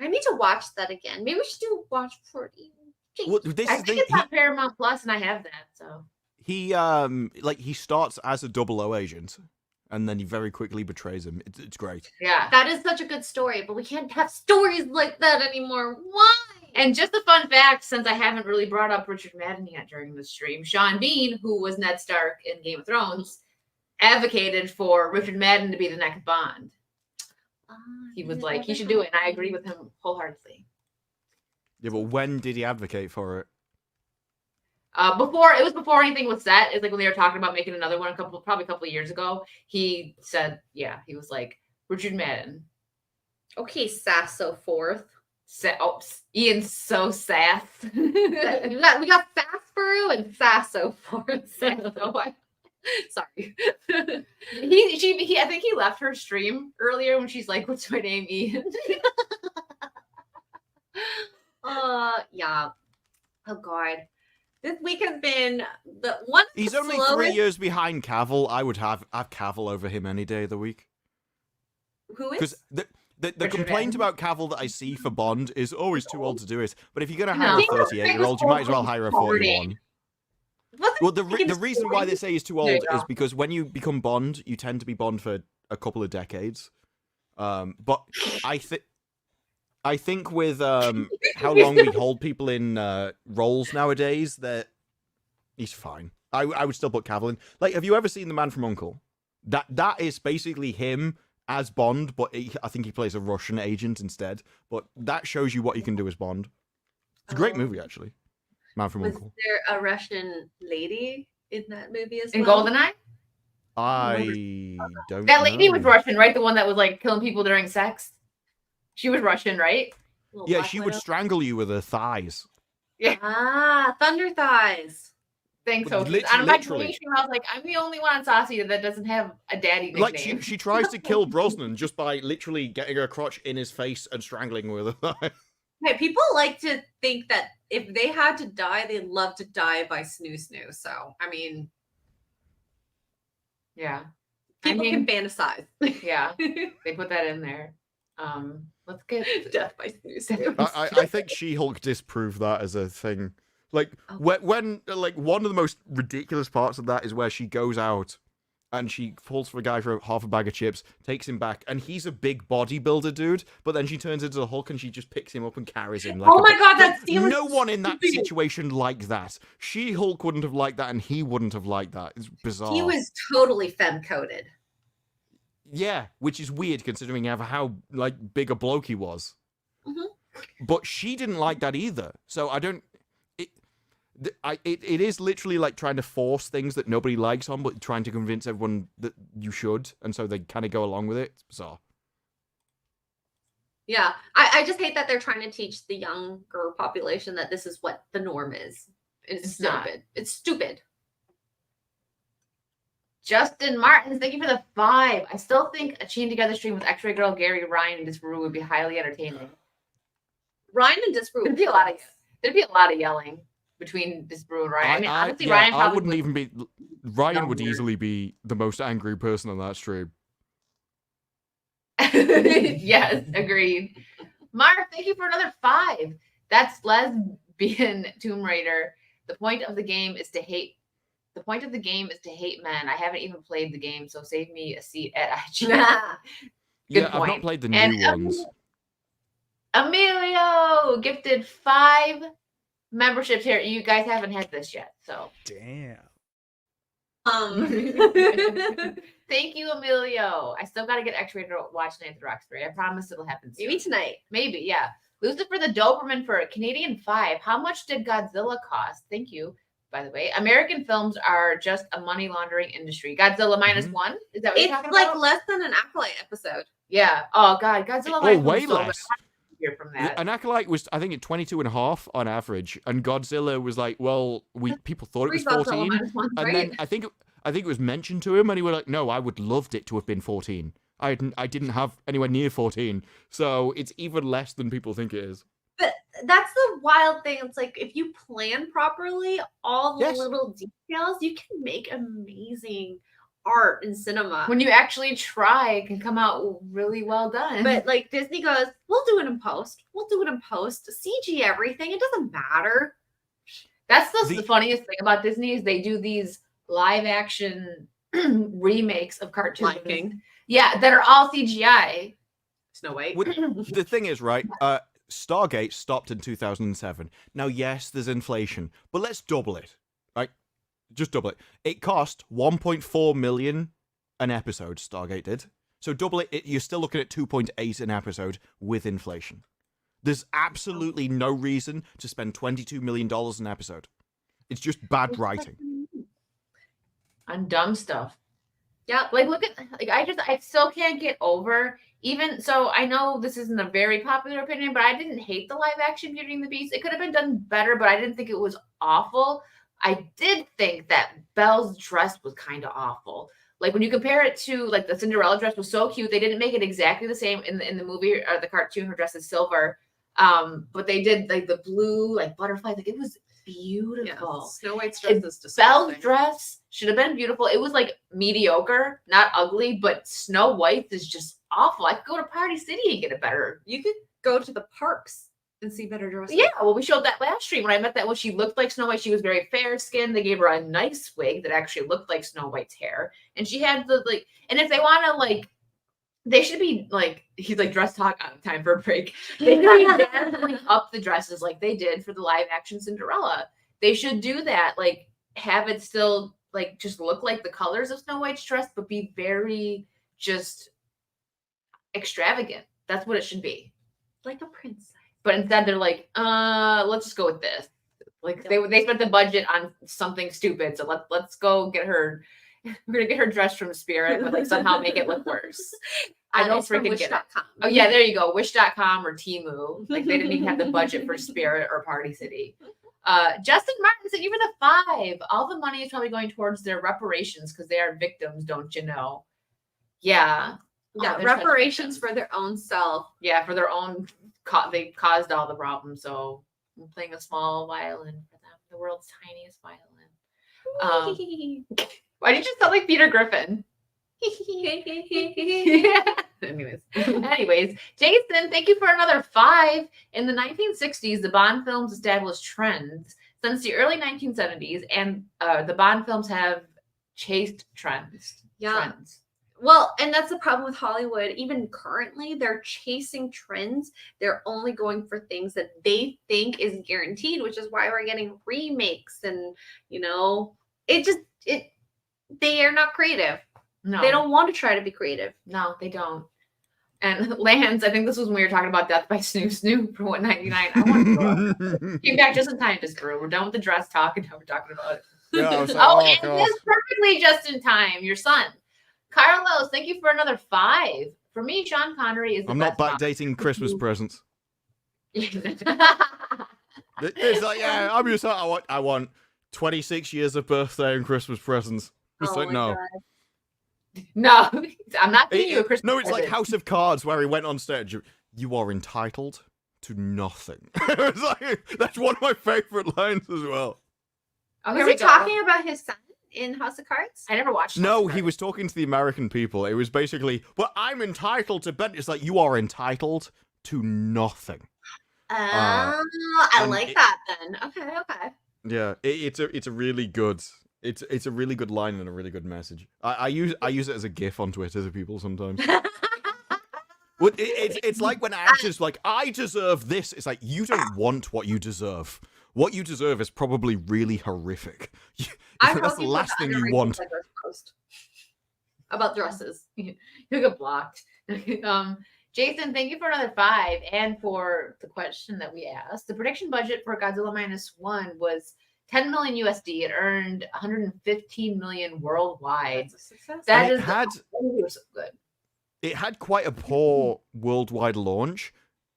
C: I need to watch that again. Maybe we should do watch party.
A: Well,
D: I think it's on Paramount Plus, and I have that. So
A: he starts as a 00 agent, and then he very quickly betrays him. It's great.
D: Yeah,
C: that is such a good story, but we can't have stories like that anymore. Why?
D: And just a fun fact, since I haven't really brought up Richard Madden yet during the stream, Sean Bean, who was Ned Stark in Game of Thrones, advocated for Richard Madden to be the next Bond. He was like, he should do it, and I agree with him wholeheartedly.
A: Yeah, but when did he advocate for it?
D: Before anything was set. It's like when they were talking about making another one probably a couple of years ago. He said, yeah, he was like, Richard Madden.
C: Okay, Sasso fourth.
D: Ian's so sass.
C: we got Sassborough and Sasso fourth. Sorry.
D: I think he left her stream earlier when she's like, "What's my name, Ian?"
C: Yeah. Oh God. This week has been the one.
A: He's only 3 years behind Cavill. I would have Cavill over him any day of the week.
C: Who is?
A: Because the complaint about Cavill that I see for Bond is, oh, he's too old to do it. But if you're going to hire a 38-year-old, you might as well hire a 41. Well, the reason why they say he's too old is because when you become Bond, you tend to be Bond for a couple of decades. But I think with how long we hold people in roles nowadays, that he's fine. I would still put Cavill in. Like, have you ever seen The Man from U.N.C.L.E.? That is basically him as Bond, but I think he plays a Russian agent instead. But that shows you what you can do as Bond. It's a great movie, actually. Man from U.N.C.L.E.
C: Was there a Russian lady in that movie as well?
D: In GoldenEye?
A: I don't
D: That lady
A: know.
D: was Russian, right? The one that was like killing people during sex? She was Russian, right?
A: Yeah, she would strangle you with her thighs.
D: Yeah.
C: Ah, Thunder Thighs.
D: Thanks, so
A: Literally.
D: on my stream, I was like, I'm the only one on Saucy that doesn't have a daddy nickname.
A: Like, she tries to kill Brosnan just by literally getting her crotch in his face and strangling with her thigh.
C: Hey, people like to think that if they had to die, they'd love to die by snoo. So, I mean,
D: yeah,
C: people can fantasize.
D: Yeah, they put that in there. Let's get
C: death by snoo.
A: I think She-Hulk disproved that as a thing. Like, when like one of the most ridiculous parts of that is where she goes out and she falls for a guy for half a bag of chips, takes him back, and he's a big bodybuilder dude, but then she turns into the Hulk and she just picks him up and carries him. Like,
C: oh my God, that scene was
A: no one in that situation liked that. She-Hulk wouldn't have liked that, and he wouldn't have liked that. It's bizarre.
C: He was totally femme-coded.
A: Yeah, which is weird considering how like big a bloke he was.
C: Mm-hmm.
A: But she didn't like that either. So I don't. It is literally like trying to force things that nobody likes on, but trying to convince everyone that you should, and so they kind of go along with it. It's bizarre.
C: Yeah, I just hate that they're trying to teach the younger population that this is what the norm is. It's stupid.
D: not.
C: It's stupid.
D: Justin Martins, thank you for the 5. I still think a Chain Together stream with X-Ray Girl, Gary, Ryan, and Disparu would be highly entertaining.
C: Ryan and Disparu.
D: There'd be a lot of yelling between Disparu and Ryan. I mean, honestly, Ryan probably
A: I wouldn't even be. Ryan would easily be the most angry person on that stream.
D: Yes, agreed. Mark, thank you for another 5. That's lesbian Tomb Raider. The point of the game is to hate. The point of the game is to hate men. I haven't even played the game, so save me a seat at IGN.
A: Yeah,
D: point.
A: I've not played the new ones.
D: Emilio gifted 5 memberships here. You guys haven't had this yet, so.
F: Damn.
D: Thank you, Emilio. I still got to get X-Rated to watch Night at the Roxbury. I promise it'll happen soon.
C: Maybe tonight.
D: Maybe, yeah. Lucifer the Doberman for a Canadian 5. How much did Godzilla cost? Thank you, by the way. American films are just a money laundering industry. Godzilla -1? Is that what you're talking about?
C: It's like less than an Acolyte episode.
D: Yeah. Oh, God. Godzilla
A: Oh, way
D: so
A: less.
D: Hear from that.
A: An Acolyte was, I think, at 22.5 on average, and Godzilla was like, well, people thought it was 14, and then I think it was mentioned to him, and he was like, no, I would loved it to have been 14. I didn't have anywhere near 14, so it's even less than people think it is.
C: But that's the wild thing. It's like if you plan properly, all the little details, you can make amazing art in cinema.
D: When you actually try, it can come out really well done.
C: But like Disney goes, we'll do it in post. We'll do it in post. CG everything. It doesn't matter.
D: That's the funniest thing about Disney is they do these live action remakes of cartoons.
C: Lion King.
D: Yeah, that are all CGI.
C: Snow White.
A: The thing is, right, Stargate stopped in 2007. Now, yes, there's inflation, but let's double it, right? Just double it. It cost 1.4 million an episode, Stargate did. So double it, you're still looking at 2.8 an episode with inflation. There's absolutely no reason to spend $22 million an episode. It's just bad writing.
D: On dumb stuff. Yeah, like look at I still can't get over even so I know this isn't a very popular opinion, but I didn't hate the live action Beauty and the Beast. It could have been done better, but I didn't think it was awful. I did think that Belle's dress was kind of awful. Like when you compare it to like the Cinderella dress was so cute. They didn't make it exactly the same in the movie or the cartoon. Her dress is silver. But they did like the blue like butterfly. Like it was beautiful.
C: Yeah, Snow White's dress is disgusting.
D: Belle's dress should have been beautiful. It was like mediocre, not ugly, but Snow White is just awful. I could go to Party City and get it better.
C: You could go to the parks and see better dresses.
D: Yeah, well, we showed that last stream when I met that. Well, she looked like Snow White. She was very fair skinned. They gave her a nice wig that actually looked like Snow White's hair, and she had the like. And if they want to like. They should be like he's like dress talk on time for a break. They should definitely up the dresses like they did for the live action Cinderella. They should do that, like have it still like just look like the colors of Snow White's dress, but be very just extravagant. That's what it should be,
C: like a princess.
D: But instead they're like, let's just go with this. Like they spent the budget on something stupid, so let's go get her. We're gonna get her dressed from Spirit, but like somehow make it look worse. I don't freaking get it. Oh yeah, there you go. Wish.com or Temu. Like they didn't even have the budget for Spirit or Party City. Justin Martin said, "Even the 5. All the money is probably going towards their reparations because they are victims, don't you know?" Yeah.
C: Yeah, reparations for their own self.
D: Yeah, for their own. They caused all the problems, so I'm playing a small violin for them, the world's tiniest violin. Why did you sound like Peter Griffin? Anyways, Jason, thank you for another 5. In the 1960s, the Bond films established trends. Since the early 1970s, and the Bond films have chased trends.
C: Yeah. Well, and that's the problem with Hollywood. Even currently, they're chasing trends. They're only going for things that they think is guaranteed, which is why we're getting remakes. And, you know, they are not creative. No. They don't want to try to be creative.
D: No, they don't. And Lance, I think this was when we were talking about Death by Snoop for $1.99. I want to go. Came back just in time to screw. We're done with the dress talk and now we're talking about it.
A: Yeah, like,
D: and this perfectly just in time. Your son. Carlos, thank you for another 5. For me, Sean Connery is the
A: I'm
D: best
A: not backdating Christmas presents.
D: It's
A: like, yeah, I'm just I want 26 years of birthday and Christmas presents. It's like, no.
C: God.
D: No, I'm not giving you a Christmas
A: No, it's
D: present.
A: like House of Cards where he went on stage. You are entitled to nothing. It's like, that's one of my favorite lines as well.
D: Oh,
C: Was he talking about his son in House of Cards?
D: I never watched.
A: No, he was talking to the American people. It was basically, well, I'm entitled to bet. It's like, you are entitled to nothing.
C: I like that then. Okay.
A: Yeah, it's a really good. It's a really good line and a really good message. I use it as a GIF on Twitter to people sometimes. Well, it's like when actors like, I deserve this. It's like, you don't want what you deserve. What you deserve is probably really horrific. That's the last thing you want.
C: About dresses.
D: You'll get blocked. Jason, thank you for another 5 and for the question that we asked. The prediction budget for Godzilla -1 was 10 million USD. It earned 115 million worldwide.
C: That's a success.
D: That
A: And
D: is so good.
A: It had quite a poor worldwide launch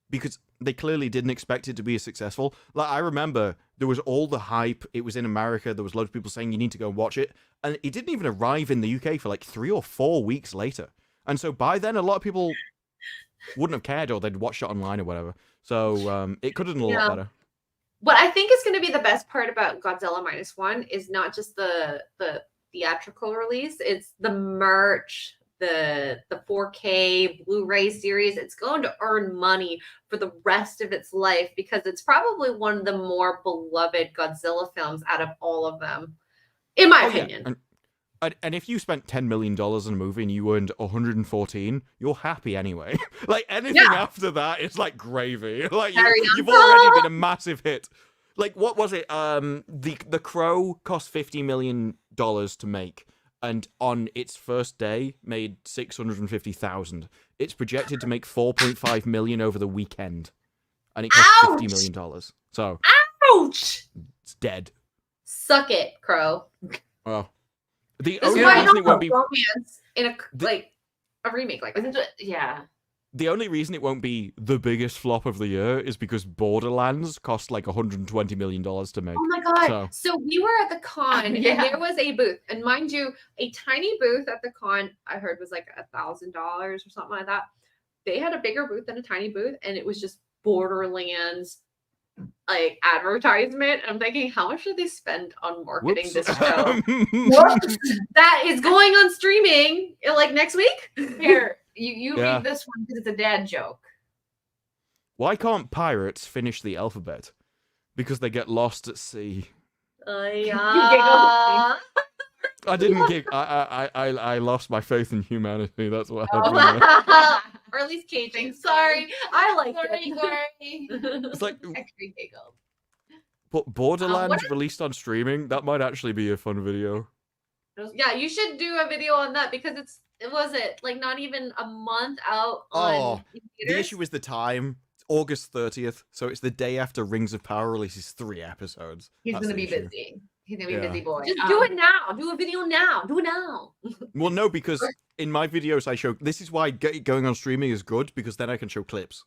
A: because they clearly didn't expect it to be as successful. Like, I remember there was all the hype. It was in America. There was loads of people saying you need to go and watch it. And it didn't even arrive in the UK for like 3 or 4 weeks later. And so by then, a lot of people wouldn't have cared, or they'd watched it online or whatever. So it could have done a lot better.
C: What I think is going to be the best part about Godzilla -1 is not just the theatrical release. It's the merch, the 4K Blu-ray series. It's going to earn money for the rest of its life because it's probably one of the more beloved Godzilla films out of all of them, in my opinion.
A: And if you spent $10 million on a movie and you earned 114, you're happy anyway. Like anything after that is like gravy. Like you've already been a massive hit. Like what was it? The Crow cost $50 million to make, and on its first day made 650,000. It's projected to make 4.5 million over the weekend, and it cost $50 million. So
C: ouch!
A: It's dead.
C: Suck it, Crow.
A: Well. The
C: This is
A: only
C: why I
A: reason
C: don't
A: it won't be
C: romance in a remake like that.
D: Yeah.
A: the only reason it won't be the biggest flop of the year is because Borderlands cost like $120 million to make.
C: Oh my god! So we were at the con, and there was a booth, and mind you, a tiny booth at the con I heard was like $1,000 or something like that. They had a bigger booth than a tiny booth, and it was just Borderlands like advertisement. I'm thinking, how much did they spend on marketing this show? That is going on streaming like next week.
D: Here, you read this one because it's a dad joke.
A: Why can't pirates finish the alphabet? Because they get lost at sea.
C: Yeah.
A: I didn't gig. I lost my faith in humanity. That's what happened.
C: Or at least Cajun. Sorry, I like it.
D: Sorry.
A: It's like,
D: Extra giggled.
A: but Borderlands released on streaming. That might actually be a fun video.
C: Yeah, you should do a video on that because it was like not even a month out on theaters?
A: The issue is the time. It's August 30th, so it's the day after Rings of Power releases 3 episodes.
D: He's
A: That's
D: gonna
A: the
D: be
A: issue.
D: busy. He's gonna be a busy boy.
C: Just do it now. Do a video now. Do it now.
A: Well, no, because in my videos I show. This is why going on streaming is good, because then I can show clips.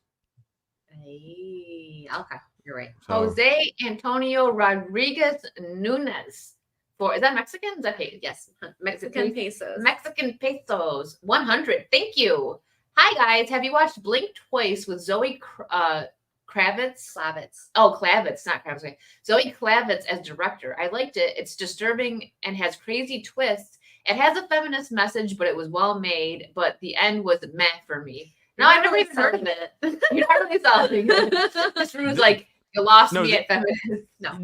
C: Hey, okay, you're right.
A: So,
D: Jose Antonio Rodriguez Nunez. Is that Mexican? Is that pesos?
C: Yes, Mexican pesos.
D: Mexican pesos. 100. Thank you. Hi guys. Have you watched Blink Twice with Zoe Kravitz? Oh, Kravitz, not Kravitz. Okay. Zoe Kravitz as director. I liked it. It's disturbing and has crazy twists. It has a feminist message, but it was well made. But the end was meh for me. No, I've never even heard of it. You're not really selling it. This room was like, you lost me at feminist. No,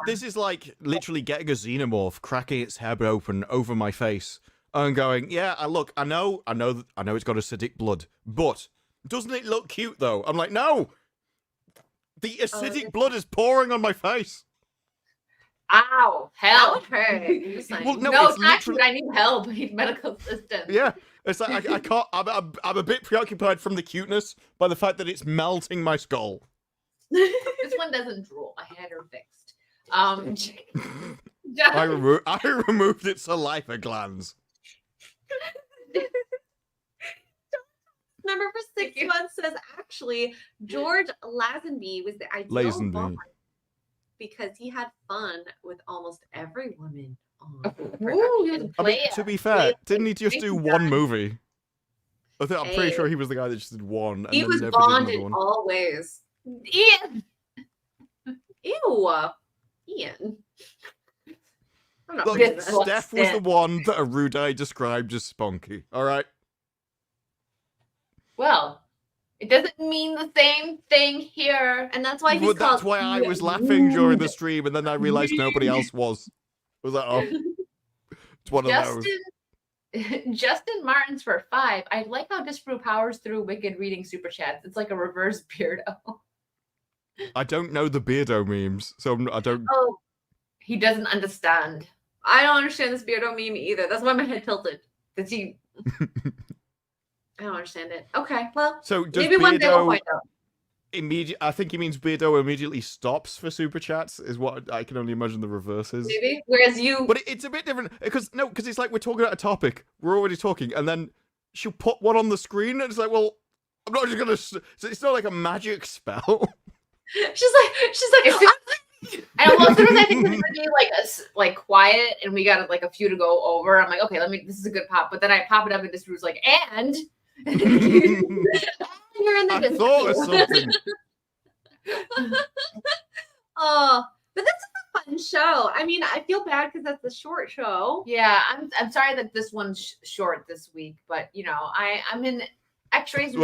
A: this is like literally getting a xenomorph, cracking its head open over my face, and going, "Yeah, I know it's got acidic blood, but doesn't it look cute though?" I'm like, "No, the acidic blood is pouring on my face."
D: Ow! Help!
A: Well,
D: no, it's not true. I need help. I need medical assistance.
A: Yeah, it's like I can't. I'm a bit preoccupied from the cuteness by the fact that it's melting my skull.
D: This one doesn't drool. I had her fixed.
A: I removed its saliva glands.
C: Number for 6 months says actually George Lazenby was the ideal boss because he had fun with almost every woman on production.
A: I mean, to be fair, didn't he just do one movie? I'm pretty sure he was the guy that just did one. And
C: he
A: then
C: was
A: never
C: Bond
A: did
C: in
A: another one.
C: all ways.
D: Ian.
C: Ew. Ian.
A: Look, Steph was the one that Arudai described as spunky. All right.
D: Well, it doesn't mean the same thing here,
C: and that's why he's
A: that's why I was laughing during the stream, and then I realized nobody else was. I was like, oh, it's one of those.
D: Justin Martins for 5. I like how Disprove powers through Wicked reading super chats. It's like a reverse Beardo.
A: I don't know the Beardo memes, so I don't.
D: Oh, he doesn't understand.
C: I don't understand this Beardo meme either. That's why my head tilted. Does he? I don't understand it. Okay, well,
A: so
C: maybe one day we'll find out.
A: I think he means Beardo immediately stops for super chats. Is what I can only imagine the reverse is.
C: Maybe. Whereas you,
A: but it's a bit different because it's like we're talking about a topic, we're already talking, and then she'll put one on the screen, and it's like, well, I'm not just gonna. So it's not like a magic spell.
C: She's like,
D: and almost as soon as I think it's gonna be like quiet, and we got like a few to go over, I'm like, okay, this is a good pop. But then I pop it up, and this was like, and. You're in the
A: I thought of something.
C: Oh, but that's a fun show. I mean, I feel bad because that's a short show.
D: Yeah, I'm sorry that this one's short this week, but I'm in X-rays.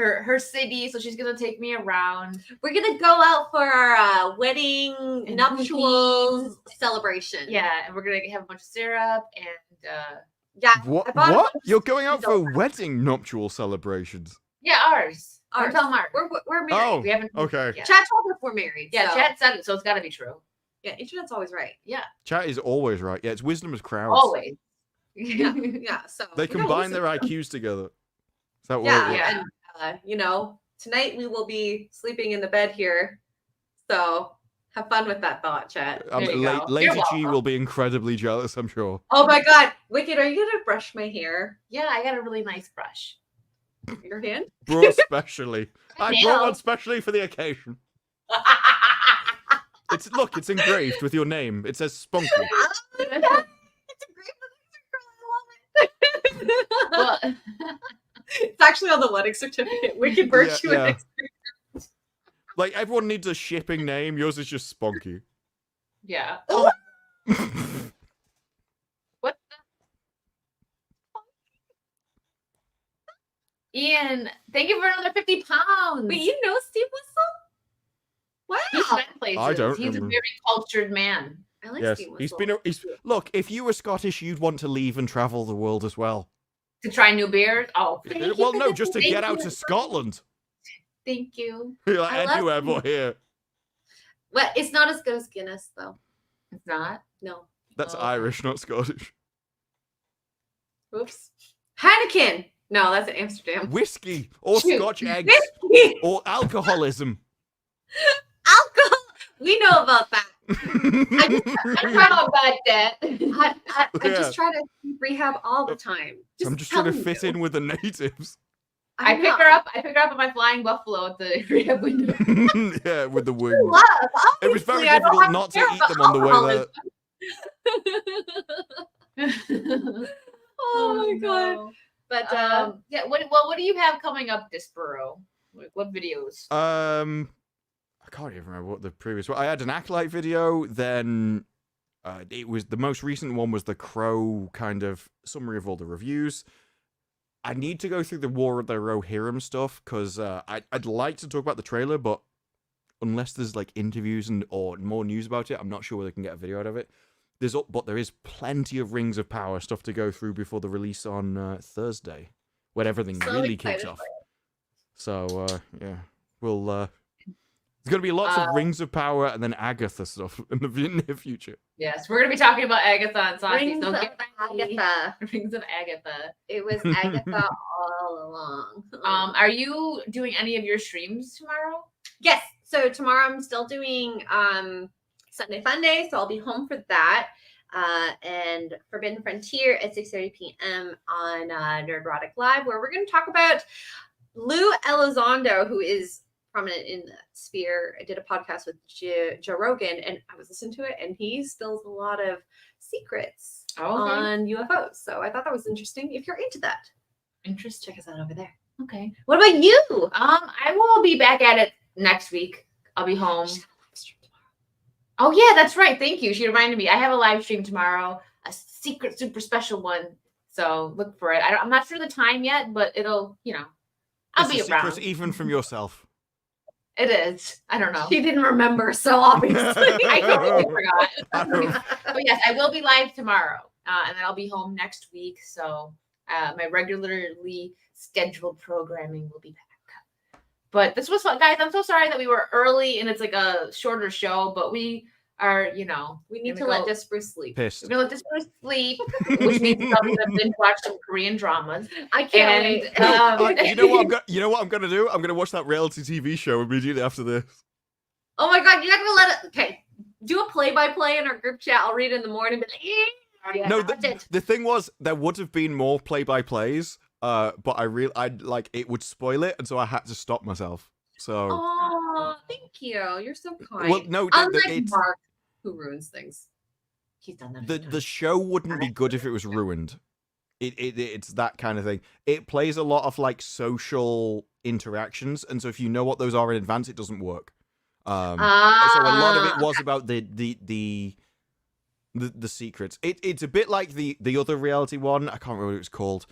D: her city, so she's gonna take me around.
C: We're gonna go out for our wedding
D: And
C: nuptials celebration.
D: Yeah, and we're gonna have a bunch of syrup and
C: Yeah.
A: What?
C: I bought a
A: What?
C: bunch
A: You're
C: of
A: going out
C: cookies
A: for wedding nuptial celebrations?
D: yeah, ours.
C: Ours.
D: Tell Mark.
C: We're married.
A: Oh,
D: We haven't.
A: okay.
D: Yeah,
C: Chat told us we're married.
D: yeah.
C: so-
D: Chat said it, so it's got to be true.
C: Yeah, internet's always right.
A: Chat is always right. Yeah, it's wisdom as crowds.
D: Always.
C: Yeah. So
A: They
C: we don't
A: combine
C: listen
A: their
C: to them.
A: IQs together. Is that what
C: Yeah,
A: it is?
D: Yeah.
C: and tonight we will be sleeping in the bed here. So have fun with that thought, chat.
D: There you go.
A: Lazy
D: You're
A: G
D: welcome.
A: will be incredibly jealous, I'm sure.
C: Oh my god, Wicked, are you gonna brush my hair?
D: Yeah, I got a really nice brush.
C: Your hand?
A: Brought specially. I
D: know.
A: brought one specially for the occasion. It's engraved with your name. It says Spunky.
C: It's a great I love it.
D: Well,
C: It's actually on the wedding certificate. Wicked Virtue
A: yeah.
C: and
A: Like everyone needs a shipping name. Yours is just Spunky.
D: yeah.
C: Oh.
D: What? Ian, thank you for another 50 pounds.
C: Wait, you know Steve Whistle?
D: He's
C: Wow.
D: been places.
A: I don't
D: He's
A: remember.
D: a very cultured man.
C: I like
A: Yes,
C: Steve
A: he's
C: Whistle.
A: been. Look. If you were Scottish, you'd want to leave and travel the world as well.
D: To try new beers? Oh,
A: Well, no, just to get out to Scotland.
D: thank you.
A: You're like
C: I love
A: anywhere
C: him.
A: but here.
C: Well, it's not as good as Guinness, though.
D: It's not.
C: No.
A: That's
D: Oh.
A: Irish, not Scottish.
C: Oops. Heineken. No, that's in Amsterdam.
A: Whiskey or
C: Shoot.
A: Scotch eggs
C: Whiskey.
A: or alcoholism.
C: Alcohol. We know about that.
D: How about that?
C: I
A: Yeah.
C: just try to rehab all the time.
A: I'm just trying to
C: telling
A: fit
C: you.
A: in with the natives.
D: I
C: know.
D: pick her up. I pick her up at my flying buffalo at the rehab window.
A: Yeah, with the wings.
C: Love.
A: It was very
C: Obviously, I don't
A: difficult
C: have
A: not to
C: care
A: eat
C: about
A: them on the way there.
C: alcoholism. Oh my god.
D: no.
C: But
D: Yeah. What do you have coming up, Disboro? What videos?
A: I can't even remember what the previous one. I had an Acolyte video, then it was the most recent one was the Crow kind of summary of all the reviews. I need to go through the War of the Rohirrim stuff because I'd like to talk about the trailer, but unless there's like interviews or more news about it, I'm not sure whether I can get a video out of it. But there is plenty of Rings of Power stuff to go through before the release on Thursday, when everything
C: So
A: really kicks
C: excited
A: off. So yeah, we'll. There's gonna be lots of Rings of Power and then Agatha stuff in the near future.
D: Yes, we're gonna be talking about Agatha and Saucy.
C: Rings
D: So
C: of
D: get ready.
C: Agatha.
D: Rings of Agatha.
C: It was Agatha all along.
D: Are you doing any of your streams tomorrow?
C: Yes. So tomorrow I'm still doing Sunday Fun Day, so I'll be home for that. And Forbidden Frontier at 6:30 p.m. on Nerdrotic Live, where we're going to talk about Lou Elizondo, who is prominent in the sphere. I did a podcast with Joe Rogan, and I was listening to it, and he spills a lot of secrets on UFOs. So I thought that was interesting. If you're into that,
D: Interesting.
C: check us out over there.
D: Okay.
C: What about you?
D: I will be back at it next week. I'll be home. Oh yeah, that's right. Thank you. She reminded me. I have a live stream tomorrow, a secret, super special one. So look for it. I'm not sure the time yet, but it'll, I'll
A: It's
D: be
A: a
D: around.
A: secret even from yourself.
D: It is. I don't know.
C: She didn't remember, so obviously.
D: I totally forgot.
A: I know.
D: But yes, I will be live tomorrow, and then I'll be home next week. So my regularly scheduled programming will be back. But this was fun, guys. I'm so sorry that we were early and it's like a shorter show, but we are,
C: We need
D: gonna
C: to let
D: go-
C: Disper sleep.
A: Pissed.
D: we're gonna let this person sleep, which means I'm gonna binge watch some Korean dramas.
C: I can't wait.
A: You know what I'm gonna do? I'm gonna watch that reality TV show immediately after this.
C: Oh my god, you're not gonna let it. Okay, do a play-by-play in our group chat. I'll read it in the morning. But
D: Yeah.
A: No,
C: watch it.
A: the thing was there would have been more play-by-plays, but I'd like it would spoil it, and so I had to stop myself. So
C: Oh, thank you. You're so kind.
A: well, no,
C: Unlike
A: it's
C: Mark, who ruins things.
D: He's done that.
A: the show wouldn't be good if it was ruined. It's that kind of thing. It plays a lot of like social interactions, and so if you know what those are in advance, it doesn't work. So a lot of it was about the secrets. It's a bit like the other reality one. I can't remember what it was called.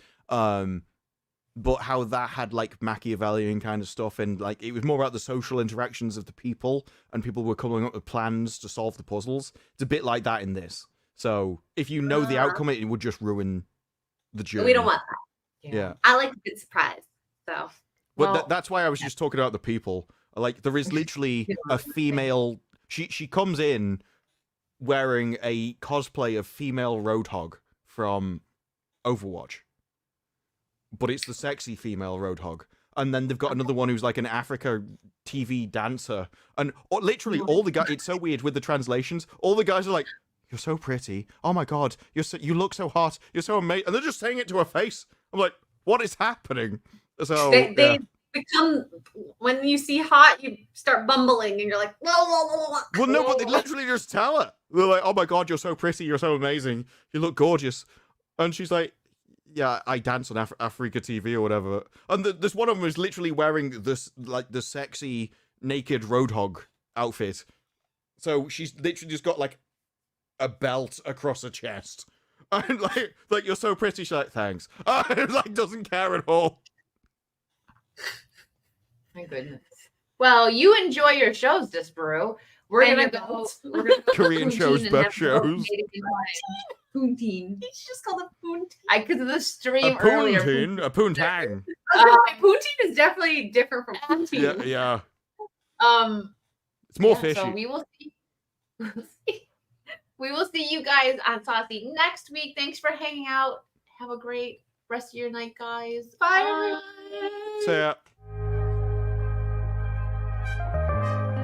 A: but how that had like Machiavellian kind of stuff, and like it was more about the social interactions of the people, and people were coming up with plans to solve the puzzles. It's a bit like that in this. So if you know the outcome, it would just ruin the journey.
C: We don't want that.
A: Yeah.
C: I like a good surprise. So.
A: But that's why I was just talking about the people. Like there is literally a female. She comes in wearing a cosplay of female Roadhog from Overwatch, but it's the sexy female Roadhog. And then they've got another one who's like an Africa TV dancer, and literally all the guys. It's so weird with the translations. All the guys are like, "You're so pretty. Oh my god, you look so hot. You're so amazing." And they're just saying it to her face. I'm like, what is happening? So
C: they become, when you see hot, you start bumbling, and you're like, whoa.
A: Well, no, but they literally just tell her. They're like, "Oh my god, you're so pretty. You're so amazing. You look gorgeous." And she's like, "Yeah, I dance on Africa TV or whatever." And this one of them is literally wearing this, like, the sexy naked Roadhog outfit. So she's literally just got like a belt across her chest. And like "You're so pretty." She's like, "Thanks." And like doesn't care at all.
D: My goodness. Well, you enjoy your shows, Disparu. We're gonna go
A: Korean shows, best shows.
D: Poonteen.
C: You should just call it Poonteen.
D: Because of the
A: A
D: stream earlier.
A: poontang. A poontang.
D: Poonteen is definitely different from Poonteen.
A: Yeah. It's more
D: So
A: fishy.
D: we will see. We will see you guys on Saucy next week. Thanks for hanging out. Have a great rest of your night, guys.
C: Bye.
A: So yeah.